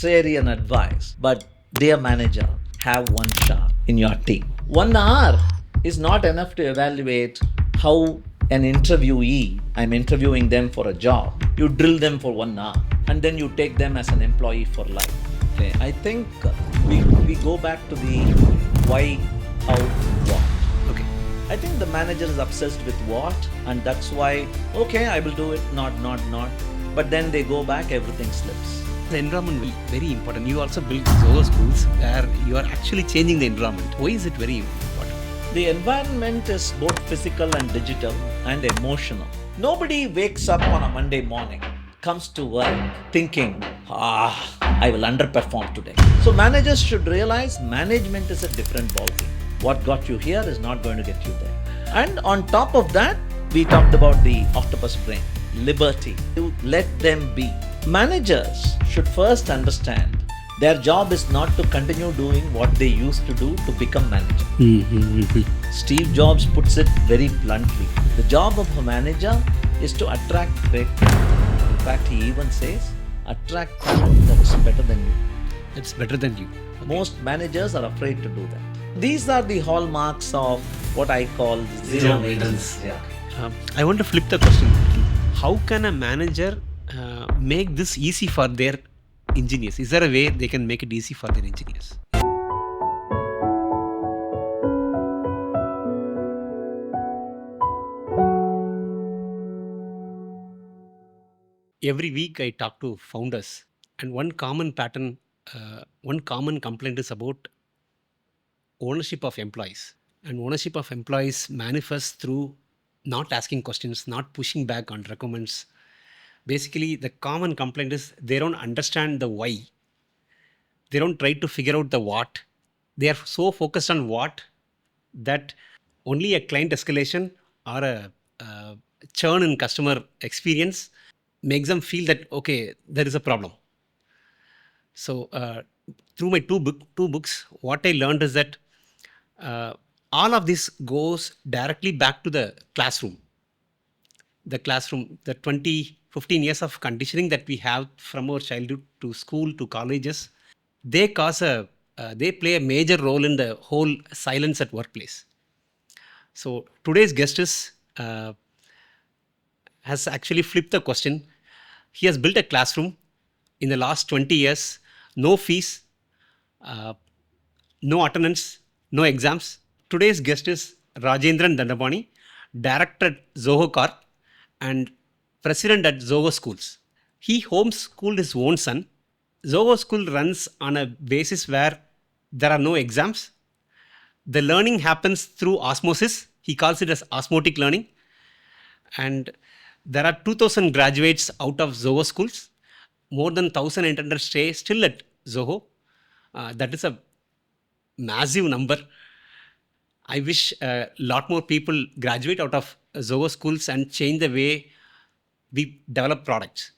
contrarian advice. But dear manager, have one shot in your team. 1 hour is not enough to evaluate how an interviewee, I'm interviewing them for a job, you drill them for 1 hour and then you take them as an employee for life. Okay, I think we go back to the why, how, what. Okay. I think the manager is obsessed with what, and that's why, okay, I will do it, not. But then they go back, everything slips. The environment will be very important. You also build Zoho Schools where you are actually changing the environment. Why is it very important? The environment is both physical and digital and emotional. Nobody wakes up on a Monday morning, comes to work thinking, I will underperform today. So managers should realize management is a different ballgame. What got you here is not going to get you there. And on top of that, we talked about the octopus brain, liberty. You let them be. Managers should first understand their job is not to continue doing what they used to do to become manager. Steve Jobs puts it very bluntly. The job of a manager is to attract great talent. In fact, he even says, attract talent that is better than you. It's better than you. Okay. Most managers are afraid to do that. These are the hallmarks of what I call zero maintenance. Yeah. I want to flip the question. How can a manager make this easy for their engineers? Is there a way they can make it easy for their engineers? Every week I talk to founders, and one common pattern, one common complaint is about ownership of employees. And ownership of employees manifests through not asking questions, not pushing back on recommends. Basically, the common complaint is they don't understand the why. They don't try to figure out the what. They are so focused on what that only a client escalation or a churn in customer experience makes them feel that, okay, there is a problem. So through my two books, what I learned is that all of this goes directly back to the classroom. The classroom, the 15 years of conditioning that we have from our childhood to school to colleges, they play a major role in the whole silence at workplace. So today's guest has actually flipped the question. He has built a classroom in the last 20 years, no fees, no attendance, no exams. Today's guest is Rajendran Dandapani, director at Zoho Corp and president at Zoho Schools. He homeschooled his own son. Zoho School runs on a basis where there are no exams. The learning happens through osmosis. He calls it as osmotic learning. And there are 2,000 graduates out of Zoho Schools. More than 1,800 stay still at Zoho. That is a massive number. I wish a lot more people graduate out of Zoho Schools and change the way we develop products.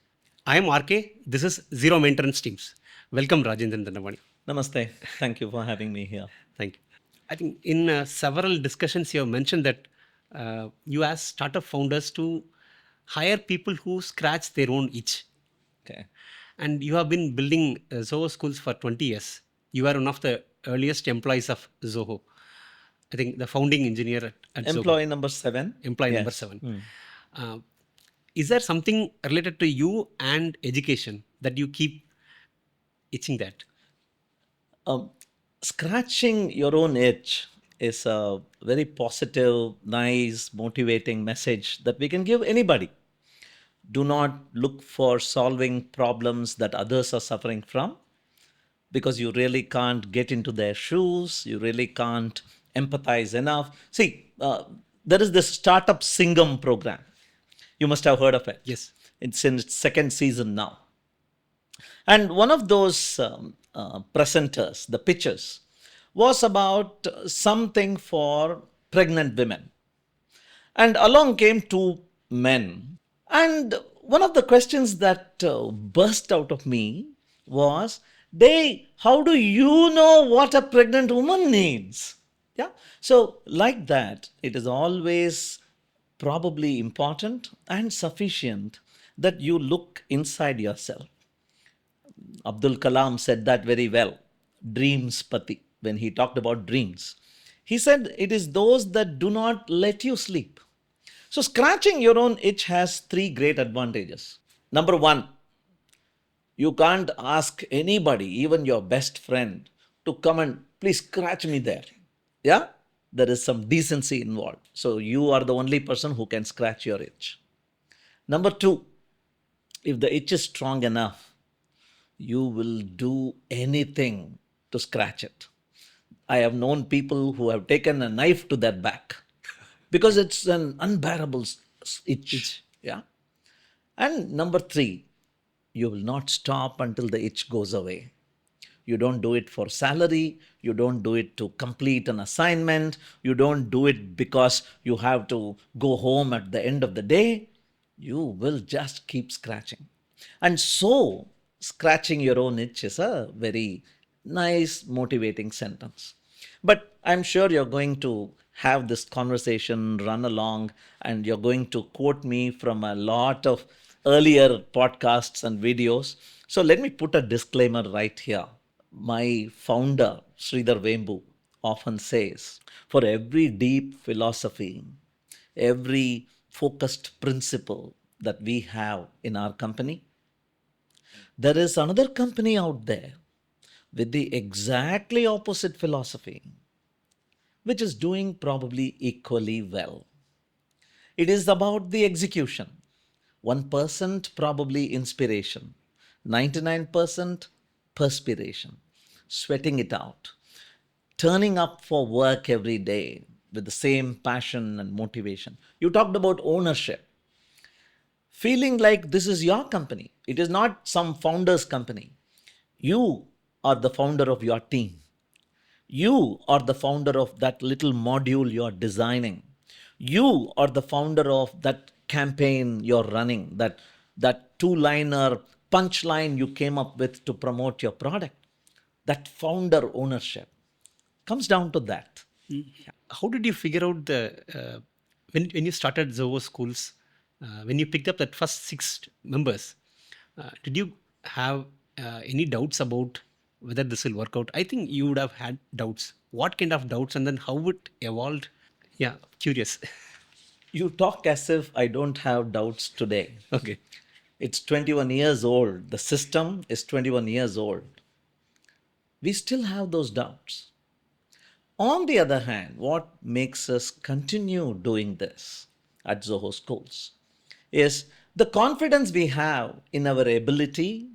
I am RK. This is Zero Maintenance Teams. Welcome, Rajendran Dandapani. Namaste. Thank you for having me here. Thank you. I think in several discussions you have mentioned that you ask startup founders to hire people who scratch their own itch. Okay. And you have been building Zoho Schools for 20 years. You are one of the earliest employees of Zoho. I think the founding engineer at Employee Zoho. number 7. Employee Yes. number 7. Is there something related to you and education that you keep itching that? Scratching your own itch is a very positive, nice, motivating message that we can give anybody. Do not look for solving problems that others are suffering from, because you really can't get into their shoes. You really can't empathize enough. See, there is this Startup Singham program. You must have heard of it. Yes. It's in its second season now. And one of those presenters, the pitches, was about something for pregnant women. And along came two men. And one of the questions that burst out of me was, how do you know what a pregnant woman needs? Yeah. So like that, it is always probably important and sufficient that you look inside yourself. Abdul Kalam said that very well. Dreams Pati, when he talked about dreams. He said it is those that do not let you sleep. So, scratching your own itch has three great advantages. Number one, you can't ask anybody, even your best friend, to come and please scratch me there. Yeah? There is some decency involved. So, you are the only person who can scratch your itch. Number two, if the itch is strong enough, you will do anything to scratch it. I have known people who have taken a knife to their back because it's an unbearable itch. Yeah. And number three, you will not stop until the itch goes away. You don't do it for salary. You don't do it to complete an assignment. You don't do it because you have to go home at the end of the day. You will just keep scratching. And so, scratching your own itch is a very nice, motivating sentence. But I'm sure you're going to have this conversation run along and you're going to quote me from a lot of earlier podcasts and videos. So let me put a disclaimer right here. My founder, Sridhar Vembu, often says for every deep philosophy, every focused principle that we have in our company, there is another company out there with the exactly opposite philosophy, which is doing probably equally well. It is about the execution. 1% probably inspiration, 99% perspiration, sweating it out, turning up for work every day with the same passion and motivation. You talked about ownership, feeling like this is your company. It is not some founder's company. You are the founder of your team. You are the founder of that little module you're designing. You are the founder of that campaign you're running, that two-liner punchline you came up with to promote your product. That founder ownership comes down to that. How did you figure out when you started Zoho Schools, when you picked up that first six members, did you have any doubts about whether this will work out? I think you would have had doubts. What kind of doubts, and then how it evolved? Yeah, curious. You talk as if I don't have doubts today. Okay. It's 21 years old. The system is 21 years old. We still have those doubts. On the other hand, what makes us continue doing this at Zoho Schools is the confidence we have in our ability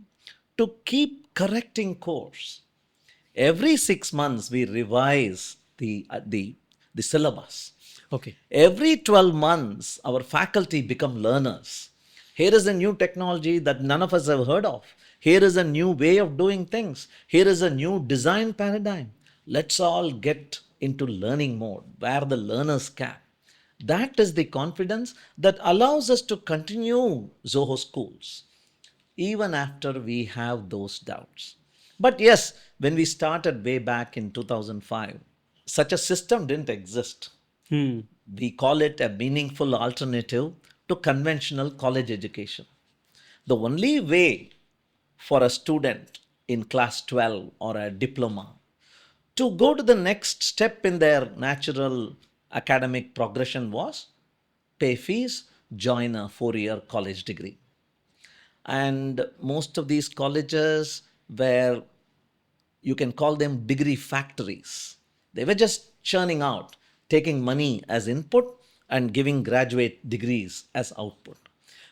to keep correcting course. Every 6 months, we revise the syllabus. Okay. Every 12 months, our faculty become learners. Here is a new technology that none of us have heard of. Here is a new way of doing things. Here is a new design paradigm. Let's all get into learning mode, where the learners can. That is the confidence that allows us to continue Zoho Schools even after we have those doubts. But yes, when we started way back in 2005, such a system didn't exist. We call it a meaningful alternative to conventional college education. The only way for a student in class 12 or a diploma to go to the next step in their natural academic progression was pay fees, join a 4 year college degree. And most of these colleges were, you can call them degree factories. They were just churning out, taking money as input and giving graduate degrees as output.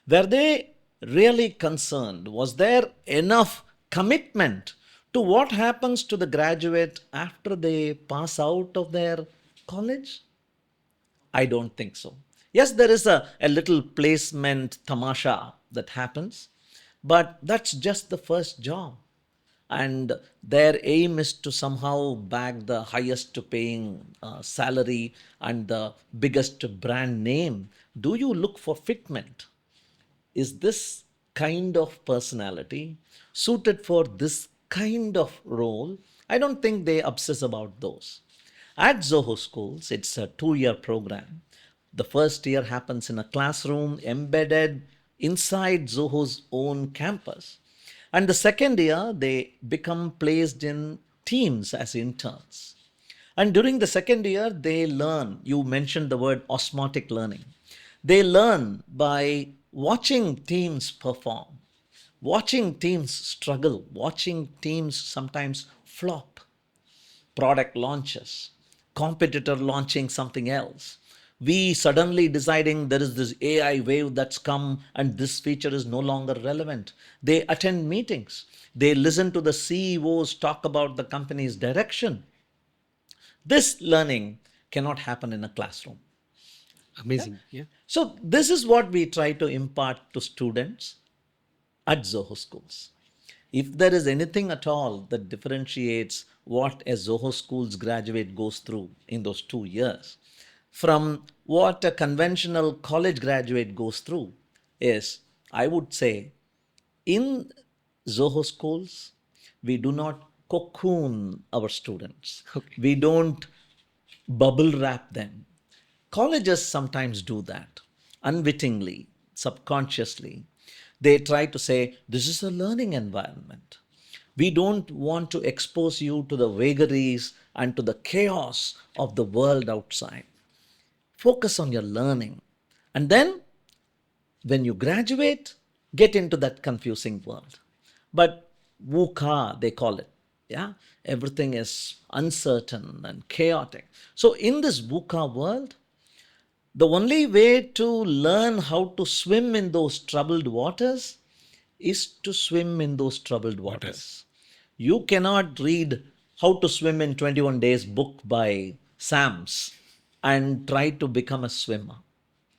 Were they really concerned? Was there enough commitment to what happens to the graduate after they pass out of their college? I don't think so. Yes, there is a little placement tamasha that happens, but that's just the first job. And their aim is to somehow bag the highest paying salary and the biggest brand name. Do you look for fitment? Is this kind of personality suited for this kind of role? I don't think they obsess about those. At Zoho Schools, it's a 2 year program. The first year happens in a classroom embedded inside Zoho's own campus. And the second year, they become placed in teams as interns. And during the second year, they learn. You mentioned the word osmotic learning. They learn by watching teams perform, watching teams struggle, watching teams sometimes flop, product launches, competitor launching something else. We suddenly deciding there is this AI wave that's come and this feature is no longer relevant. They attend meetings. They listen to the CEOs talk about the company's direction. This learning cannot happen in a classroom. Amazing. Yeah. So, this is what we try to impart to students at Zoho Schools. If there is anything at all that differentiates what a Zoho Schools graduate goes through in those 2 years from what a conventional college graduate goes through, is, I would say, in Zoho Schools, we do not cocoon our students. Okay. We don't bubble wrap them. Colleges sometimes do that unwittingly, subconsciously. They try to say, this is a learning environment. We don't want to expose you to the vagaries and to the chaos of the world outside. Focus on your learning. And then when you graduate, get into that confusing world. But VUCA, they call it. Yeah, everything is uncertain and chaotic. So in this VUCA world, the only way to learn how to swim in those troubled waters is to swim in those troubled Waters. waters. You cannot read How to Swim in 21 Days book by Sams and try to become a swimmer.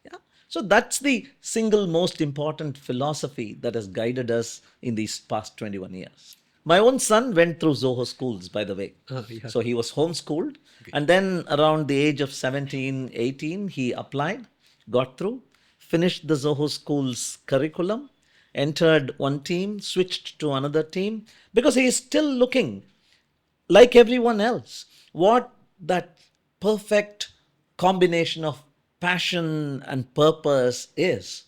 Yeah. So that's the single most important philosophy that has guided us in these past 21 years. My own son went through Zoho Schools, by the way. Yeah. So he was homeschooled. Okay. And then around the age of 17, 18, he applied, got through, finished the Zoho Schools curriculum, entered one team, switched to another team, because he is still looking, like everyone else, what that perfect combination of passion and purpose is.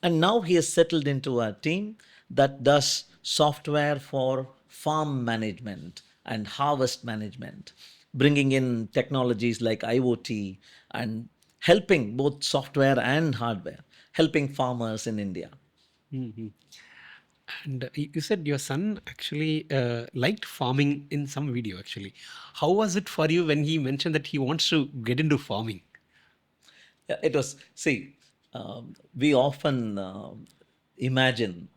And now he has settled into a team that does software for farm management and harvest management, bringing in technologies like IoT and helping both software and hardware, helping farmers in India. And you said your son actually liked farming in some video, actually. How was it for you when he mentioned that he wants to get into farming? Yeah, it was, see, we often imagine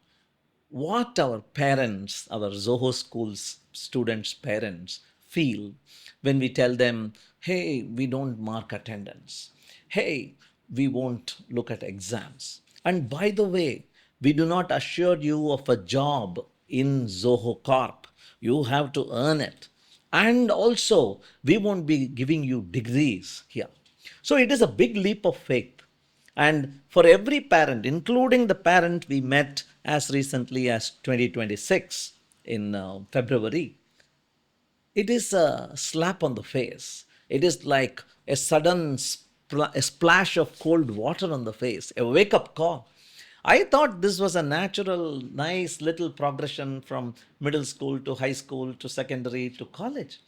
what our parents, our Zoho Schools students' parents feel when we tell them, hey, we don't mark attendance. Hey, we won't look at exams. And by the way, we do not assure you of a job in Zoho Corp. You have to earn it. And also, we won't be giving you degrees here. So it is a big leap of faith. And for every parent, including the parent we met as recently as 2026 in February, it is a slap on the face. It is like a sudden a splash of cold water on the face, a wake up call. I thought this was a natural, nice little progression from middle school to high school to secondary to college.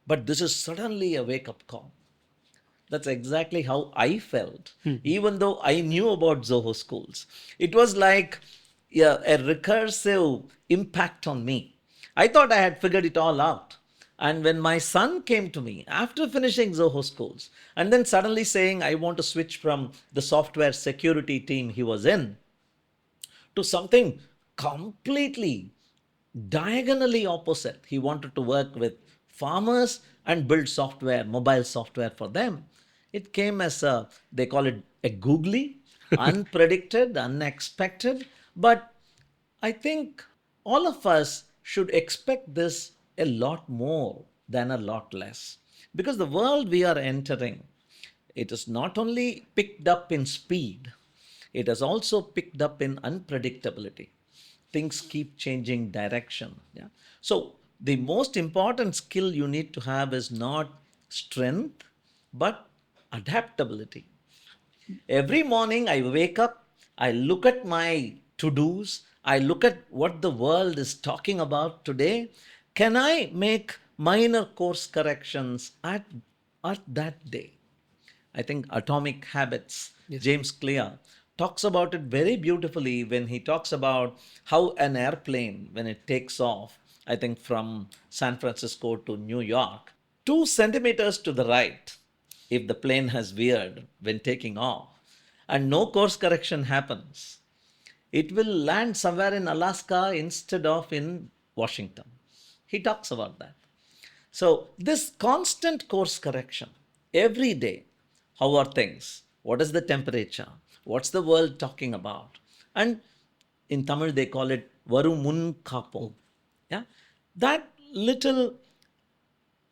But this is suddenly a wake up call. That's exactly how I felt, even though I knew about Zoho Schools. It was like, yeah, a recursive impact on me. I thought I had figured it all out. And when my son came to me after finishing Zoho Schools and then suddenly saying, I want to switch from the software security team he was in to something completely diagonally opposite. He wanted to work with farmers and build software, mobile software for them. It came as a, they call it a googly, unpredicted, unexpected. But I think all of us should expect this a lot more than a lot less. Because the world we are entering, it is not only picked up in speed, it has also picked up in unpredictability. Things keep changing direction. Yeah. So the most important skill you need to have is not strength, but adaptability. Every morning I wake up, I look at my to dos, I look at what the world is talking about today. Can I make minor course corrections at that day? I think Atomic Habits, Yes. James Clear, talks about it very beautifully when he talks about how an airplane, when it takes off, I think from San Francisco to New York, 2 centimeters to the right, if the plane has veered when taking off, and no course correction happens, it will land somewhere in Alaska instead of in Washington. He talks about that. So, this constant course correction every day, how are things? What is the temperature? What's the world talking about? And in Tamil, they call it Varu Mun Kapo. Yeah? That little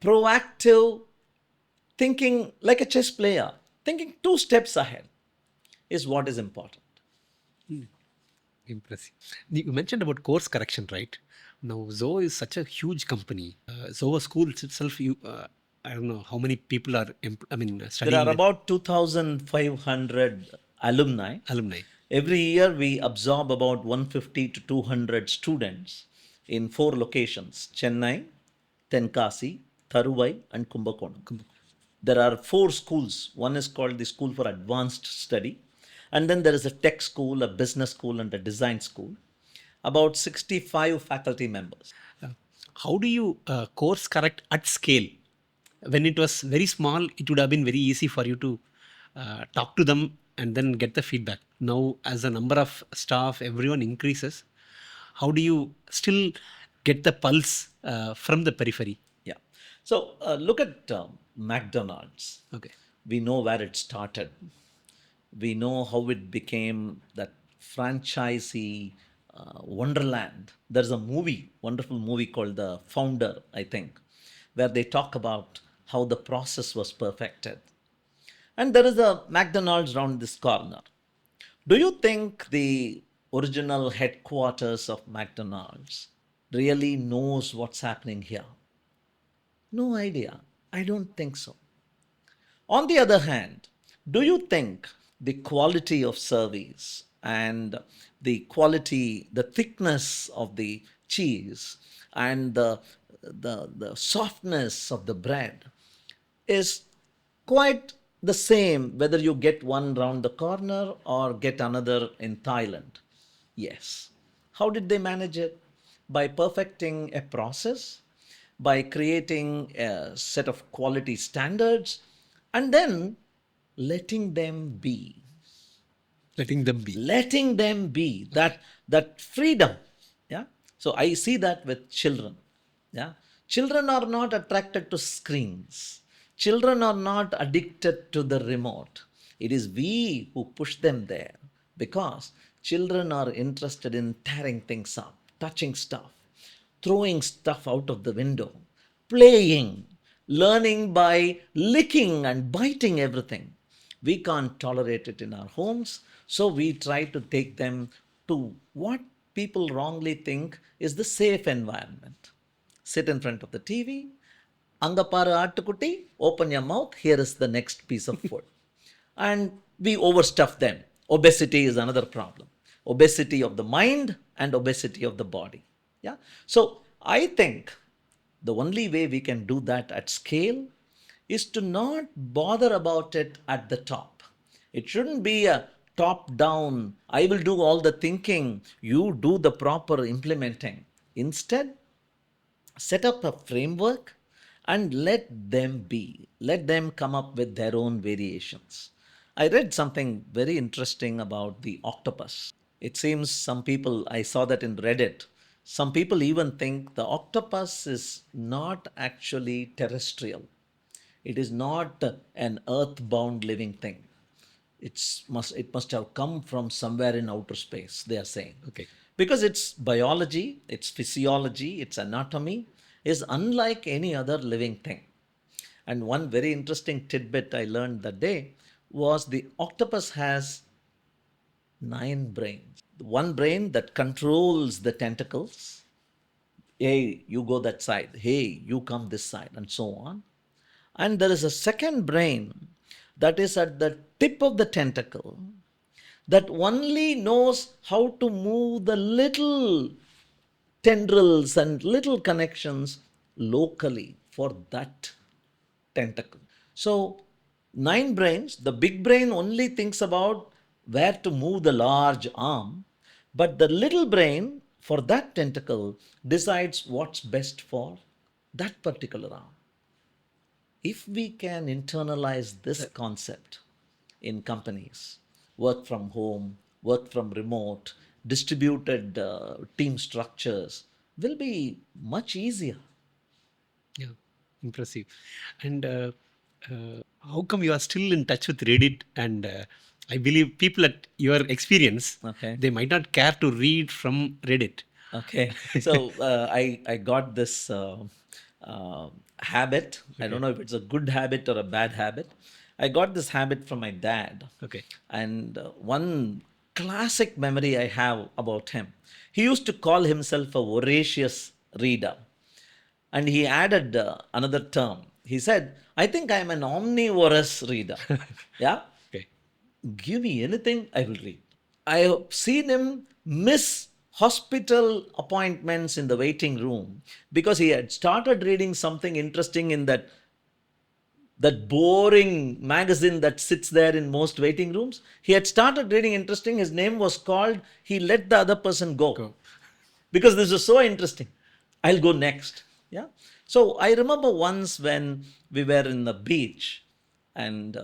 proactive thinking, like a chess player, thinking 2 steps ahead, is what is important. Impressive. You mentioned about course correction, right? Now, Zoho is such a huge company. Zoho Schools itself, I don't know how many people are, There studying are there, about 2,500 alumni. alumni. Every year, we absorb about 150 to 200 students in 4 locations: Chennai, Tenkasi, Tharuvai, and Kumbakonam. There are 4 schools. One is called the School for Advanced Study, and then there is a tech school, a business school, and a design school. About 65 faculty members. Uh, how do you course correct at scale? When it was very small, it would have been very easy for you to talk to them and then get the feedback. Now, as the number of staff, everyone increases, how do you still get the pulse from the periphery? Yeah. So look at McDonald's. Okay. We know where it started. We know how it became that franchisee wonderland. There's a movie, wonderful movie called The Founder, I think, where they talk about how the process was perfected. And there is a McDonald's round this corner. Do you think the original headquarters of McDonald's really knows what's happening here? No idea. I don't think so. On the other hand, do you think the quality of service and the thickness of the cheese and the softness of the bread is quite the same whether you get one round the corner or get another in Thailand? Yes. How did they manage it? By perfecting a process, by creating a set of quality standards, and then letting them be. Letting them be. Letting them be. That freedom. Yeah. So I see that with children. Yeah. Children are not attracted to screens. Children are not addicted to the remote. It is we who push them there because children are interested in tearing things up, touching stuff, throwing stuff out of the window, playing, learning by licking and biting everything. We can't tolerate it in our homes, so we try to take them to what people wrongly think is the safe environment. Sit in front of the TV, Angaparu Attukutti, open your mouth, here is the next piece of food. And we overstuff them. Obesity is another problem. Obesity of the mind and obesity of the body. Yeah. So I think the only way we can do that at scale is to not bother about it at the top. It shouldn't be a top down, I will do all the thinking, you do the proper implementing. Instead, set up a framework and let them be. Let them come up with their own variations. I read something very interesting about the octopus. It seems some people, I saw that in Reddit, some people even think the octopus is not actually terrestrial. It is not an earthbound living thing. It must have come from somewhere in outer space, they are saying. Okay. Because its biology, its physiology, its anatomy is unlike any other living thing. And one very interesting tidbit I learned that day was the octopus has 9 brains. One brain that controls the tentacles. Hey, you go that side. Hey, you come this side, and so on. And there is a second brain that is at the tip of the tentacle that only knows how to move the little tendrils and little connections locally for that tentacle. So, nine brains, the big brain only thinks about where to move the large arm, but the little brain for that tentacle decides what's best for that particular arm. If we can internalize this concept in companies, work from home, work from remote, distributed team structures will be much easier. Yeah, impressive. And how come you are still in touch with Reddit? And I believe people at your experience, Okay. they might not care to read from Reddit. Okay, so I got this habit. I don't know if it's a good habit or a bad habit. I got this habit from my dad. Okay. And one classic memory I have about him, he used to call himself a voracious reader. And he added another term. He said, I think I'm an omnivorous reader. Yeah? Okay. Give me anything, I will read. I have seen him miss hospital appointments in the waiting room because he had started reading something interesting in that boring magazine that sits there in most waiting rooms. He had started reading interesting. His name was called. He let the other person go because this was so interesting. I'll go next. Yeah. So I remember once when we were in the beach and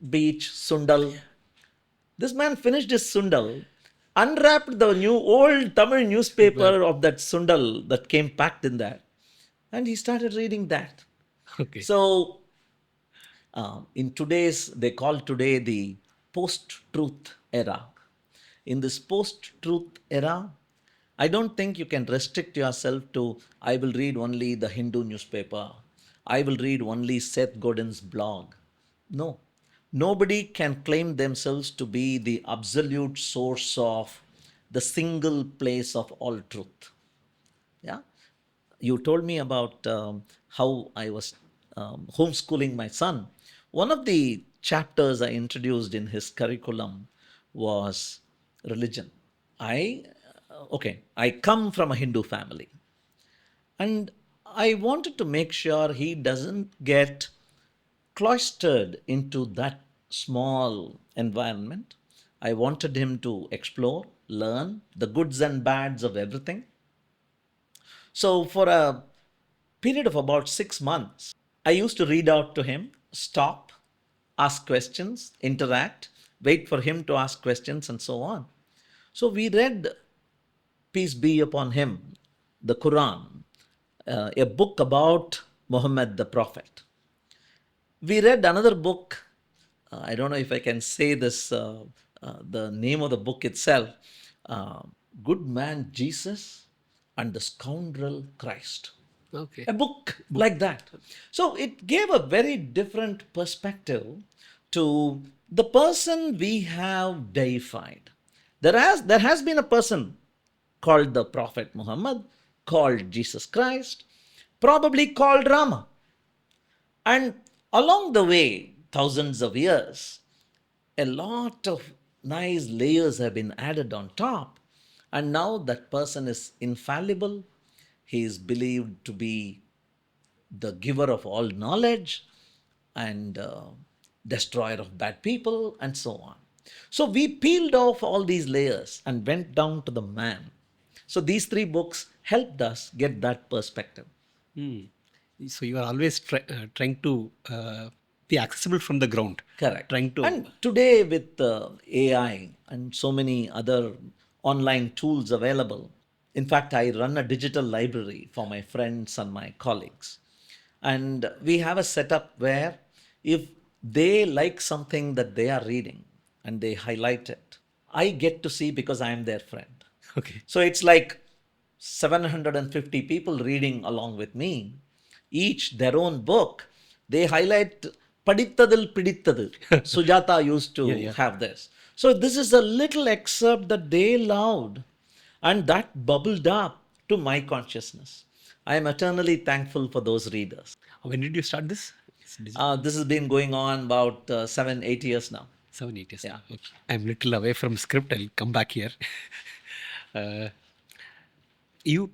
beach Sundal. This man finished his Sundal, unwrapped the new old Tamil newspaper of that Sundal that came packed in there, and he started reading that. Okay. So, in today's, they call today the post-truth era. In this post-truth era, I don't think you can restrict yourself to, I will read only the Hindu newspaper. I will read only Seth Godin's blog. No. Nobody can claim themselves to be the absolute source of the single place of all truth. Yeah. You told me about how I was homeschooling my son. One of the chapters I introduced in his curriculum was religion. I come from a Hindu family, and I wanted to make sure he doesn't get cloistered into that small environment. I wanted him to explore, learn the goods and bads of everything. So, for a period of about 6 months, I used to read out to him, stop, ask questions, interact, wait for him to ask questions, and so on. So, we read, peace be upon him, the Quran, a book about Muhammad the Prophet. We read another book. I don't know if I can say this, the name of the book itself, uh, Good Man Jesus and the Scoundrel Christ. Okay. A book like that. So it gave a very different perspective to the person we have deified. There has been a person called the Prophet Muhammad, called Jesus Christ, probably called Rama. And along the way, thousands of years, a lot of nice layers have been added on top. And now that person is infallible. He is believed to be the giver of all knowledge and destroyer of bad people, and so on. So we peeled off all these layers and went down to the man. So these three books helped us get that perspective. So you are always trying to be accessible from the ground. Correct. Trying to. And today, with AI and so many other online tools available, in fact, I run a digital library for my friends and my colleagues. And we have a setup where if they like something that they are reading and they highlight it, I get to see because I am their friend. Okay. So it's like 750 people reading along with me, each their own book. They highlight Padittadil Pidittadu. Sujata used to have this. So this is a little excerpt that they loved, and that bubbled up to my consciousness. I am eternally thankful for those readers. When did you start this? This has been going on about 7, 8 years now. 7, 8 years. Yeah. Okay. I'm little away from script. I'll come back here. uh, you,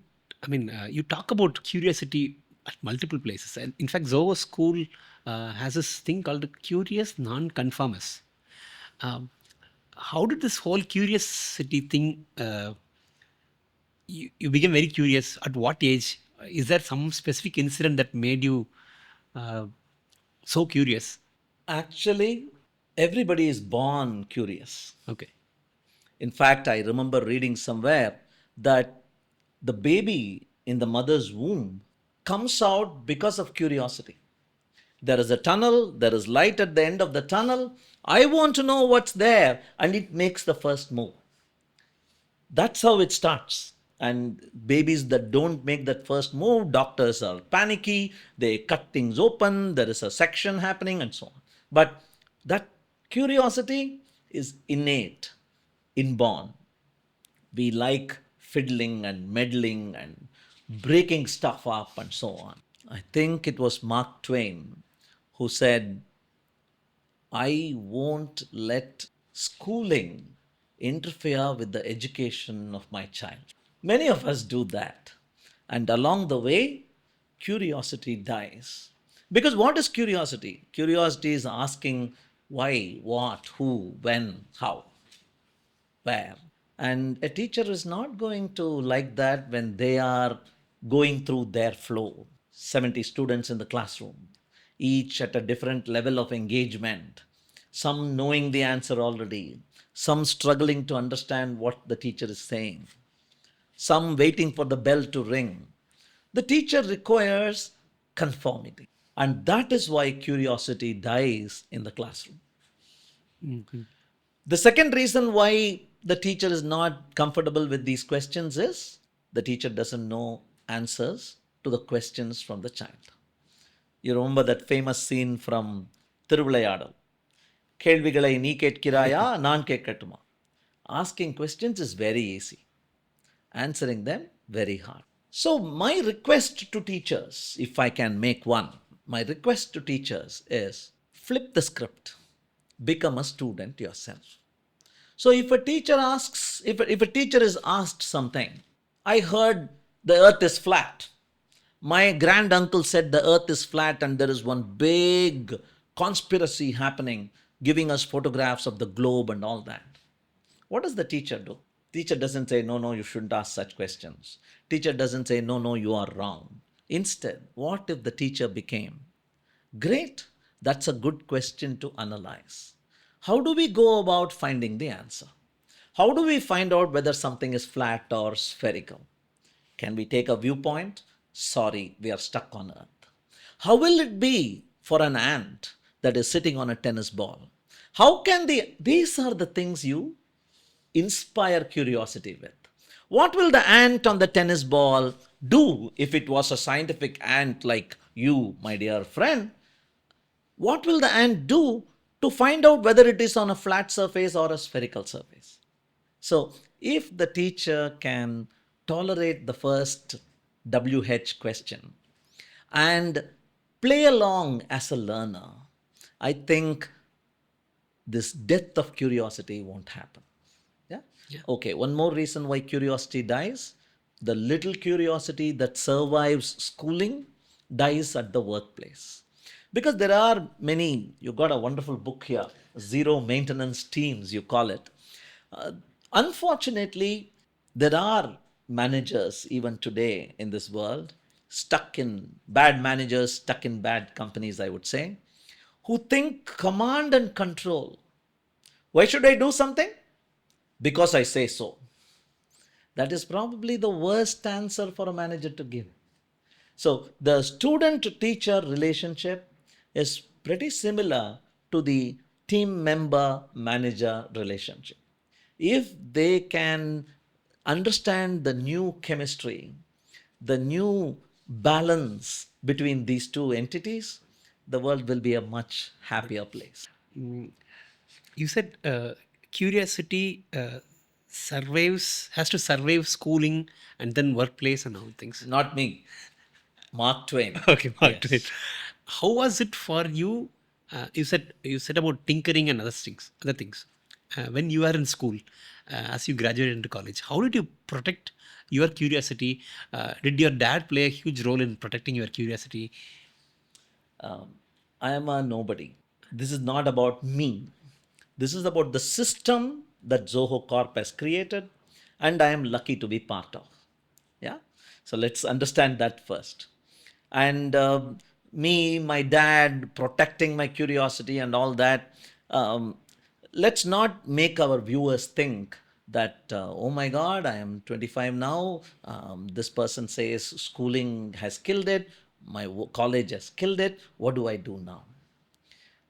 you talk about curiosity at multiple places. And in fact, Zoho School has this thing called curious non-conformist. Um, how did this whole curiosity thing, you became very curious? At what age? Is there some specific incident that made you uh, so curious? Actually, everybody is born curious. Okay. In fact, I remember reading somewhere that the baby in the mother's womb comes out because of curiosity. There is a tunnel, there is light at the end of the tunnel. I want to know what's there, and it makes the first move. That's how it starts. And babies that don't make that first move, doctors are panicky, they cut things open, there is a section happening, and so on. But that curiosity is innate, inborn. We like fiddling and meddling and breaking stuff up and so on. I think it was Mark Twain who said, I won't let schooling interfere with the education of my child. Many of us do that. And along the way, curiosity dies. Because what is curiosity? Curiosity is asking why, what, who, when, how, where. And a teacher is not going to like that when they are going through their flow. 70 students in the classroom, each at a different level of engagement, some knowing the answer already, some struggling to understand what the teacher is saying, some waiting for the bell to ring. The teacher requires conformity. And that is why curiosity dies in the classroom. Mhm. The second reason why the teacher is not comfortable with these questions is the teacher doesn't know answers to the questions from the child. You remember that famous scene from Thiruvilayadal. கேள்விகளை நீ கேட்கிறாயா நான் கேட்கட்டுமா? Asking questions is very easy. Answering them, very hard. So, my request to teachers, if I can make one, my request to teachers is flip the script, become a student yourself. So, if a teacher is asked something, I heard the earth is flat. My granduncle said the earth is flat and there is one big conspiracy happening, giving us photographs of the globe and all that. What does the teacher do? Teacher doesn't say, no, no, you shouldn't ask such questions. Teacher doesn't say, no, no, you are wrong. Instead, what if the teacher became, great, that's a good question to analyze. How do we go about finding the answer? How do we find out whether something is flat or spherical? Can we take a viewpoint? Sorry, we are stuck on Earth. How will it be for an ant that is sitting on a tennis ball? How can these are the things you inspire curiosity with. What will the ant on the tennis ball do if it was a scientific ant like you, my dear friend? What will the ant do to find out whether it is on a flat surface or a spherical surface? So, if the teacher can tolerate the first WH question and play along as a learner, I think this death of curiosity won't happen. Yeah? Yeah. Okay, one more reason why curiosity dies. The little curiosity that survives schooling dies at the workplace. Because there are many, you got a wonderful book here, Zero Maintenance Teams, you call it. Uh, Unfortunately, there are managers even today in this world, bad managers, stuck in bad companies, I would say, who think command and control. Why should I do something? Because I say so. That is probably the worst answer for a manager to give. So, the student teacher relationship is pretty similar to the team member manager relationship. If they can understand the new chemistry, the new balance between these two entities, the world will be a much happier place. You said curiosity has to survive schooling and then workplace and all things. Not me, Mark Twain. Okay, Mark Twain. Yes. How was it for you You said about tinkering and other things. When you are in school, as you graduated into college, how did you protect your curiosity? Did your dad play a huge role in protecting your curiosity? I am a nobody. This is not about me. This is about the system that Zoho Corp has created, and I am lucky to be part of. Yeah. So let's understand that first. And me, my dad, protecting my curiosity and all that. Um, let's not make our viewers think that, oh my God, I am 25 now. This person says schooling has killed it. My college has killed it. What do I do now?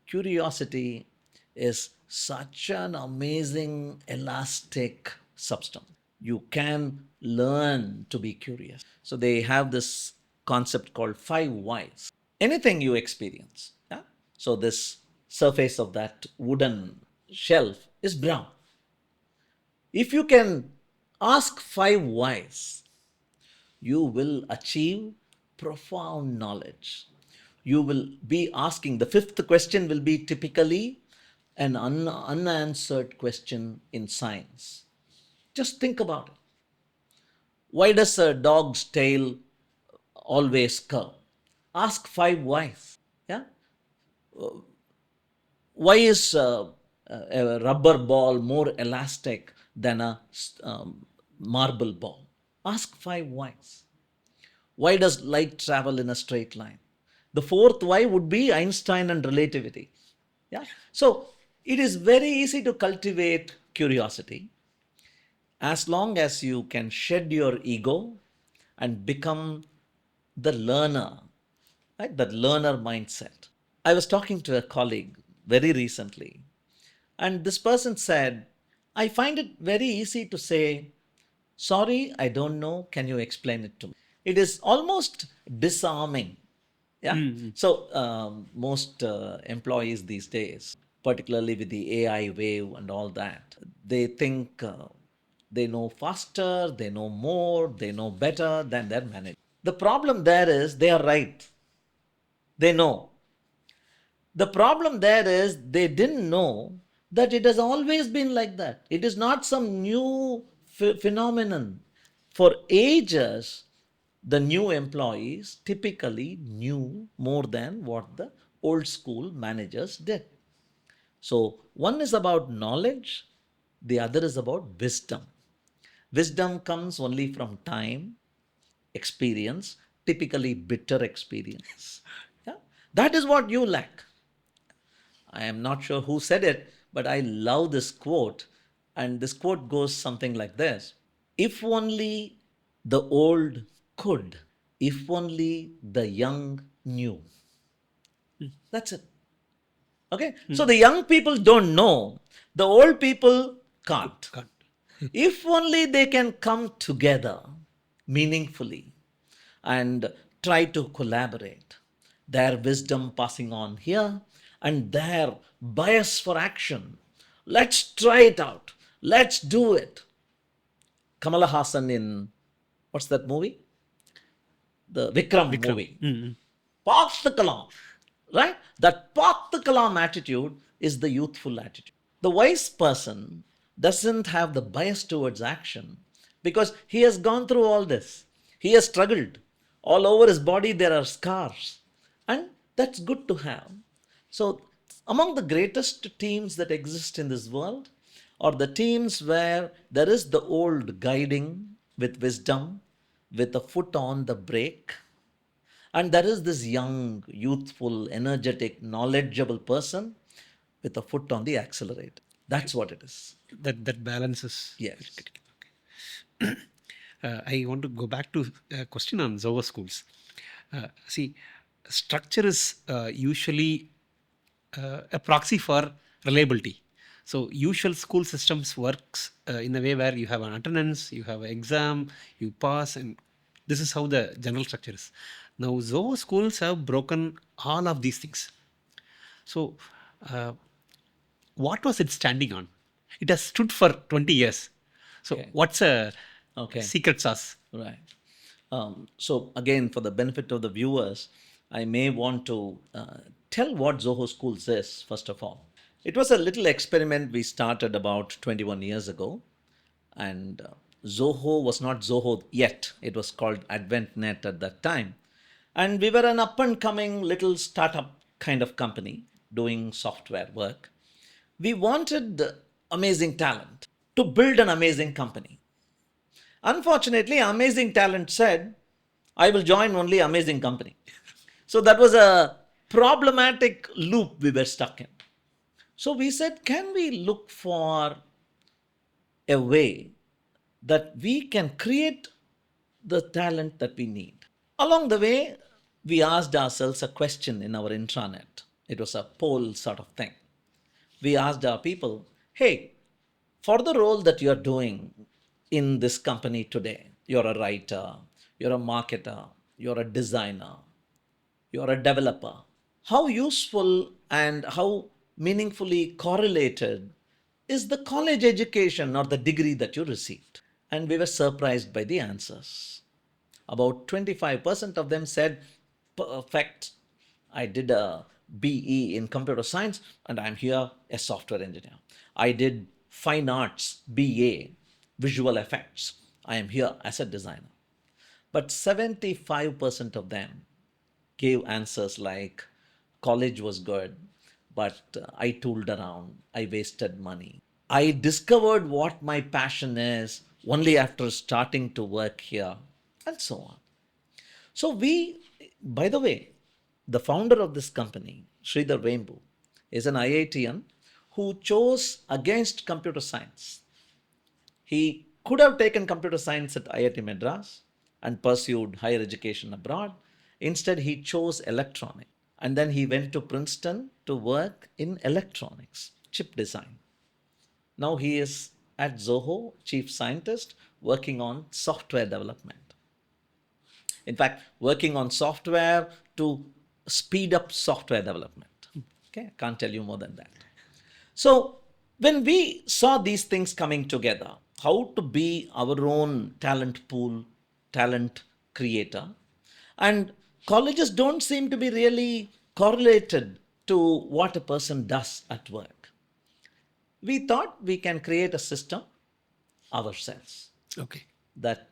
Curiosity is such an amazing, elastic substance. You can learn to be curious. So they have this concept called five whys. Anything you experience, yeah? So this surface of that wooden shelf is brown. If you can ask five whys, you will achieve profound knowledge. You will be asking, the fifth question will be typically an unanswered question in science. Just think about it. Why does a dog's tail always curve? Ask five whys. Yeah. Why is a rubber ball more elastic than a marble ball? Ask five whys. Why does light travel in a straight line? The fourth why would be Einstein and relativity. Yeah. So it is very easy to cultivate curiosity as long as you can shed your ego and become the learner, right? That learner mindset. I was talking to a colleague very recently, and this person said, I find it very easy to say, sorry, I don't know. Can you explain it to me? It is almost disarming. Yeah. So, most employees these days, particularly with the AI wave and all that, they think they know faster, they know more, they know better than their manager. The problem there is they are right. They know. The problem there is they didn't know that it has always been like that. It is not some new phenomenon. For ages, the new employees typically knew more than what the old school managers did. So, one is about knowledge, the other is about wisdom. Wisdom comes only from time, experience, typically bitter experience. Yeah? That is what you lack. I am not sure who said it, but I love this quote. And this quote goes something like this: if only the old could, if only the young knew. That's it. Okay? So the young people don't know, the old people can't. God. If only they can come together meaningfully and try to collaborate, their wisdom passing on here and their bias for action. Let's try it out. Let's do it. Kamala Hassan in what's that movie? The Vikram movie. Path the Kalam, right? That path the Kalam attitude is the youthful attitude. The wise person doesn't have the bias towards action because he has gone through all this. He has struggled. All over his body there are scars. And that's good to have. So, among the greatest teams that exist in this world are the teams where there is the old guiding with wisdom, with a foot on the brake, and there is this young, youthful, energetic, knowledgeable person with a foot on the accelerator. That's what it is. That balance is very Yes. critical. Okay. I want to go back to a question on Zoho Schools. See, structure is usually a proxy for reliability. So usual school systems works in a way where you have an attendance, you have an exam, you pass, and this is how the general structure is. Now Zoho schools have broken all of these things. So uh, what was it standing on? It has stood for 20 years. So Okay. what's a Okay. secret sauce? Right. So, again, for the benefit of the viewers, I may want to tell what Zoho Schools is, first of all. It was a little experiment we started about 21 years ago. And Zoho was not Zoho yet. It was called AdventNet at that time. And we were an up and coming little startup kind of company doing software work. We wanted amazing talent to build an amazing company. Unfortunately, amazing talent said, I will join only amazing company. So that was a problematic loop we were stuck in. So we said, can we look for a way that we can create the talent that we need? Along the way, we asked ourselves a question in our intranet. It was a poll sort of thing. We asked our people, hey, for the role that you're doing in this company today, you're a writer, you're a marketer, you're a designer, you're a developer. How useful and how meaningfully correlated is the college education or the degree that you received? And we were surprised by the answers. About 25% of them said, perfect, I did a BE in computer science and I'm here a software engineer. I did fine arts BA, visual effects. I am here as a designer. But 75% of them gave answers like, college was good, but I tooled around, I wasted money. I discovered what my passion is only after starting to work here, and so on. So we, by the way, the founder of this company, Sridhar Vembu, is an IITian who chose against computer science. He could have taken computer science at IIT Madras and pursued higher education abroad. Instead, he chose electronics. And then he went to Princeton to work in electronics, chip design. Now he is at Zoho, chief scientist, working on software development. In fact, working on software to speed up software development. Okay, I can't tell you more than that. So when we saw these things coming together, how to be our own talent pool, talent creator, and colleges don't seem to be really correlated to what a person does at work. We thought we can create a system ourselves Okay. that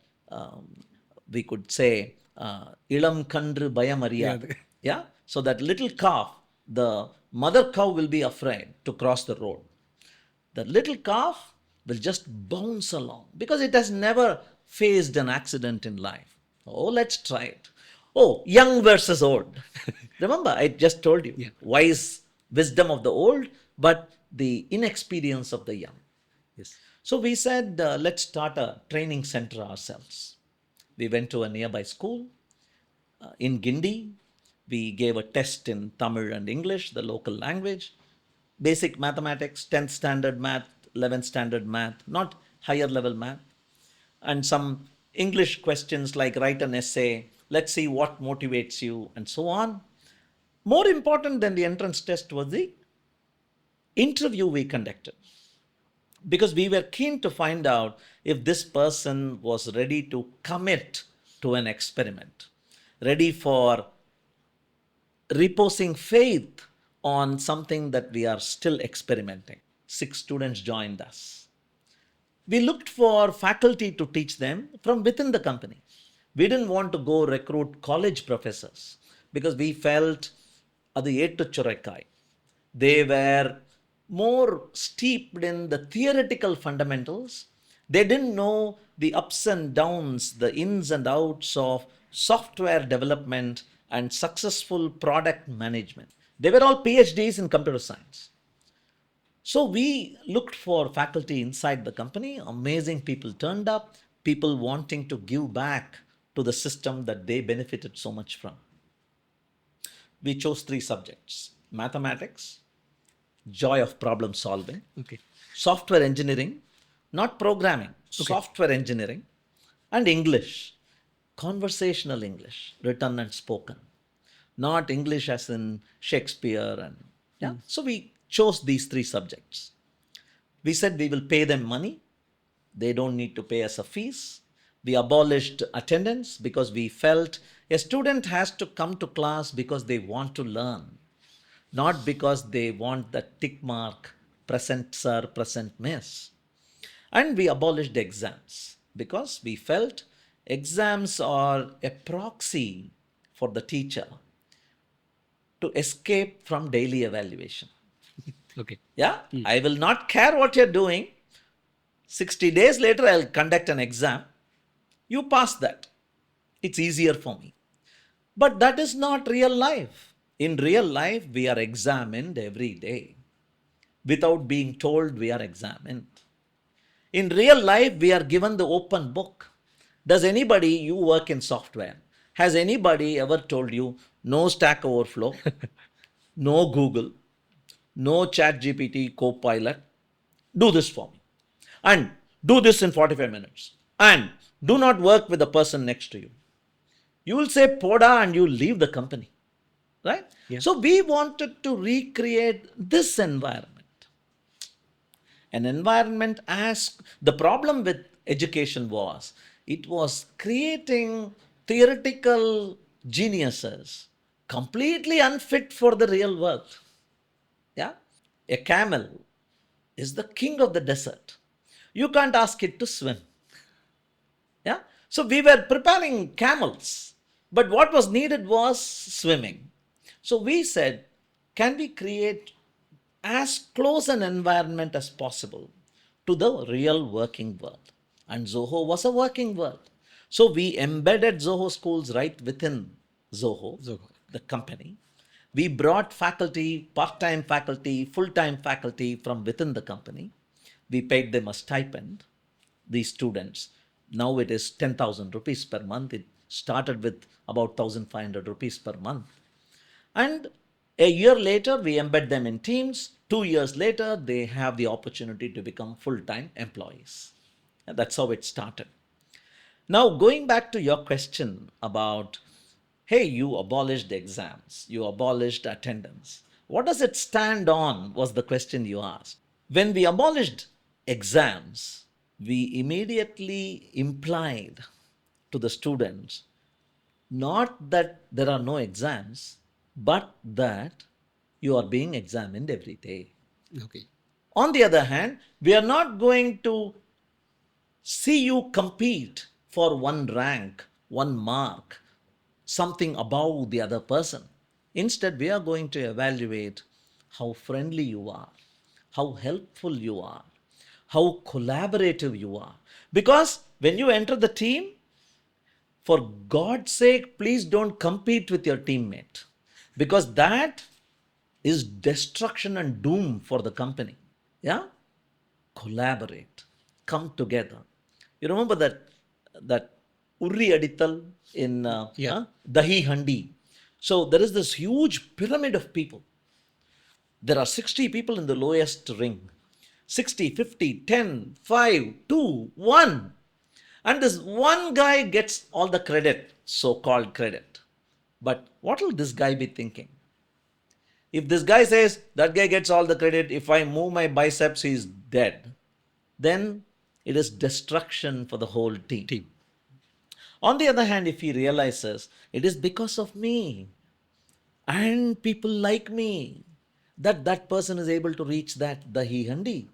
we could say, ilam kandru bayamariya. Yeah. So that little calf, the mother cow will be afraid to cross the road. The little calf will just bounce along because it has never faced an accident in life. Oh, let's try it. Oh, young versus old. Remember, I just told you, Yeah. wise wisdom of the old, but the inexperience of the young. Yes. So we said, let's start a training center ourselves. We went to a nearby school in Gindi. We gave a test in Tamil and English, the local language, basic mathematics, 10th standard math, 11th standard math, not higher level math, and some English questions like write an essay, let's see what motivates you, and so on. More important than the entrance test was the interview we conducted, because we were keen to find out if this person was ready to commit to an experiment, ready for reposing faith on something that we are still experimenting. 6 students joined us. We looked for faculty to teach them from within the company. We didn't want to go recruit college professors because we felt adu ettu churaikai. They were more steeped in the theoretical fundamentals. They didn't know the ups and downs, the ins and outs of software development and successful product management. They were all PhDs in computer science. So we looked for faculty inside the company. Amazing people turned up, people wanting to give back to the system that they benefited so much from. We chose 3 subjects: mathematics, joy of problem solving, Okay. software engineering, not programming, software engineering, and English, conversational English, written and spoken, not English as in Shakespeare. And yeah, so we chose these 3 subjects. We said we will pay them money. They don't need to pay us a fees. We abolished attendance because we felt a student has to come to class because they want to learn. not because they want the tick mark, present sir, present miss. And we abolished exams because we felt exams are a proxy for the teacher to escape from daily evaluation. Okay. Yeah, I will not care what you're doing. 60 days later, I'll conduct an exam. You pass that. It's easier for me. But that is not real life. In real life, we are examined every day without being told we are examined. In real life, we are given the open book. Does anybody, you work in software, has anybody ever told you no Stack Overflow, no Google, no Chat GPT Copilot, do this for me, and do this in 45 minutes, and do not work with the person next to you? You will say Poda and you leave the company, right? Yeah. So we wanted to recreate this environment. An environment as the problem with education was it was creating theoretical geniuses completely unfit for the real world. Yeah, a camel is the king of the desert. You can't ask it to swim. Yeah, so we were preparing camels, but what was needed was swimming. So we said, can we create as close an environment as possible to the real working world? And Zoho was a working world. So we embedded Zoho Schools right within Zoho, Zoho. the company. We brought faculty, part-time faculty, full-time faculty from within the company. We paid them a stipend, these students. Now it is 10,000 rupees per month. It started with about 1,500 rupees per month. And a year later, we embed them in teams. 2 years later, they have the opportunity to become full-time employees. And that's how it started. Now, going back to your question about, hey, you abolished exams, you abolished attendance. What does it stand on? Was the question you asked. When we abolished exams, we immediately implied to the students not that there are no exams, but that you are being examined every day. Okay. On the other hand, we are not going to see you compete for one rank, one mark, something above the other person. Instead, we are going to evaluate how friendly you are, how helpful you are, how collaborative you are. Because when you enter the team, for God's sake, please don't compete with your teammate, because that is destruction and doom for the company. Yeah? Collaborate, come together. You remember that Urri Adithal in Yeah. Dahi Handi. So there is this huge pyramid of people. There are 60 people in the lowest ring. 60, 50, 10, 5, 2, 1. And this one guy gets all the credit, so-called credit. But what will this guy be thinking? If this guy says, that guy gets all the credit, if I move my biceps, he's dead, then it is destruction for the whole team. On the other hand, if he realizes, it is because of me and people like me that that person is able to reach that Dahi Handi.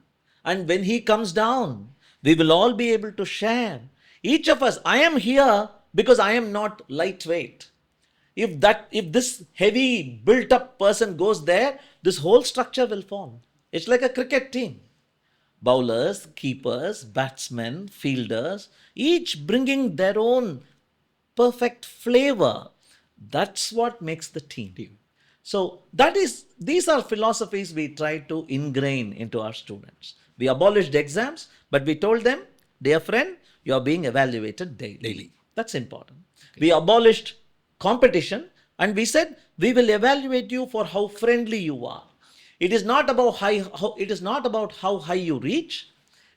And when he comes down, we will all be able to share. Each of us, I am here because I am not lightweight. If this heavy built up person goes there, this whole structure will fall. It's like a cricket team. Bowlers, keepers, batsmen, fielders, each bringing their own perfect flavor. That's what makes the team. So these are philosophies we try to ingrain into our students. We abolished exams, but we told them, dear friend, you are being evaluated daily. That's important. Okay. We abolished competition and we said, we will evaluate you for how friendly you are. It is not about how high you reach.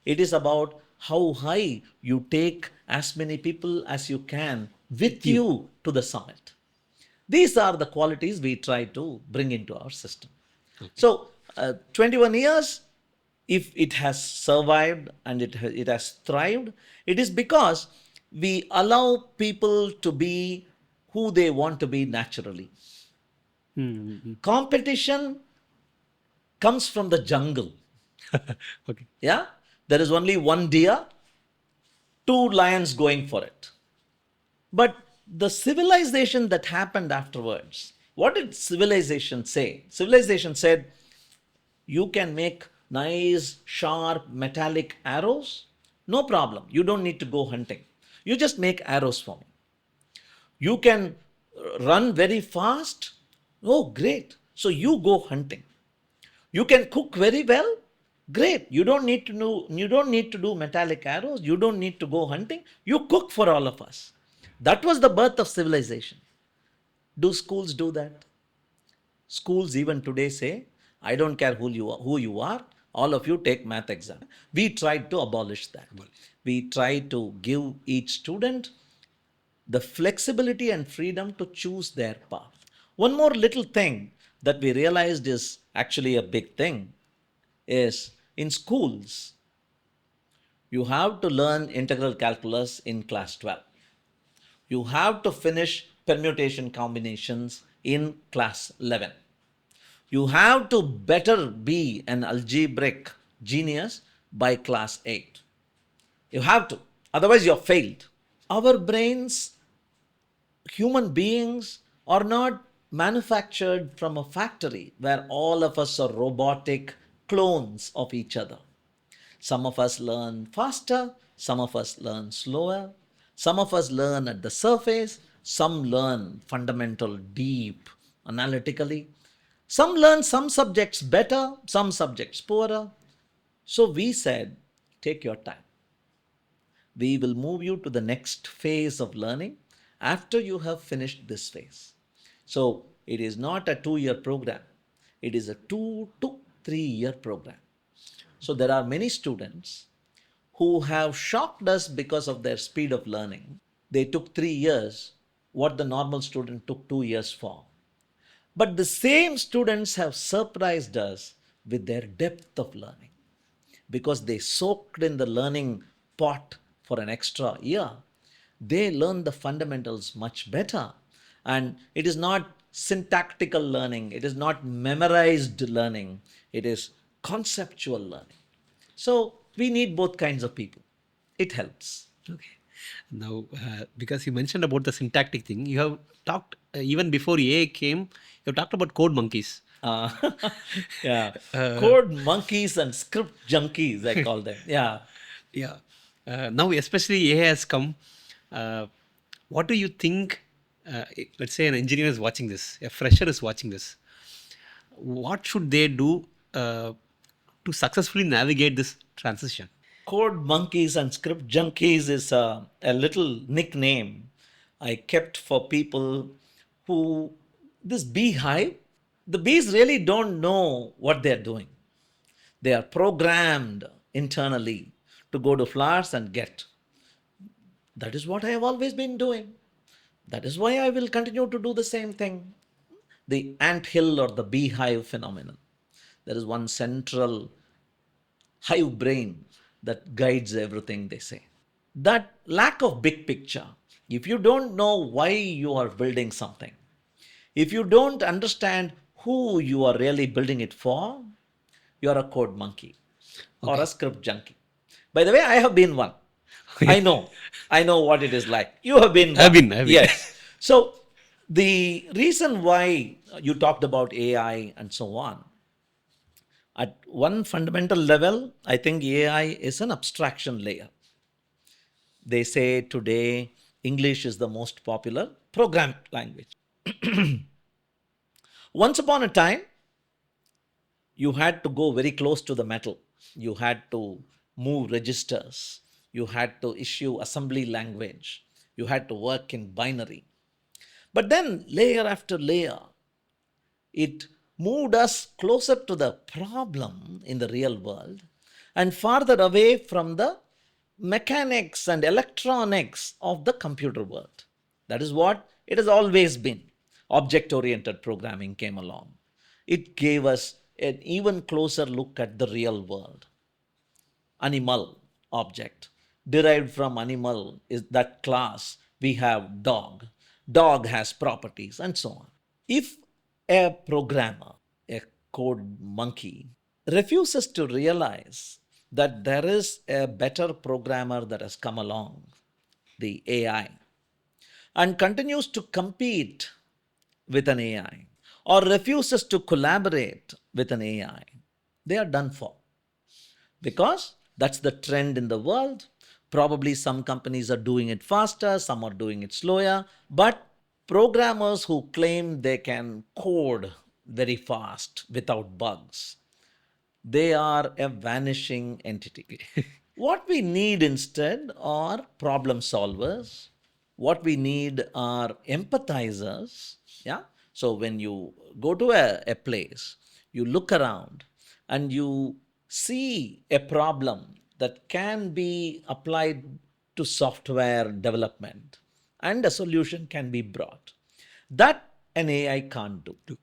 It is about how high you take as many people as you can with you to the summit. These are the qualities we try to bring into our system. Okay. So, 21 years, if it has survived and it has thrived, it is because we allow people to be who they want to be naturally. Competition comes from the jungle. Okay. Yeah? There is only one deer, two lions going for it. But the civilization that happened afterwards, what did civilization say? Civilization said, you can make nice, sharp, metallic arrows. No problem. You don't need to go hunting. You just make arrows for me. You can run very fast. Oh, great. So you go hunting. You can cook very well. Great. You don't need to do metallic arrows. You don't need to go hunting. You cook for all of us. That was the birth of civilization. Do schools do that? Schools even today say, I don't care who you are, all of you take math exam. We tried to abolish that. We try to give each student the flexibility and freedom to choose their path. One more little thing that we realized is actually a big thing is in schools, you have to learn integral calculus in class 12. You have to finish permutation combinations in class 11. You have to better be an algebraic genius by class 8. You have to, otherwise, you're failed. Our brains, human beings, are not manufactured from a factory where all of us are robotic clones of each other. Some of us learn faster, some of us learn slower, some of us learn at the surface, some learn fundamental, deep, analytically. Some learn some subjects better, some subjects poorer. So we said, take your time. We will move you to the next phase of learning after you have finished this phase. So it is not a 2-year program, it is a 2 to 3-year program. So there are many students who have shocked us because of their speed of learning. They took 3 years, what the normal student took 2 years for. But the same students have surprised us with their depth of learning because they soaked in the learning pot for an extra year. They learn the fundamentals much better. And it is not syntactical learning, it is not memorized learning, it is conceptual learning. So we need both kinds of people. It helps. Okay. Now, because you mentioned about the syntactic thing, you have talked, even before AI came, you talked about code monkeys. Uh, yeah. Code monkeys and script junkies, I call them. Yeah. Yeah. Now, especially AI has come. What do you think? Let's say an engineer is watching this, a fresher is watching this. What should they do to successfully navigate this transition? Code monkeys and script junkies is a little nickname I kept for people who, this beehive, the bees really don't know what they're doing. They are programmed internally to go to flowers and get. That is what I have always been doing. That is why I will continue to do the same thing. The ant hill or the beehive phenomenon. There is one central hive brain that guides everything they say. That lack of big picture, if you don't know why you are building something, if you don't understand who you are really building it for, you are a code monkey or a script junkie. By the way, I have been one. I know what it is like. You have been one. I've been. Yes. So the reason why you talked about AI and so on, at one fundamental level, I think AI is an abstraction layer. They say today English is the most popular programming language. Once upon a time, you had to go very close to the metal. You had to move registers. You had to issue assembly language. You had to work in binary. But then, layer after layer, it moved us closer to the problem in the real world and farther away from the mechanics and electronics of the computer world. That is what it has always been. Object oriented programming came along. It gave us an even closer look at the real world. Animal object. Derived from animal is that class. We have dog. Dog has properties and so on. If A programmer, a code monkey, refuses to realize that there is a better programmer that has come along, the AI, and continues to compete with an AI or refuses to collaborate with an AI, they are done for because that's the trend in the world. Probably some companies are doing it faster, some are doing it slower, but programmers who claim they can code very fast without bugs, they are a vanishing entity. What we need instead are problem solvers. What we need are empathizers. Yeah. So when you go to a place, you look around and you see a problem that can be applied to software development and a solution can be brought. That an AI can't do.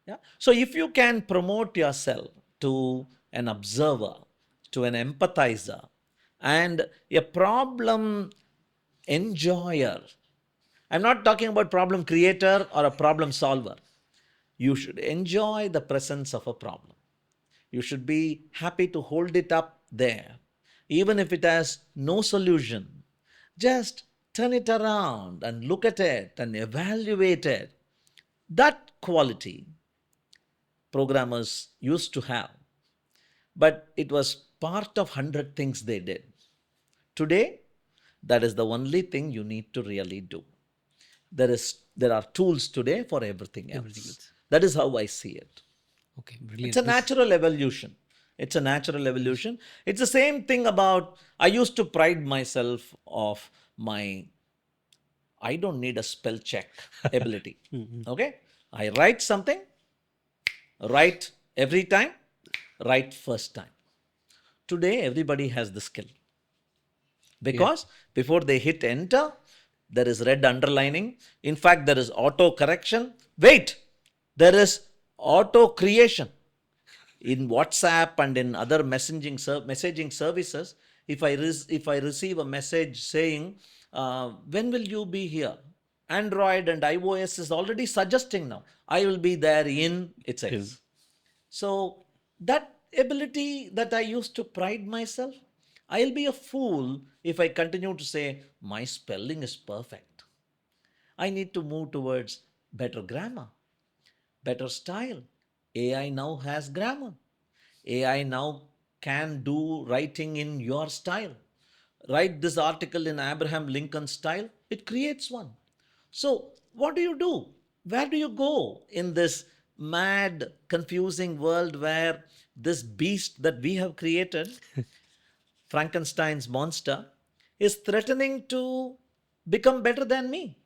Yeah. So if you can promote yourself to an observer, to an empathizer, and a problem enjoyer, I'm not talking about problem creator or a problem solver. You should enjoy the presence of a problem. You should be happy to hold it up there. Even if it has no solution, just turn it around and look at it and evaluate it. That quality programmers used to have, but it was part of 100 things they did. Today, that is the only thing you need to really do. There are tools today for everything else. Everything else. That is how I see it. Okay, brilliant. It's a natural evolution. It's a natural evolution. It's the same thing about, I used to pride myself of my, I don't need a spell check ability. Okay? I write something, write every time, write first time. Today, everybody has the skill. Because before they hit enter, there is red underlining. In fact, there is auto correction. Wait, there is auto creation. In WhatsApp and in other messaging services, if I receive a message saying, when will you be here? Android and iOS is already suggesting now, I will be there in its X. So that ability that I used to pride myself, I'll be a fool if I continue to say my spelling is perfect. I need to move towards better grammar, better style. AI now has grammar. AI now can do writing in your style. Write this article in Abraham Lincoln style, it creates one. So, what do you do? Where do you go in this mad, confusing world where this beast that we have created, Frankenstein's monster, is threatening to become better than me?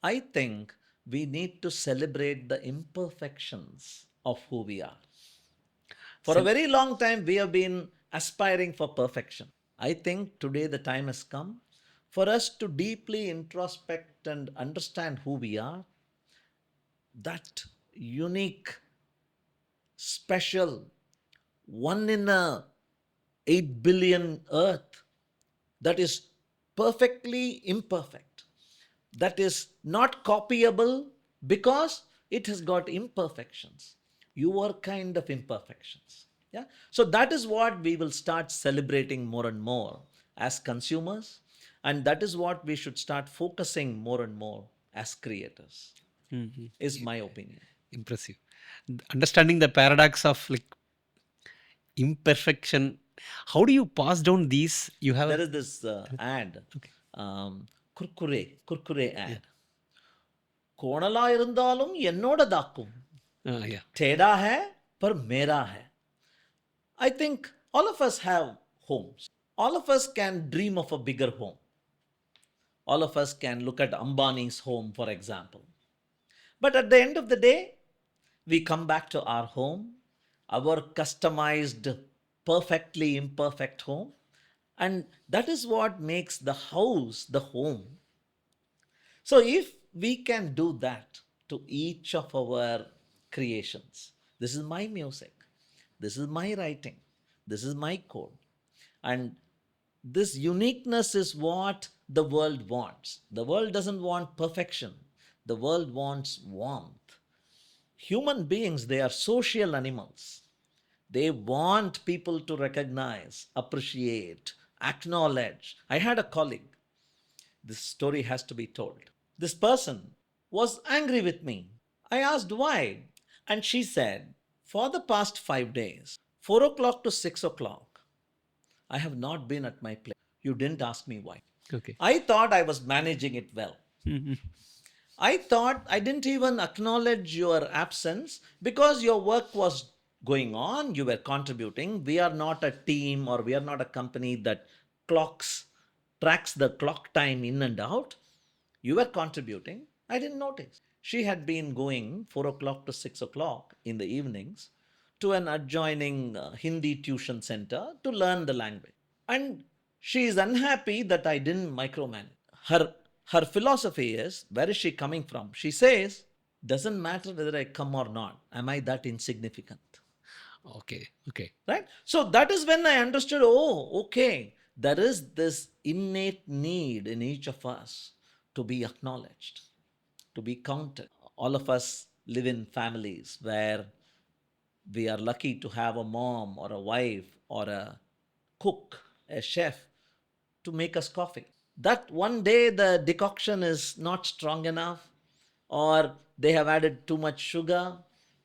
I think we need to celebrate the imperfections of who we are. For a very long time, we have been aspiring for perfection. I think today the time has come for us to deeply introspect and understand who we are, that unique, special, one in a 8 billion earth that is perfectly imperfect, that is not copyable because it has got imperfections, your kind of imperfections. Yeah. So that is what we will start celebrating more and more as consumers, and that is what we should start focusing more and more as creators, is my opinion. Impressive. Understanding the paradox of like imperfection. How do you pass down these? You have There is this ad, kurkure ad. கோணலா இருந்தாலும் என்னோடதாக்கும் yeah. टेढ़ा है पर मेरा है. I think all of us have homes. All of us can dream of a bigger home. All of us can look at Ambani's home, for example. But at the end of the day, we come back to our home, our customized, perfectly imperfect home. And that is what makes the house the home. So if we can do that to each of our creations, this is my music, this is my writing, this is my code, and this uniqueness is what the world wants. The world doesn't want perfection, the world wants warmth. Human beings, they are social animals. They want people to recognize, appreciate, acknowledge. I had a colleague, this story has to be told. This person was angry with me. I asked why. And she said, for the past 5 days, 4 o'clock to 6 o'clock, I have not been at my place. You didn't ask me why. Okay. I thought I was managing it well. Mhm. I thought I didn't even acknowledge your absence because your work was going on, you were contributing. We are not a team or we are not a company that tracks the clock time in and out. You were contributing. I didn't notice. She had been going 4 o'clock to 6 o'clock in the evenings to an adjoining Hindi tuition center to learn the language. And she is unhappy that I didn't micromanage. Her philosophy is, where is she coming from? She says, doesn't matter whether I come or not. Am I that insignificant? Okay. Okay. Right? So that is when I understood, oh, okay, there is this innate need in each of us to be acknowledged, to be counted. All of us live in families where we are lucky to have a mom or a wife or a cook, a chef to make us coffee. That one day the decoction is not strong enough or they have added too much sugar,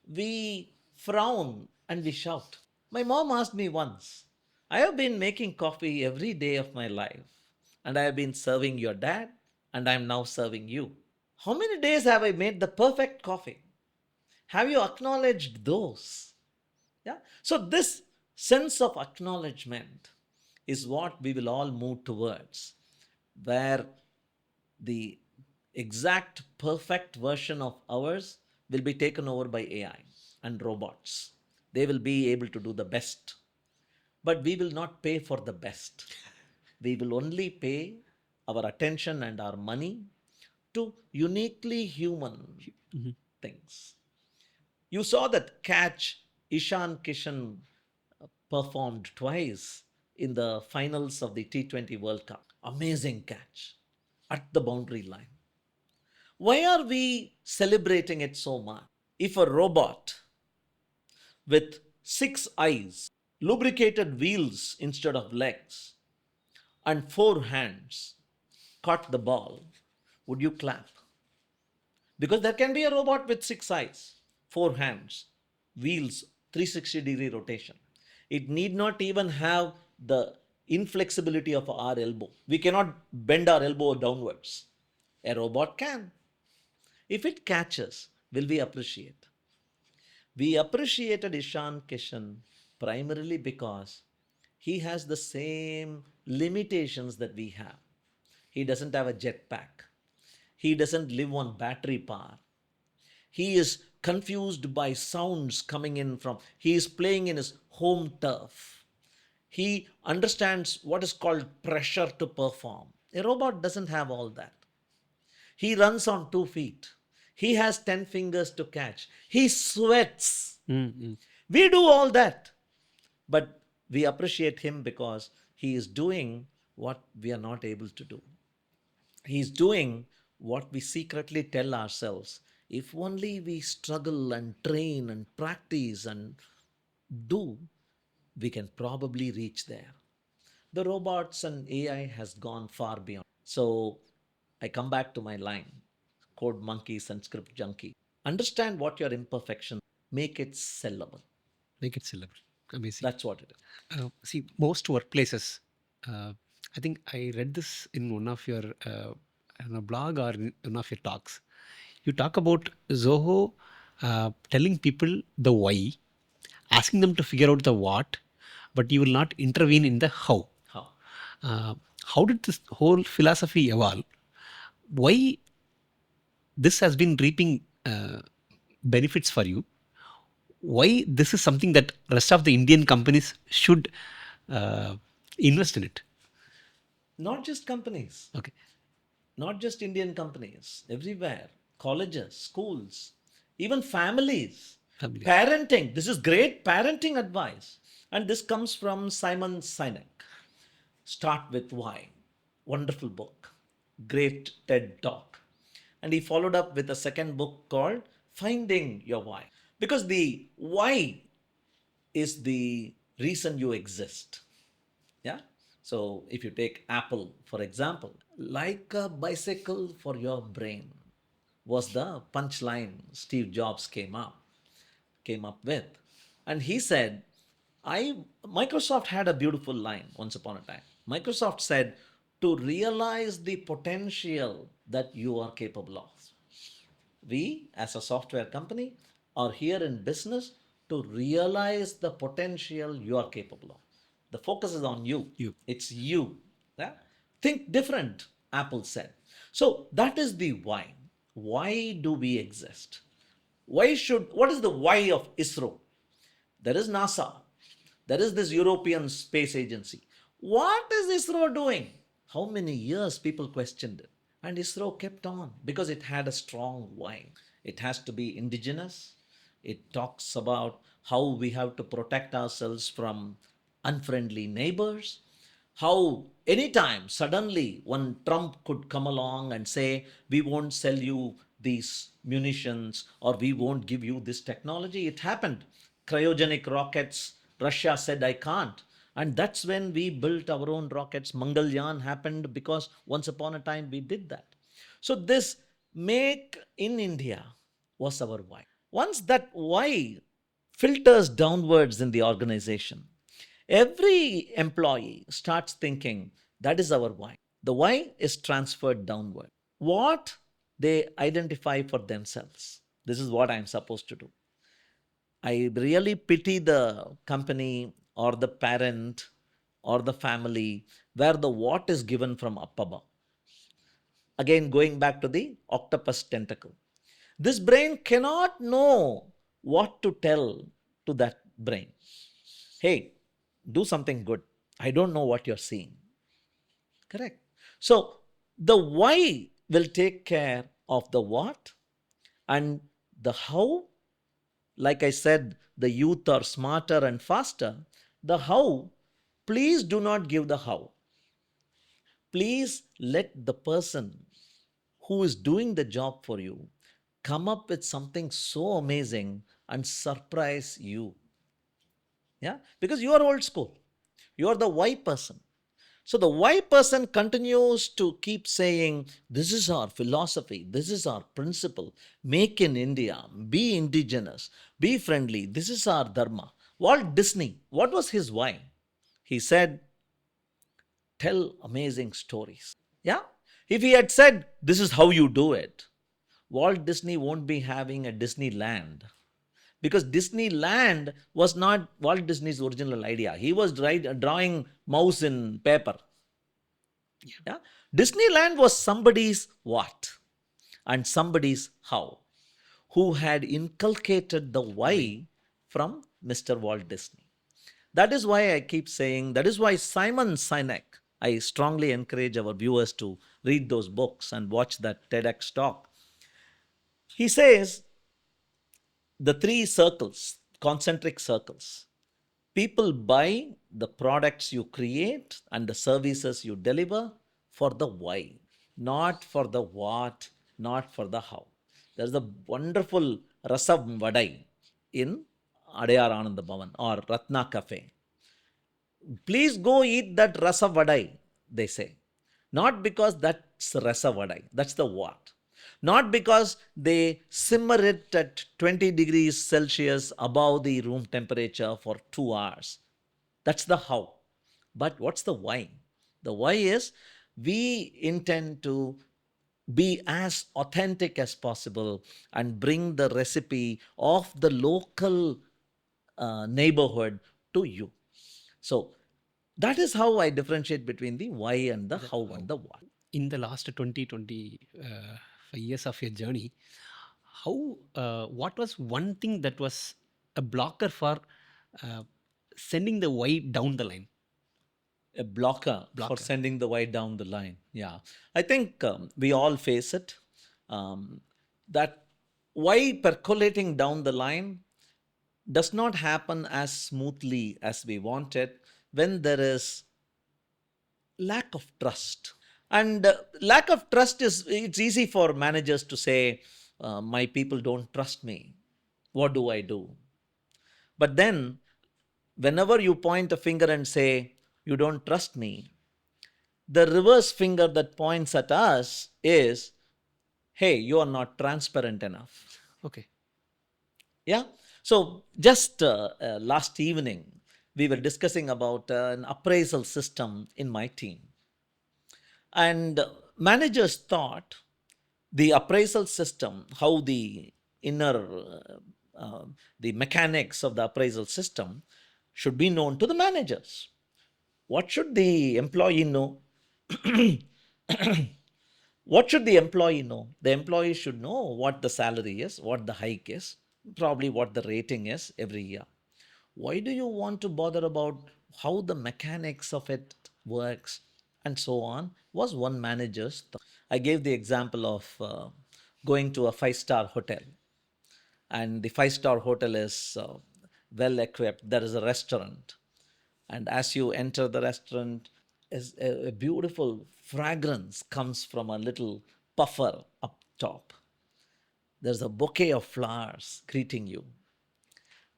we frown and we shout. My mom asked me once, I have been making coffee every day of my life and I have been serving your dad and I am now serving you. How many days have I made the perfect coffee? Have you acknowledged those? Yeah. So this sense of acknowledgement is what we will all move towards, where the exact perfect version of ours will be taken over by AI and robots. They will be able to do the best, but we will not pay for the best. We will only pay our attention and our money to uniquely human things. You saw that catch Ishan Kishan performed twice in the finals of the T20 World Cup. Amazing catch at the boundary line. Why are we celebrating it so much? If a robot with 6 eyes, lubricated wheels instead of legs, and 4 hands caught the ball, would you clap? Because there can be a robot with 6 eyes, 4 hands, wheels, 360-degree rotation. It need not even have the inflexibility of our elbow. We cannot bend our elbow downwards. A robot can. If it catches, will we appreciate? We appreciated Ishan Kishan primarily because he has the same limitations that we have. He doesn't have a jetpack. He doesn't live on battery power. He is confused by sounds coming in from, he is playing in his home turf. He understands what is called pressure to perform. A robot doesn't have all that. He runs on 2 feet. He has 10 fingers to catch. He sweats. Mm-hmm. We do all that. But we appreciate him because he is doing what we are not able to do. He's doing what we secretly tell ourselves. If only we struggle and train and practice and do, we can probably reach there. The robots and AI has gone far beyond. So I come back to my line, code monkeys and script junkies. Understand what your imperfection, make it sellable. Make it celebrate. Amazing. That's what it is. See, most workplaces, I think I read this in one of your in a blog or in one of your talks. You talk about Zoho telling people the why, asking them to figure out the what, but you will not intervene in the how. How? How did this whole philosophy evolve? Why this has been reaping benefits for you? Why this is something that rest of the Indian companies should invest in it? Not just companies, Okay. not just Indian companies, everywhere, colleges, schools, even families, Families. parenting. This is great parenting advice. And this comes from Simon Sinek. Start with Why. Wonderful book. Great TED talk. And he followed up with a second book called finding your why. Because the why is the reason you exist. Yeah. So if you take Apple, for example, like a bicycle for your brain was the punchline Steve Jobs came up with. And he said, Microsoft had a beautiful line once upon a time. Microsoft said, to realize the potential that you are capable of. We, as a software company, are here in business to realize the potential you are capable of. The focus is on you. You. It's you. Yeah? Think different, Apple said. So that is the why. Why do we exist? What is the why of ISRO? There is NASA. There is this European Space Agency. What is ISRO doing? How many years people questioned it? And ISRO kept on because it had a strong why. It has to be indigenous. It talks about how we have to protect ourselves from unfriendly neighbors. How anytime suddenly one Trump could come along and say, we won't sell you these munitions or we won't give you this technology. It happened. Cryogenic rockets, Russia said, I can't. And that's when we built our own rockets. Mangalyaan happened because once upon a time we did that. So this make in India was our why. Once that why filters downwards in the organization, every employee starts thinking that is our why. The why is transferred downward. What they identify for themselves. This is what I'm supposed to do. I really pity the company or the parent or the family where the what is given from up above. Again, going back to the octopus tentacle. This brain cannot know what to tell to that brain. Hey, do something good. I don't know what you're seeing. Correct. So the why will take care of the what, and the how, like I said, the youth are smarter and faster. The how, please do not give the how. Please let the person who is doing the job for you come up with something so amazing and surprise you. Yeah, because you are old school. You are the why person. So the why person continues to keep saying, this is our philosophy, this is our principle, make in India, be indigenous, be friendly, this is our dharma. Walt Disney, what was his why? He said, tell amazing stories. Yeah? If he had said, this is how you do it, Walt Disney won't be having a Disneyland. Because Disneyland was not Walt Disney's original idea. He was drawing mouse in paper. Yeah? Disneyland was somebody's what and somebody's how, who had inculcated the why from Mr. Walt Disney. That is why I keep saying, that is why Simon Sinek, I strongly encourage our viewers to read those books and watch that TEDx talk. He says the three circles, concentric circles. People buy the products you create and the services you deliver for the why, not for the what, not for the how. There's a wonderful Rasa Vadai in Adayar Ananda Bhavan or Ratna Cafe. Please go eat that Rasa Vadai, they say. Not because that's Rasa Vadai, that's the what. Not because they simmer it at 20 degrees Celsius above the room temperature for 2 hours. That's the how. But what's the why? The why is we intend to be as authentic as possible and bring the recipe of the local neighborhood to you. So that is how I differentiate between the why and the how and the what. In the last 25 years of your journey, what was one thing that was a blocker for uh, sending the why down the line? A blocker for Blocker. sending the why down the line. Yeah. I think we all face it. That why percolating down the line does not happen as smoothly as we want it when there is lack of trust. And lack of trust is, it's easy for managers to say, my people don't trust me. What do I do? But then, whenever you point a finger and say, you don't trust me, the reverse finger that points at us is, hey, you are not transparent enough. Okay. Yeah. So just last evening, we were discussing about an appraisal system in my team. And managers thought the appraisal system, how the inner, the mechanics of the appraisal system should be known to the managers. What should the employee know? What should the employee know? The employee should know what the salary is, what the hike is, probably what the rating is every year. Why do you want to bother about how the mechanics of it works and so on? Was one manager's thought. I gave the example of going to a five-star hotel, and the five-star hotel is well equipped. There is a restaurant, and as you enter the restaurant, is a beautiful fragrance comes from a little puffer up top. There's a bouquet of flowers greeting you.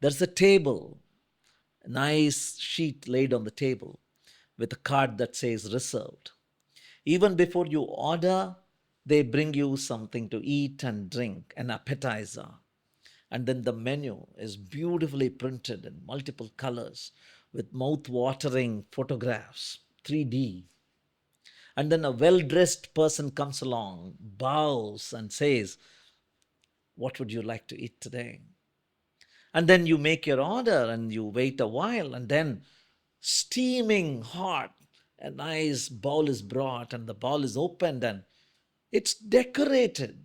There's a table, a nice sheet laid on the table with a card that says reserved. Even before you order, they bring you something to eat and drink, an appetizer. And then the menu is beautifully printed in multiple colors with mouth watering photographs, 3D. And then a well dressed person comes along, bows, and says, what would you like to eat today? And then you make your order and you wait a while, and then steaming hot, a nice bowl is brought, and the bowl is opened and it's decorated.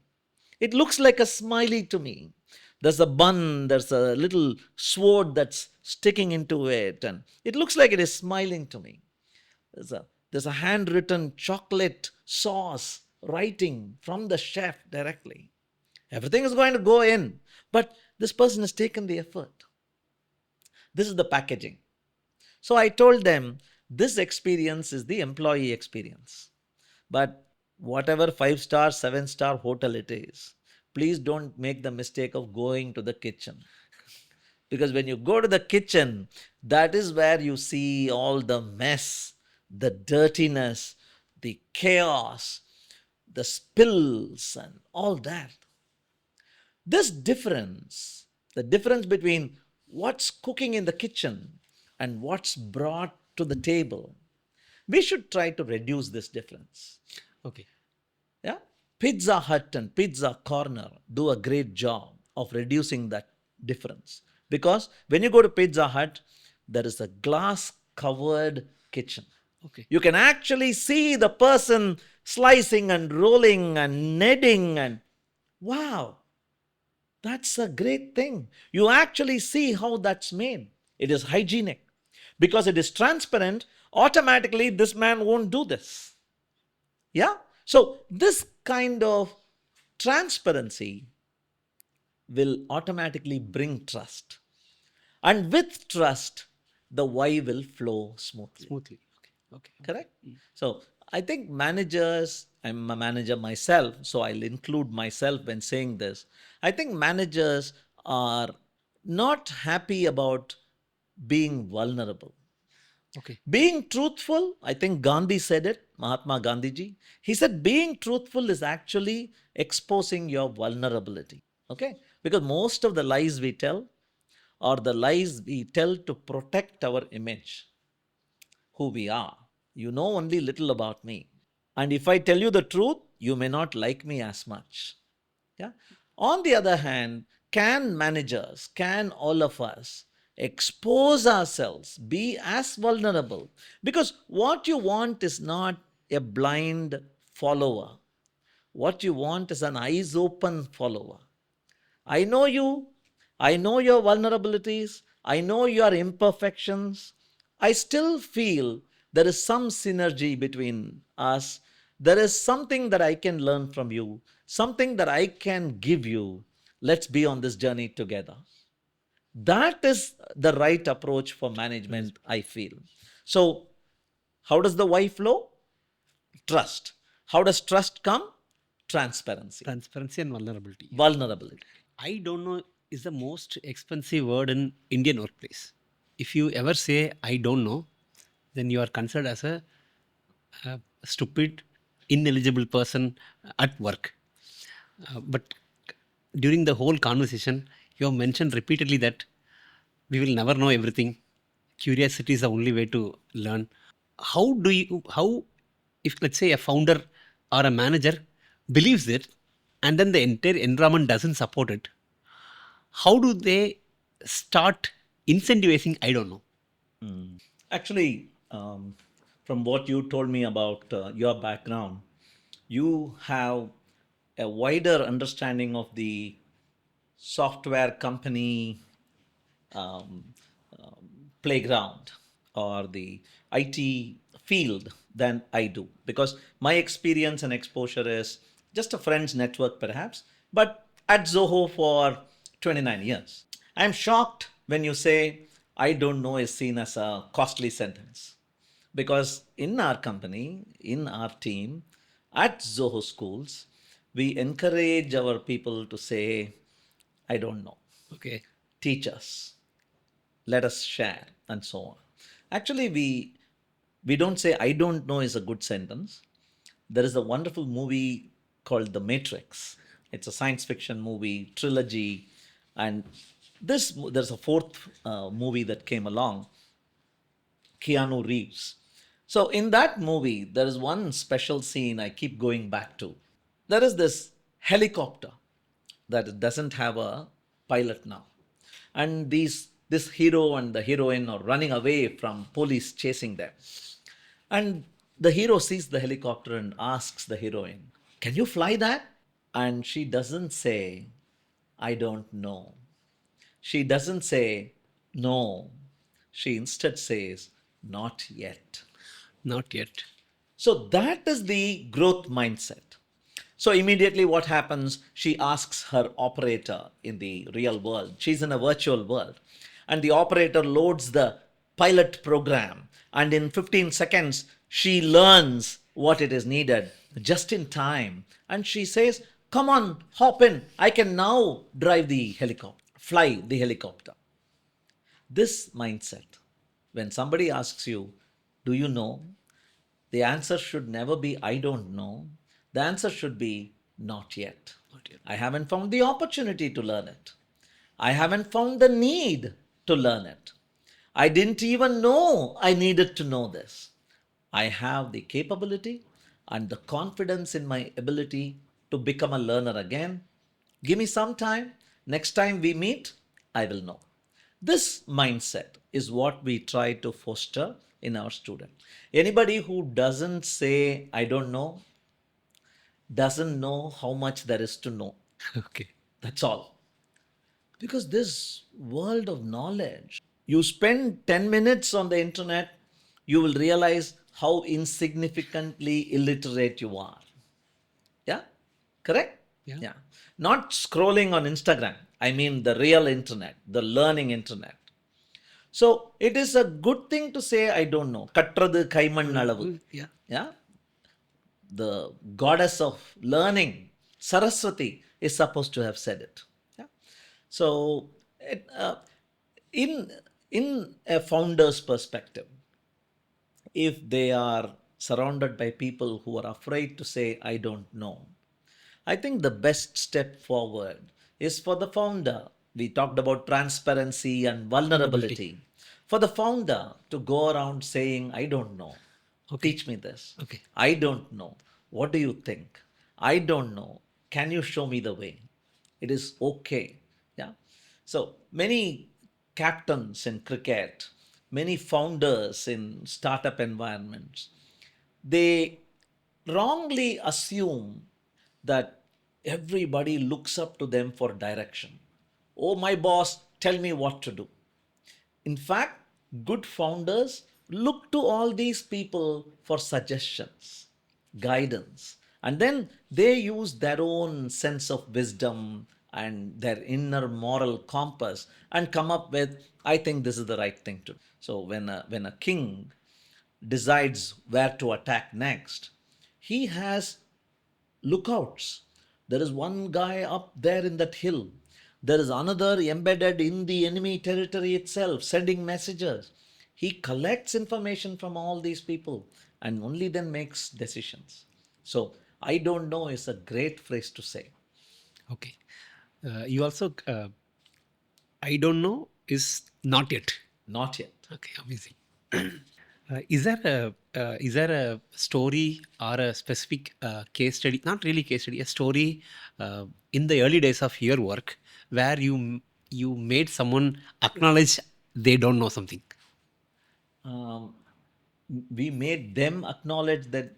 It looks like a smiley to me. There's a bun, there's a little sword that's sticking into it, and it looks like it is smiling to me. There's a handwritten chocolate sauce writing from the chef directly. Everything is going to go in, but this person has taken the effort. This is the packaging. So I told them this experience is the employee experience. But whatever 5-star, 7-star hotel it is, please don't make the mistake of going to the kitchen. Because when you go to the kitchen, that is where you see all the mess, the dirtiness, the chaos, the spills, and all that. This difference, the difference between what's cooking in the kitchen and what's brought to the table, we should try to reduce this difference. Okay. Yeah? Pizza Hut and Pizza Corner do a great job of reducing that difference. Because when you go to Pizza Hut, there is a glass covered kitchen. Okay. You can actually see the person slicing and rolling and kneading, and wow, that's a great thing. You actually see how that's made. It is hygienic. Because it is transparent, automatically this man won't do this. Yeah? So, this kind of transparency will automatically bring trust. And with trust, the why will flow smoothly. Smoothly. Okay. Okay. Correct? So, I think managers, I'm a manager myself, so I'll include myself when saying this. I think managers are not happy about being vulnerable. Okay. Being truthful, I think Gandhi said it, Mahatma Gandhiji. He said being truthful is actually exposing your vulnerability. Okay? Because most of the lies we tell are the lies we tell to protect our image, who we are. You know only little about me. And if I tell you the truth, you may not like me as much. Yeah. On the other hand, can managers, can all of us expose ourselves, be as vulnerable? Because what you want is not a blind follower. What you want is an eyes open follower. I know you. I know your vulnerabilities. I know your imperfections. I still feel there is some synergy between us. There is something that I can learn from you, something that I can give you. Let's be on this journey together. That is the right approach for management, I feel. So, how does the why flow? Trust. How does trust come? transparency, Transparency and vulnerability. vulnerability. I don't know is the most expensive word in Indian workplace. If you ever say I don't know, then you are considered as a stupid, ineligible person at work. But during the whole conversation, you have mentioned repeatedly that we will never know everything. Curiosity is the only way to learn. How, if let's say a founder or a manager believes it, and then the entire environment doesn't support it, how do they start incentivizing? I don't know. Actually, from what you told me about your background, you have a wider understanding of the software company um, playground or the IT field than I do, because my experience and exposure is just a friend's network, perhaps, but at Zoho for 29 years. I'm shocked when you say, I don't know, is seen as a costly sentence. Because in our company, in our team, at Zoho Schools, we encourage our people to say, I don't know. Okay. Teach us, let us share, and so on. Actually, we don't say I don't know is a good sentence. There is a wonderful movie called The Matrix. It's a science fiction movie trilogy, and there's a fourth movie that came along, Keanu Reeves. So in that movie, there is one special scene I keep going back to. There is this helicopter that doesn't have a pilot now, and this hero and the heroine are running away from police chasing them. And the hero sees the helicopter and asks the heroine, "Can you fly that?" And she doesn't say, "I don't know." She doesn't say, "No." She instead says, "Not yet." Not yet. So that is the growth mindset. So immediately what happens? She asks her operator in the real world. She's in a virtual world. And the operator loads the pilot program. And in 15 seconds, she learns what it is needed just in time. And she says, "Come on, hop in. I can now drive the helicopter, fly the helicopter." This mindset, when somebody asks you, "Do you know?" the answer should never be, "I don't know." The answer should be, "Not yet." Not yet. I haven't found the opportunity to learn it. I haven't found the need to learn it. I didn't even know I needed to know this. I have the capability and the confidence in my ability to become a learner again. Give me some time. Next time we meet, I will know. This mindset is what we try to foster in our student. Anybody who doesn't say, "I don't know," doesn't know how much there is to know. Okay. That's all. Because this world of knowledge, you spend 10 minutes on the internet, you will realize how insignificantly illiterate you are. Yeah? Correct? Yeah. Yeah. Not scrolling on Instagram. I mean the real internet, the learning internet. So it is a good thing to say, "I don't know." Kattradu kaiman alavu. Yeah. Yeah. The goddess of learning, Saraswati, is supposed to have said it. Yeah. So, in in a founder's perspective, if they are surrounded by people who are afraid to say, "I don't know," I think the best step forward is for the founder. We talked about transparency and vulnerability. For the founder to go around saying, "I don't know. Okay. Teach me this. Okay. I don't know. What do you think? I don't know. Can you show me the way?" It is okay. Yeah. So many captains in cricket, many founders in startup environments, they wrongly assume that everybody looks up to them for direction. "Oh, my boss, tell me what to do." In fact, good founders look to all these people for suggestions, guidance, and then they use their own sense of wisdom and their inner moral compass and come up with, "I think this is the right thing to do." So when a king decides where to attack next, he has lookouts. There is one guy up there in that hill. There is another embedded in the enemy territory itself, sending messages. He collects information from all these people and only then makes decisions. So, I don't know is a great phrase to say. Okay. You also, I don't know is not yet. Not yet. Okay, amazing. Is there a story or a specific case study? Not really case study. A story in the early days of your work where you made someone acknowledge they don't know something. Um, we made them acknowledge that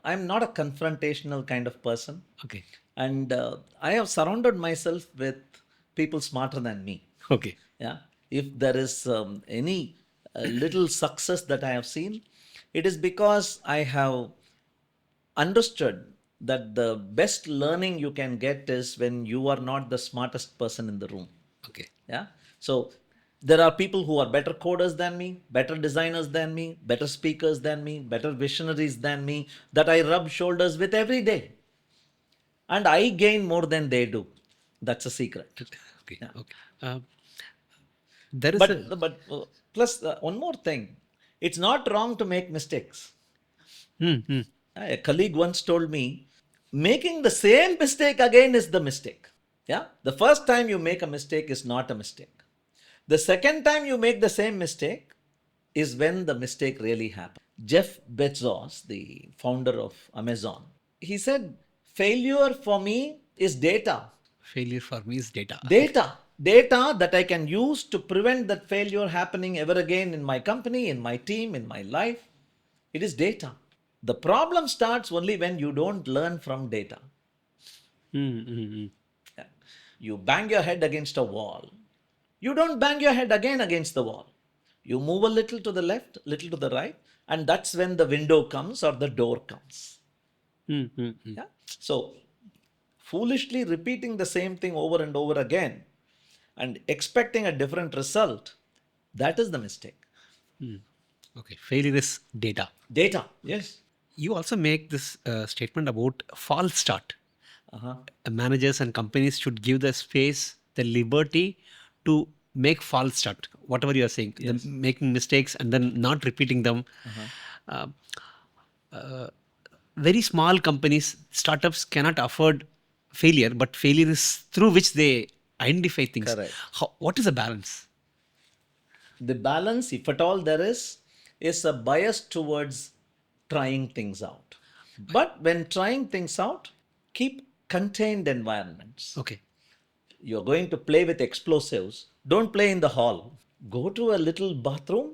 I'm not a confrontational kind of person. Okay. And I have surrounded myself with people smarter than me. Okay. Yeah. If there is any little success that I have seen, it is because I have understood that the best learning you can get is when you are not the smartest person in the room. Okay. Yeah. So there are people who are better coders than me, better designers than me, better speakers than me, better visionaries than me that I rub shoulders with every day. And I gain more than they do. That's a secret. Okay. Yeah. Okay. There is But plus one more thing, it's not wrong to make mistakes. Hmm. A colleague once told me, making the same mistake again is the mistake. Yeah, the first time you make a mistake is not a mistake. The second time you make the same mistake is when the mistake really happens. Jeff Bezos, the founder of Amazon, he said, failure for me is data. Failure for me is data. Data that I can use to prevent that failure happening ever again in my company, in my team, in my life. It is data. The problem starts only when you don't learn from data. Yeah. You bang your head against a wall. You don't bang your head again against the wall. You move a little to the left, little to the right, and that's when the window comes or the door comes. Yeah. So, foolishly repeating the same thing over and over again and expecting a different result, that is the mistake. Okay. Failure is data. Data, yes. You also make this statement about false start. Uh-huh. Managers and companies should give the space, the liberty to make false start. Whatever you are saying, Yes. making mistakes and then not repeating them. Uh, very small companies, startups cannot afford failure, but failure is through which they identify things. Correct. What is the balance? The balance, if at all there is a bias towards trying things out. But when trying things out, keep contained environments. Okay. You're going to play with explosives, don't play in the hall. Go to a little bathroom,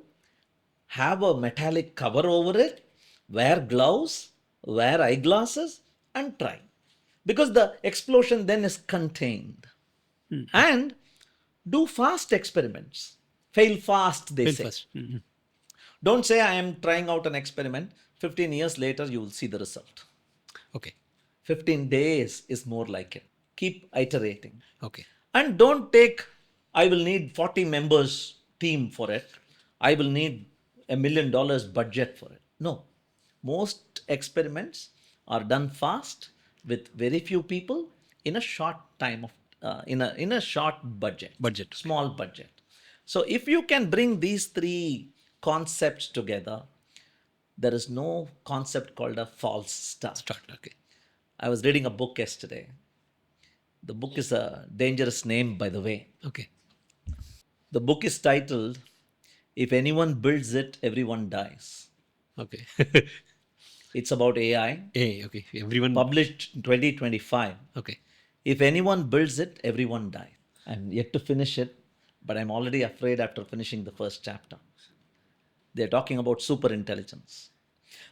have a metallic cover over it, wear gloves, wear eyeglasses, and try. Because the explosion then is contained. And do fast experiments. Fail fast, they Fail say. first. Don't say, I am trying out an experiment. 15 years later, you will see the result. Okay. 15 days is more like it. Keep iterating. Okay. And don't take, I will need 40 members team for it. I will need $1 million budget for it. No. Most experiments are done fast with very few people in a short time of in a short budget. Budget. Small budget. So if you can bring these three concepts together, there is no concept called a false start. Start. Okay. I was reading a book yesterday. The book is a dangerous name, by the way. Okay. The book is titled, If Anyone Builds It, Everyone Dies. Okay. It's about AI, Hey, okay. Everyone. published in 2025. Okay. If anyone builds it, everyone dies. I'm yet to finish it, but I'm already afraid after finishing the first chapter. They're talking about super intelligence.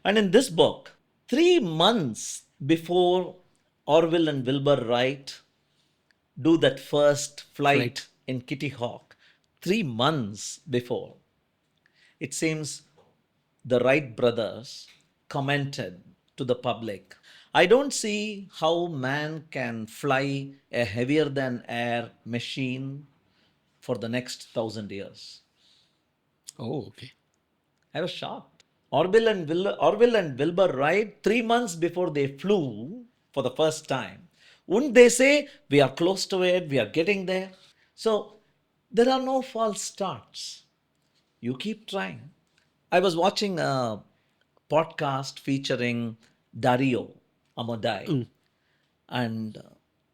And in this book, 3 months before Orville and Wilbur Wright do that first flight in Kitty Hawk, 3 months before, it seems the Wright brothers commented to the public, I don't see how man can fly a heavier than air machine for the next 1,000 years. Oh, okay. I was shocked. Orville and Wilbur Wright, 3 months before they flew, for the first time, wouldn't they say, we are close to it, we are getting there? So there are no false starts. You keep trying. I was watching a podcast featuring Dario Amodai, and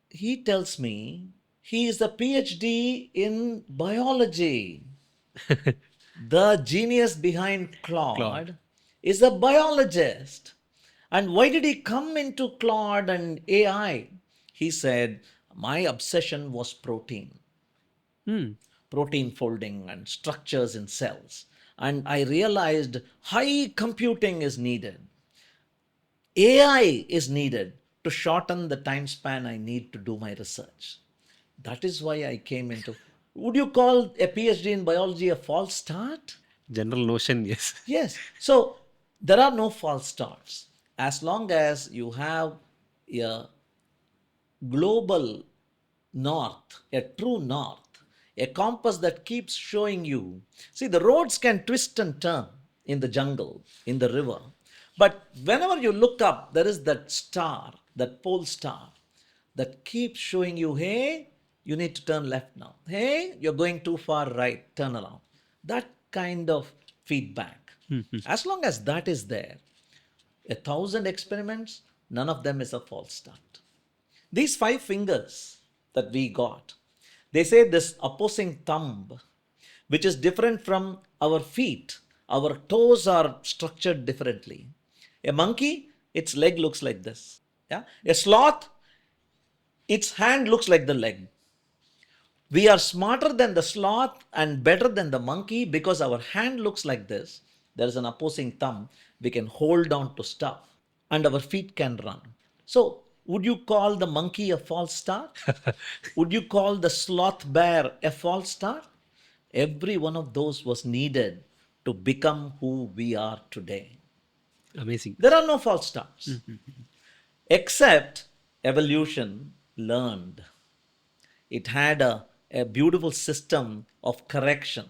he tells me he is a PhD in biology. The genius behind Claude. Claude is a biologist. And why did he come into Claude and AI? He said, my obsession was protein, protein folding and structures in cells. And I realized high computing is needed. AI is needed to shorten the time span I need to do my research. That is why I came into. Would you call a PhD in biology a false start? General notion, yes. Yes. So there are no false starts. As long as you have a global north, a true north, a compass that keeps showing you. See, the roads can twist and turn in the jungle, in the river. But whenever you look up, there is that star, that pole star, that keeps showing you, hey, you need to turn left now. Hey, you're going too far right, turn around. That kind of feedback. As long as that is there, 1,000 experiments, none of them is a false start. These 5 fingers that we got, they say this opposing thumb, which is different from our feet, our toes are structured differently. A monkey, its leg looks like this. Yeah? A sloth, its hand looks like the leg. We are smarter than the sloth and better than the monkey because our hand looks like this. There is an opposing thumb. We can hold on to stuff and our feet can run. So, would you call the monkey a false start? Would you call the sloth bear a false start? Every one of those was needed to become who we are today. Amazing. There are no false starts, except evolution learned. It had a beautiful system of correction.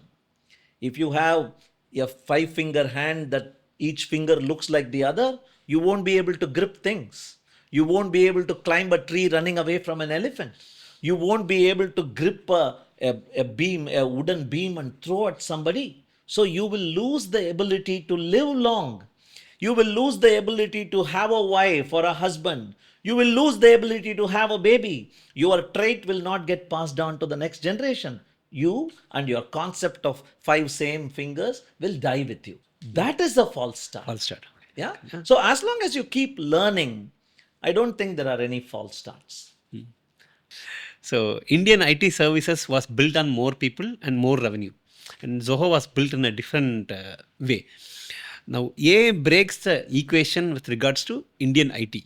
If you have a 5 finger hand that each finger looks like the other, you won't be able to grip things. You won't be able to climb a tree running away from an elephant. You won't be able to grip a beam, a wooden beam, and throw at somebody. So you will lose the ability to live long. You will lose the ability to have a wife or a husband. You will lose the ability to have a baby. Your trait will not get passed on to the next generation. You and your concept of 5 same fingers will die with you. That is a false start. False start. Yeah. So as long as you keep learning, I don't think there are any false starts. So Indian IT services was built on more people and more revenue, and Zoho was built in a different way. Now A breaks the equation with regards to Indian IT.